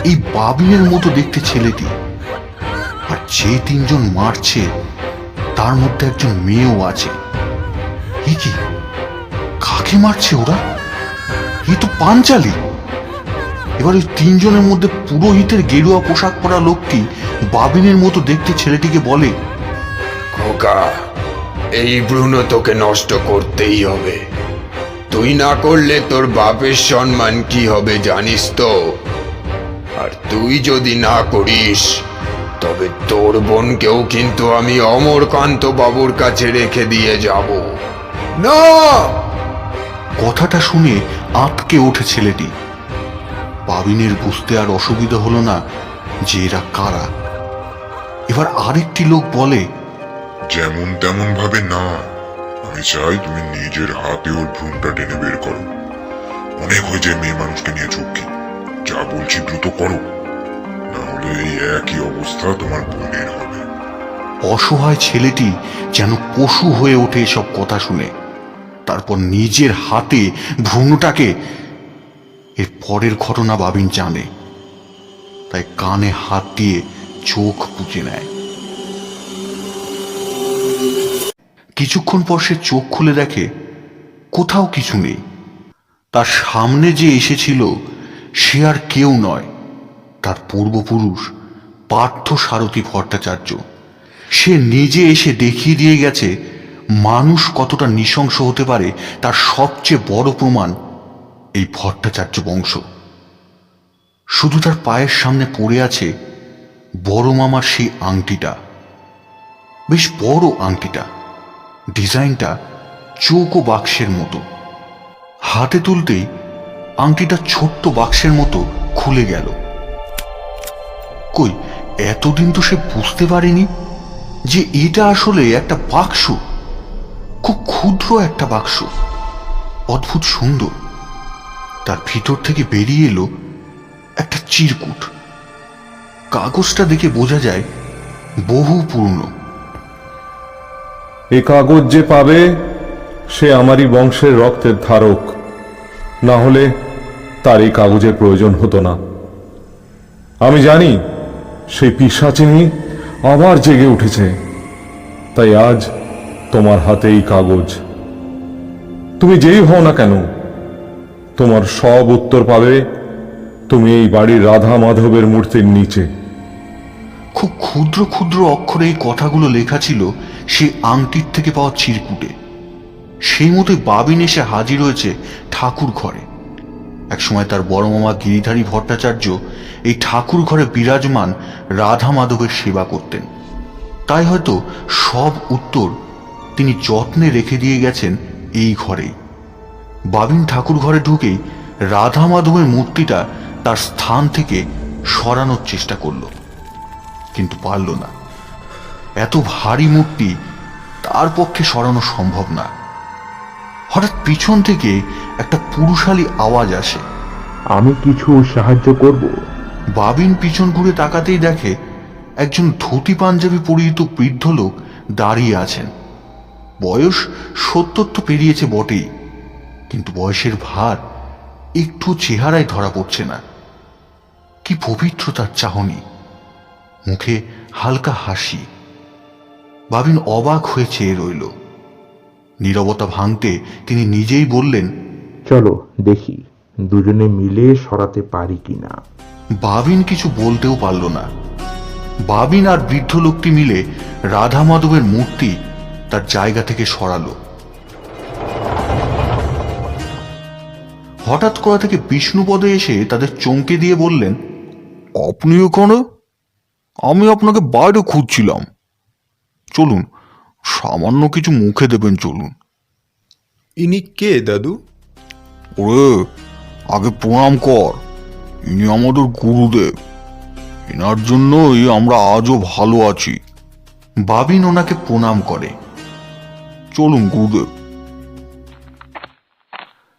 এই বাবিনের মতো দেখতে ছেলেটি। আর যে তিনজন মারছে তার মধ্যে একজন মেয়েও আছে। এ কি? কাকে মারছে ওরা? এ তো পাঞ্চালি। এবার ওই তিনজনের মধ্যে পুরোহিতের গেরুয়া পোশাক পরা লোকটি বাবিনের মতো দেখতে ছেলেটিকে বলে, খোকা, এই ভ্রূণ তোকে নষ্ট করতেই হবে। তুই না করলে তোর বাপের সম্মান কি হবে জানিস তো? আর তুই যদি না করিস তবে তোর বোনকেও কিন্তু আমি অমরকান্ত বাবুর কাছে রেখে দিয়ে যাব। না! কথাটা শুনে আঁতকে ওঠে ছেলেটি। বাবিনের বুঝতে আর অসুবিধা হলো না যে এরা কারা। এবার আরেকটি লোক বলে, যেমন তেমন ভাবে না, আমি চাই তুমি নিজের হাতে ওর ভ্রূণটা টেনে বের করো। অনেক হয়ে যায় মেয়ে মানুষকে নিয়ে ঝুঁকি। যা বলছি দ্রুত করো, না হলে এই একই অবস্থা তোমার বোনের হবে। অসহায় ছেলেটি যেন পশু হয়ে ওঠে এসব কথা শুনে। তারপর নিজের হাতে ভ্রূণটাকে, এর পরের ঘটনা বাবিন জানে, তাই কানে হাত দিয়ে চোখ বুজে নেয়। কিছুক্ষণ পর সে চোখ খুলে দেখে কোথাও কিছু নেই। তার সামনে যে এসেছিল সে আর কেউ নয়, তার পূর্বপুরুষ পার্থ সারথী ভট্টাচার্য। সে নিজে এসে দেখিয়ে দিয়ে গেছে মানুষ কতটা নৃশংস হতে পারে, তার সবচেয়ে বড় প্রমাণ এই ভট্টাচার্য বংশ। শুধু তার পায়ের সামনে পড়ে আছে বড় মামার সেই আংটিটা, বেশ বড় আংটিটা, ডিজাইনটা চৌকো বাক্সের মতো। হাতে তুলতেই আংটিটা ছোট্ট বাক্সের মতো খুলে গেল। কই, এতদিন তো সে বুঝতে পারেনি যে এটা আসলে একটা বাক্স, খুব ক্ষুদ্র একটা বাক্স, অদ্ভুত সুন্দর। তার ভিতর থেকে বেরিয়ে এলো একটা চিরকুট। কাগজটা দেখে বোঝা যায় বহু পুরনো। এ কাগজ যে পাবে সে আমারই বংশের রক্তের ধারক, না হলে তার এই কাগজের প্রয়োজন হতো না। আমি জানি সেই পিশাচিনী আবার জেগে উঠেছে, তাই আজ তোমার হাতে এই কাগজ। তুমি যেই হও না কেন, তোমার সব উত্তর পাবে তুমি এই বাড়ির রাধা মাধবের মূর্তির নিচে। খুব ক্ষুদ্র ক্ষুদ্র অক্ষরে এই কথাগুলো লেখা ছিল সেই আংটির থেকে পাওয়া চিরকুটে। সেই মতোই বাবিন এসে হাজির হয়েছে ঠাকুর ঘরে। একসময় তার বড় মামা গিরিধারী ভট্টাচার্য এই ঠাকুর ঘরে বিরাজমান রাধা মাধবের সেবা করতেন, তাই হয়তো সব উত্তর তিনি যত্নে রেখে দিয়ে গেছেন এই ঘরেই। বাবিন ঠাকুর ঘরে ঢুকেই রাধা মাধবের মূর্তিটা তার স্থান থেকে সরানোর চেষ্টা করল, কিন্তু পারল না। এত ভারী মূর্তি তার পক্ষে সরানো সম্ভব না। হঠাৎ পিছন থেকে একটা পুরুষালী আওয়াজ আসে, আমি কিছু সাহায্য করব? বাবিন পিছন ঘুরে তাকাতেই দেখে একজন ধুতি পাঞ্জাবি পরিহিত বৃদ্ধ লোক দাঁড়িয়ে আছেন। বয়স 70 তো পেরিয়েছে বটেই, কিন্তু বয়সের ভার একটু চেহারায় ধরা পড়ছে না। কি পবিত্র তার চাহনি, মুখে হালকা হাসি। বাবিন অবাক হয়ে চেয়ে রইল। নীরবতা ভাঙতে তিনি নিজেই বললেন, চলো দেখি দুজনে মিলে সরাতে পারি কিনা। বাবিন কিছু বলতেও পারল না। বাবিন আর বৃদ্ধ লোকটি মিলে রাধা মাধবের মূর্তি তার জায়গা থেকে সরালো। হঠাৎ করা থেকে বিষ্ণুপদ এসে তাদের চমকে দিয়ে বললেন, আপনি এখানে? আমি আপনাকে বাইরে খুঁজছিলাম। চলুন, সামান্য কিছু মুখে দেবেন, চলুন। ইনি কে দাদু? ওরে, আগে প্রণাম কর। ইনি আমাদের গুরুদেব। এনার জন্যই আমরা আজও ভালো আছি। বাবিন ওনাকে প্রণাম করে। চলুন গুরুদেব।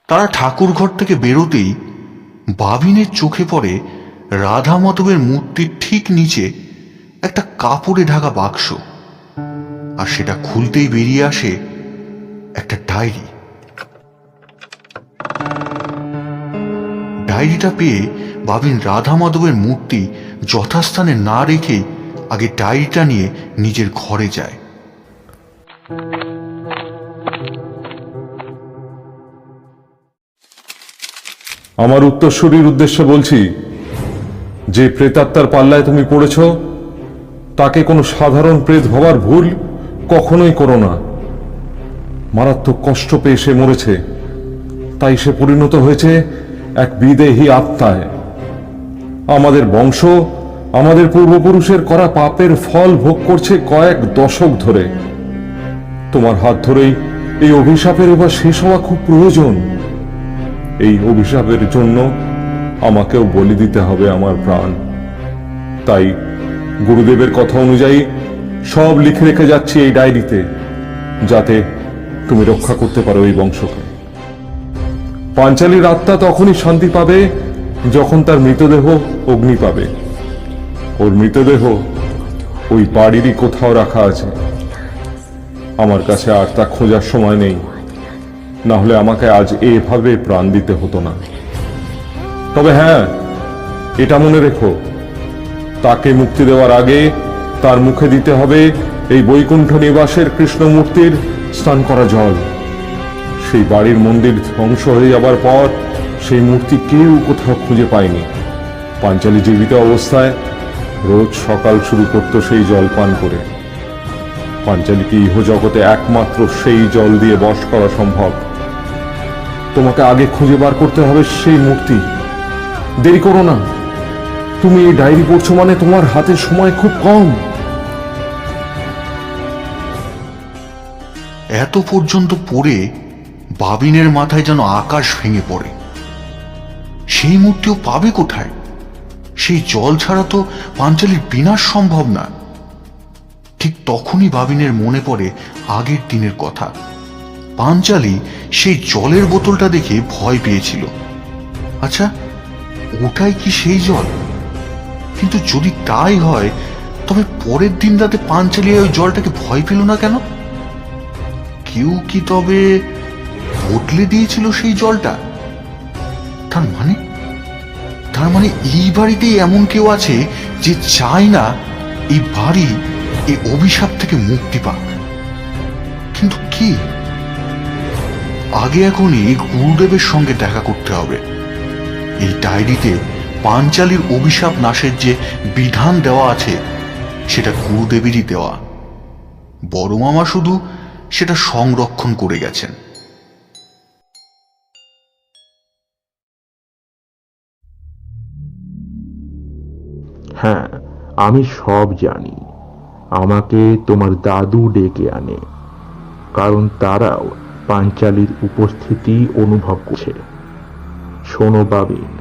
তারা ঠাকুর ঘর থেকে বেরোতেই বাবিনের চোখে পড়ে রাধা মাধবের মূর্তির ঠিক নিচে একটা কাপড়ে ঢাকা বাক্স, আর সেটা খুলতেই বেরিয়ে আসে একটা ডায়েরি। ডায়েরিটা পেয়ে বাবিন রাধা মাধবের মূর্তি যথাস্থানে না রেখে আগে ডায়েরিটা নিয়ে নিজের ঘরে যায়। আমার উত্তরসূরির উদ্দেশ্যে বলছি, যে প্রেতাত্মার পাল্লায় তুমি পড়েছ তাকে কোনো সাধারণ প্রেত ভাবার ভুল কখনোই করো না। মারাত্মক কষ্ট পেয়ে সে মরেছে, তাই সে পরিণত হয়েছে এক বিদেহী আত্মায়। আমাদের বংশ আমাদের পূর্বপুরুষের করা পাপের ফল ভোগ করছে কয়েক দশক ধরে। তোমার হাত ধরেই এই অভিশাপের এবার শেষ হওয়া খুব প্রয়োজন। এই অভিশাপের জন্য আমাকেও বলি দিতে হবে আমার প্রাণ। তাই গুরুদেবের কথা অনুযায়ী সব লিখে রেখে যাচ্ছি এই ডায়েরিতে, যাতে তুমি রক্ষা করতে পারো এই বংশকে। পাঞ্চালীর আত্মা তখনই শান্তি পাবে যখন তার মৃতদেহ অগ্নি পাবে। ওর মৃতদেহ ওই বাড়িরই কোথাও রাখা আছে। আমার কাছে আর তা খোঁজার সময় নেই, না হলে আমাকে আজ এভাবে প্রাণ দিতে হতো না। তবে হ্যাঁ, এটা মনে রেখো, তাকে মুক্তি দেওয়ার আগে তার মুখে দিতে হবে এই বৈকুণ্ঠ নিবাসের কৃষ্ণমূর্তির স্নান করা জল। সেই বাড়ির মন্দির ধ্বংস হয়ে যাবার পর সেই মূর্তি কেউ কোথাও খুঁজে পায়নি। পাঞ্চালী জীবিত অবস্থায় রোজ সকাল শুরু করত সেই জল পান করে। পাঞ্চালীকে ইহজগতে একমাত্র সেই জল দিয়ে বশ করা সম্ভব। তোমাকে আগে খুঁজে বার করতে হবে সেই মূর্তি। দেরি করো না, তুমি এই ডায়েরি পড়ছো মানে তোমার হাতে সময় খুব কম। এত পর্যন্ত পড়ে বাবিনের মাথায় যেন আকাশ ভেঙে পড়ে। সেই মূর্তিও পাবে কোথায়? সেই জল ছাড়া তো পাঞ্চালীর বিনাশ সম্ভব না। ঠিক তখনই বাবিনের মনে পড়ে আগের দিনের কথা। পাঞ্চালী সেই জলের বোতলটা দেখে ভয় পেয়েছিল। আচ্ছা, ওটাই কি সেই জল? কিন্তু যদি তাই হয়, তবে পরের দিন রাতে পাঞ্চালী ওই জলটাকে ভয় পেল না কেন? কেউ কি তবে বদলে দিয়েছিল সেই জলটা? তার মানে এই বাড়িতেই এমন কেউ আছে যে চায় না এই বাড়ি এই অভিশাপ থেকে মুক্তি পাক। কিন্তু কি? আগে এখনই গুরুদেবের সঙ্গে দেখা করতে হবে। এই ডায়েরিতে পাঞ্চালীর অভিশাপ নাশের যে বিধান দেওয়া আছে সেটা গুরুদেবেরই দেওয়া। বড় মামা শুধু সেটা সংরক্ষণ করে গেছেন। হ্যাঁ, আমি সব জানি। আমাকে তোমার দাদু ডেকে আনে, কারণ তারাও পাঞ্চালীর উপস্থিতি অনুভব করছে। শোনো বাবিন,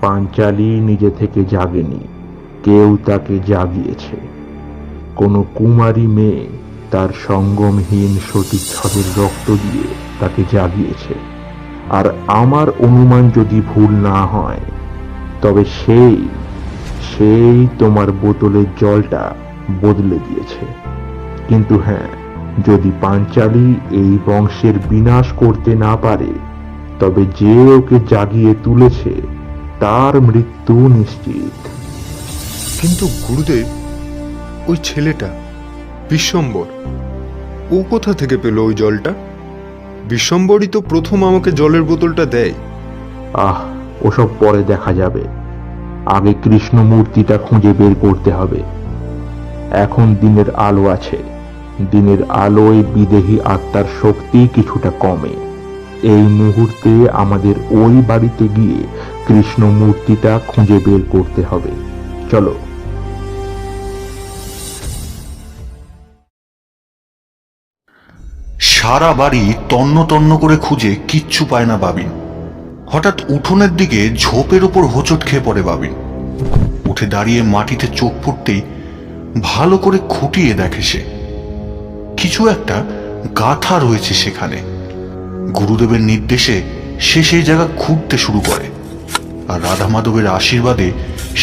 পাঞ্চালী নিজে থেকে জাগেনি, কেউ তাকে জাগিয়েছে। কোনো কুমারী মেয়ে তার সঙ্গমহীন সতীচ্ছদের রক্ত দিয়ে তাকে জাগিয়েছে। আর আমার অনুমান যদি ভুল না হয়, তবে সেই তোমার বোতলের জলটা বদলে দিয়েছে। কিন্তু হ্যাঁ, যদি পাঞ্চালী এই বংশের বিনাশ করতে না পারে, তবে যে ওকে জাগিয়ে তুলেছে তার মৃত্যু নিশ্চিত। কিন্তু গুরুদেব, ওই ছেলেটা বিশ্বম্বর, ও কোথা থেকে পেল ওই জলটা? বিশ্বম্বরই তো প্রথম আমাকে জলের বোতলটা দেয়। ওসব পরে দেখা যাবে। আগে কৃষ্ণ মূর্তিটা খুঁজে বের করতে হবে। এখন দিনের আলো আছে, দিনের আলোয় বিদেহী আত্মার শক্তি কিছুটা কমে। এই মুহূর্তে আমাদের ওই বাড়িতে গিয়ে কৃষ্ণ মূর্তিটা খুঁজে বের করতে হবে। চলো। সারা বাড়ি তন্ন তন্ন করে খুঁজে কিচ্ছু পায় না বাবিন। হঠাৎ উঠোনের দিকে ঝোপের ওপর হোঁচট খেয়ে পড়ে বাবিন। উঠে দাঁড়িয়ে মাটিতে চোখ পড়তেই ভালো করে খুঁটিয়ে দেখে সে কিছু একটা গাথা রয়েছে সেখানে। গুরুদেবের নির্দেশে সে সেই জায়গা খুঁড়তে শুরু করে, আর রাধা মাধবের আশীর্বাদে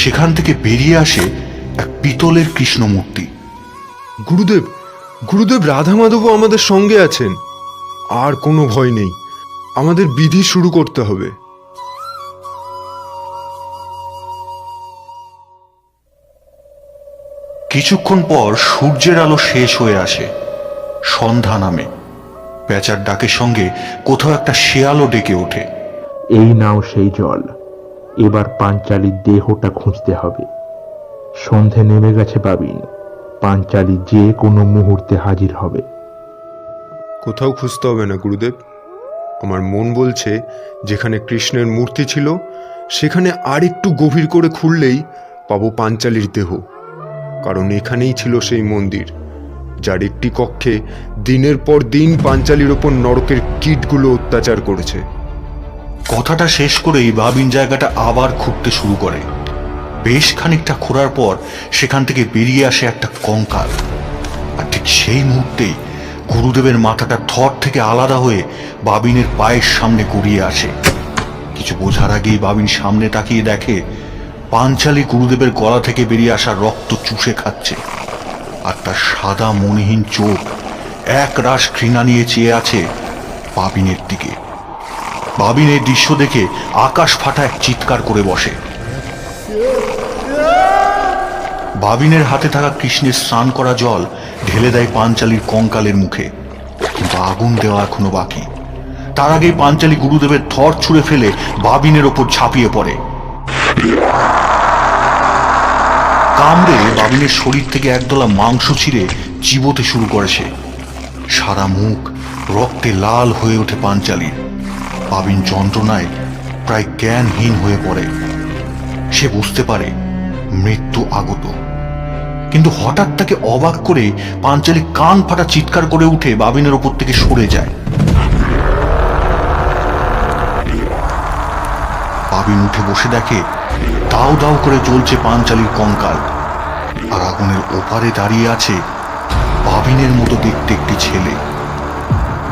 সেখান থেকে বেরিয়ে আসে এক পিতলের কৃষ্ণ মূর্তি। গুরুদেব রাধা মাধবও আমাদের সঙ্গে আছেন। আর কোনো ভয় নেই, আমাদের বিধি শুরু করতে হবে। কিছুক্ষণ পর সূর্যের আলো শেষ হয়ে আসে, সন্ধ্যা নামে। পেঁচার ডাকের সঙ্গে কোথাও একটা শেয়ালও ডেকে ওঠে। এই নাও সেই জল, এবার পাঞ্চালীর দেহটা খুঁজতে হবে। সন্ধে নেমে গেছে বাবিন, পাঞ্চালী যে কোনো মুহূর্তে হাজির হবে। কোথাও খুঁজতে হবে না গুরুদেব, আমার মন বলছে যেখানে কৃষ্ণের মূর্তি ছিল সেখানে আর একটু গভীর করে খুঁড়লেই পাবো পাঞ্চালীর দেহ। কারণ এখানেই ছিল সেই মন্দির, যার একটি কক্ষে দিনের পর দিন পাঞ্চালীর ওপর নরকের কীটগুলো অত্যাচার করেছে। কথাটা শেষ করেই বাবিন জায়গাটা আবার খুঁড়তে শুরু করে। বেশ খানিকটা খোঁড়ার পর সেখান থেকে বেরিয়ে আসে একটা কঙ্কাল। আর ঠিক সেই মুহূর্তেই গুরুদেবের মাথাটা থর থেকে আলাদা হয়ে বাবিনের পায়ের সামনে গড়িয়ে আসে। কিছু বোঝার আগেই বাবিন সামনে তাকিয়ে দেখে পাঞ্চালী গুরুদেবের গলা থেকে বেরিয়ে আসা রক্ত চুষে খাচ্ছে, আর তার সাদা মনহীন চোখ এক রাশ ঘৃণা নিয়ে চেয়ে আছে বাবিনের দিকে। বাবিন এই দৃশ্য দেখে আকাশ ফাটা এক চিৎকার করে বসে। বাবিনের হাতে থাকা কৃষ্ণের স্নান করা জল ঢেলে দেয় পাঞ্চালীর কঙ্কালের মুখে। কিন্তু আগুন দেওয়া এখনো বাকি। তার আগেই পাঞ্চালী গুরুদেবের থর ছুঁড়ে ফেলে বাবিনের ওপর ঝাঁপিয়ে পড়ে। কামড়ে বাবিনের শরীর থেকে একদলা মাংস ছিঁড়ে চিবোতে শুরু করে সে। সারা মুখ রক্তে লাল হয়ে ওঠে পাঞ্চালীর। বাবিন যন্ত্রণায় প্রায় জ্ঞানহীন হয়ে পড়ে। সে বুঝতে পারে মৃত্যু আগত, কিন্তু হঠাৎ তাকে অবাক করে পাঞ্চালী কান ফাটা চিৎকার করে উঠে বাবিনের ওপর থেকে সরে যায়। বাবিন উঠে বসে দেখে দাউ দাউ করে জ্বলছে পাঞ্চালীর কঙ্কাল, আর আগুনের ওপারে দাঁড়িয়ে আছে বাবিনের মতো দেখতে একটি ছেলে।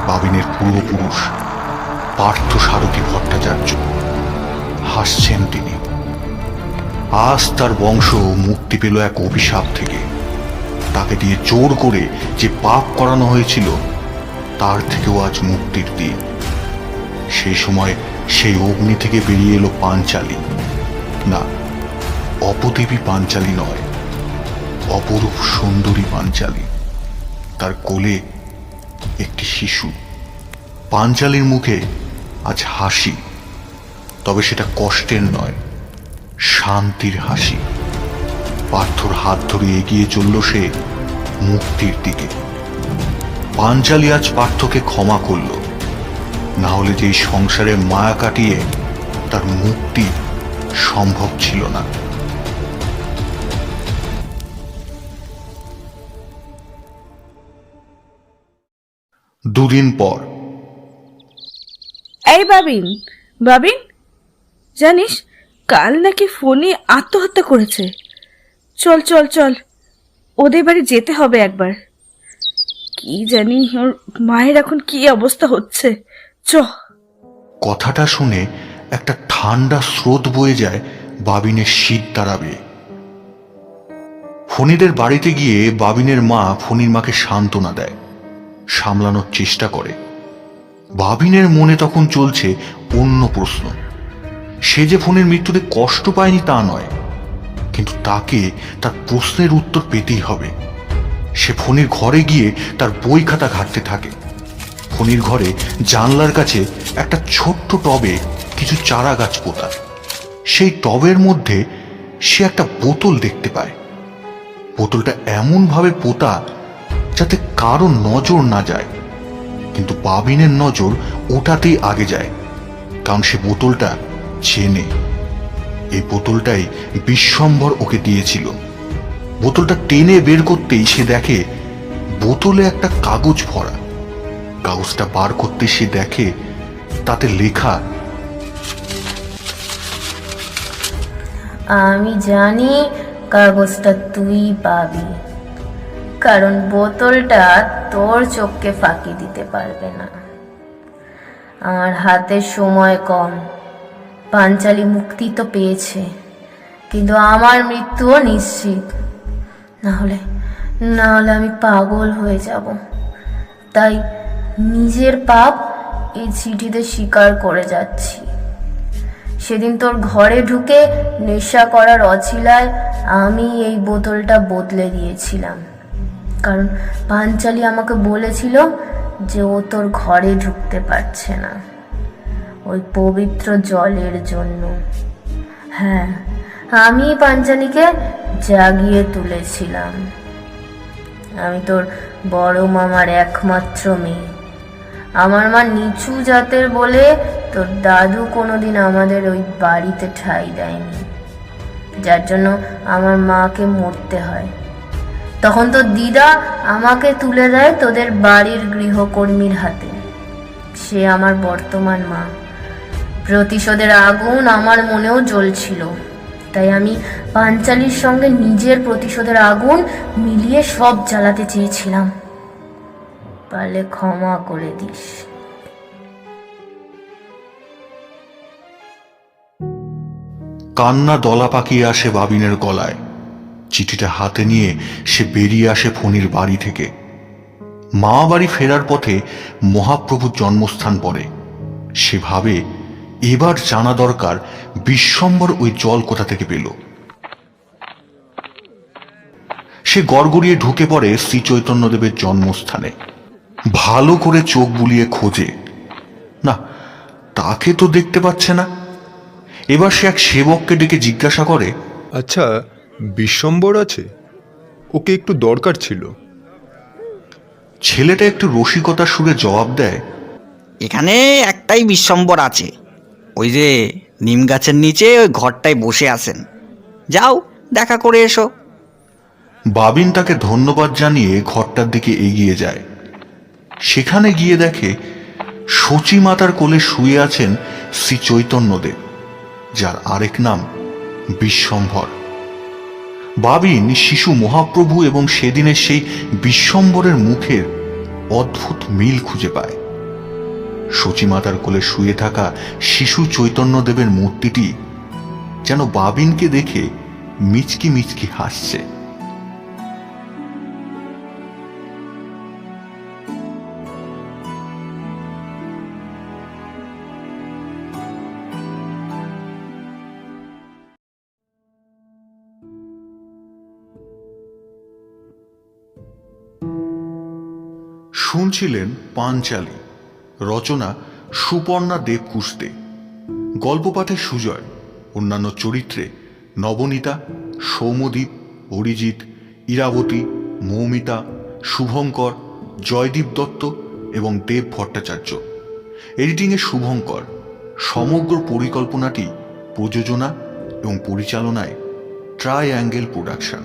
বাবিনের পূর্বপুরুষ পার্থ সারথী ভট্টাচার্য। হাসছেন তিনি। আজ তার বংশ মুক্তি পেল এক অভিশাপ থেকে। তাকে দিয়ে জোর করে যে পাপ করানো হয়েছিল তার থেকেও আজ মুক্তির দিন। সেই সময় সেই অগ্নি থেকে বেরিয়ে এলো পাঞ্চালী। না, অপদেবী পাঞ্চালী নয়, অপরূপ সুন্দরী পাঞ্চালী। তার কোলে একটি শিশু। পাঞ্চালীর মুখে আজ হাসি, তবে সেটা কষ্টের নয়, শান্তির হাসি। পার্থর হাত ধরে এগিয়ে চলল সে মুক্তির দিকে। পাঞ্চালী আজ পার্থকে ক্ষমা করল, না হলে যে সংসারে মায়া কাটিয়ে তার মুক্তি সম্ভব ছিল না। দুদিন পর। এই বাবিন, বাবিন, জানিস কাল নাকি ফোনে আত্মহত্যা করেছে। চল চল চল, ওদের বাড়ি যেতে হবে একবার। কি জানি ওর মায়ের এখন কি অবস্থা হচ্ছে। চ। কথাটা শুনে একটা ঠান্ডা স্রোত বয়ে যায় বাবিনের শীত দাঁড়াবে। ফণিদের বাড়িতে গিয়ে বাবিনের মা ফণির মাকে সান্ত্বনা দেয়, সামলানোর চেষ্টা করে। বাবিনের মনে তখন চলছে অন্য প্রশ্ন। সে যে ফণির মৃত্যুতে কষ্ট পায়নি তা নয়, কিন্তু তাকে তার প্রশ্নের উত্তর পেতেই হবে। সে ফণির ঘরে গিয়ে তার বই খাতা ঘাঁটতে থাকে। ফণির ঘরে জানলার কাছে একটা ছোট্ট টবে কিছু চারা গাছ পোতা। সেই টবের মধ্যে সে একটা বোতল দেখতে পায়। বোতলটা এমনভাবে পোতা যাতে কারো নজর না যায়, কিন্তু বাবিনের নজর ওটাতেই আগে যায়, কারণ সে বোতলটা চেনে। এই বোতলটাই বিশ্বম্ভর ওকে দিয়েছিল। বোতলটা টেনে বের করতেই সে দেখে বোতলে একটা কাগজ ভরা। কাগজটা বার করতে সে দেখে তাতে লেখা, আমি জানি কাগজটা তুই পাবি, কারণ বোতলটা তোর চোখকে ফাঁকি দিতে পারবে না। আমার হাতে সময় কম। পাঞ্চালী মুক্তি তো পেয়েছে, কিন্তু আমার মৃত্যুও নিশ্চিত। না হলে আমি পাগল হয়ে যাব। তাই নিজের পাপ এই চিঠিতে স্বীকার করে যাচ্ছি। সেদিন তোর ঘরে ঢুকে নেশা করার অছিলায় আমি এই বোতলটা বদলে দিয়েছিলাম, কারণ পাঞ্চালী আমাকে বলেছিল যে ও তোর ঘরে ঢুকতে পারছে না ওই পবিত্র জলের জন্য। হ্যাঁ, আমি পাঞ্চালীকে জাগিয়ে তুলেছিলাম। আমি তোর বড় মামার একমাত্র মেয়ে। আমার মা নিচু জাতের বলে তোর দাদু কোনোদিন আমাদের ওই বাড়িতে ঠাঁই দেয়নি, যার জন্য আমার মাকে মরতে হয়। তখন তোর দিদা আমাকে তুলে দেয় তোদের বাড়ির গৃহকর্মীর হাতে। সে আমার বর্তমান মা। প্রতিশোধের আগুন আমার মনেও জ্বলছিল, তাই আমি পাঞ্চালীর সঙ্গে নিজের প্রতিশোধের আগুন মিলিয়ে সব জ্বালাতে চেয়েছিলাম। পারলে ক্ষমা করে দিস। কান্না দলা পাকিয়ে আসে বাবিনের গলায়। চিঠিটা হাতে নিয়ে সে বেরিয়ে আসে ফণির বাড়ি থেকে। মা বাড়ি ফেরার পথে মহাপ্রভুর জন্মস্থান পড়ে। সে ভাবে এবার জানা দরকার বিশ্বম্ভর ওই জল কোথা থেকে পেল। সে গড়গড়িয়ে ঢুকে পড়ে শ্রী চৈতন্যদেবের জন্মস্থানে। ভালো করে চোখ বুলিয়ে খোঁজে, না তাকে তো দেখতে পাচ্ছে না। এবার সে এক সেবককে ডেকে জিজ্ঞাসা করে, আচ্ছা, বিশ্বম্বর আছে? ওকে একটু দরকার ছিল। ছেলেটা একটু রসিকতার সুরে জবাব দেয়, এখানে একটাই বিশ্বম্বর আছে, ওই যে নিম গাছের নিচে ওই ঘরটায় বসে আছেন, যাও দেখা করে এসো। বাবিন তাকে ধন্যবাদ জানিয়ে ঘরটার দিকে এগিয়ে যায়। সেখানে গিয়ে দেখে সচী মাতার কোলে শুয়ে আছেন শ্রী চৈতন্যদেব, যার আরেক নাম বিশ্বম্ভর। বাবিন শিশু মহাপ্রভু এবং সেদিনের সেই বিশ্বম্বরের মুখের অদ্ভুত মিল খুঁজে পায়। সচী মাতার কোলে শুয়ে থাকা শিশু চৈতন্যদেবের মূর্তিটি যেন বাবিনকে দেখে মিচকি মিচকি হাসছে। শুনছিলেন পাঞ্চালী, রচনা সুপর্ণা দেবকুস্তে, গল্প পাঠে সুজয়, অন্যান্য চরিত্রে নবনীতা, সৌম্যদীপ, অরিজিৎ, ইরাবতী, মৌমিতা, শুভঙ্কর, জয়দীপ দত্ত এবং দেব ভট্টাচার্য। এডিটিংয়ে শুভঙ্কর। সমগ্র পরিকল্পনাটি প্রযোজনা এবং পরিচালনায় ট্রাইঅ্যাঙ্গেল প্রোডাকশন।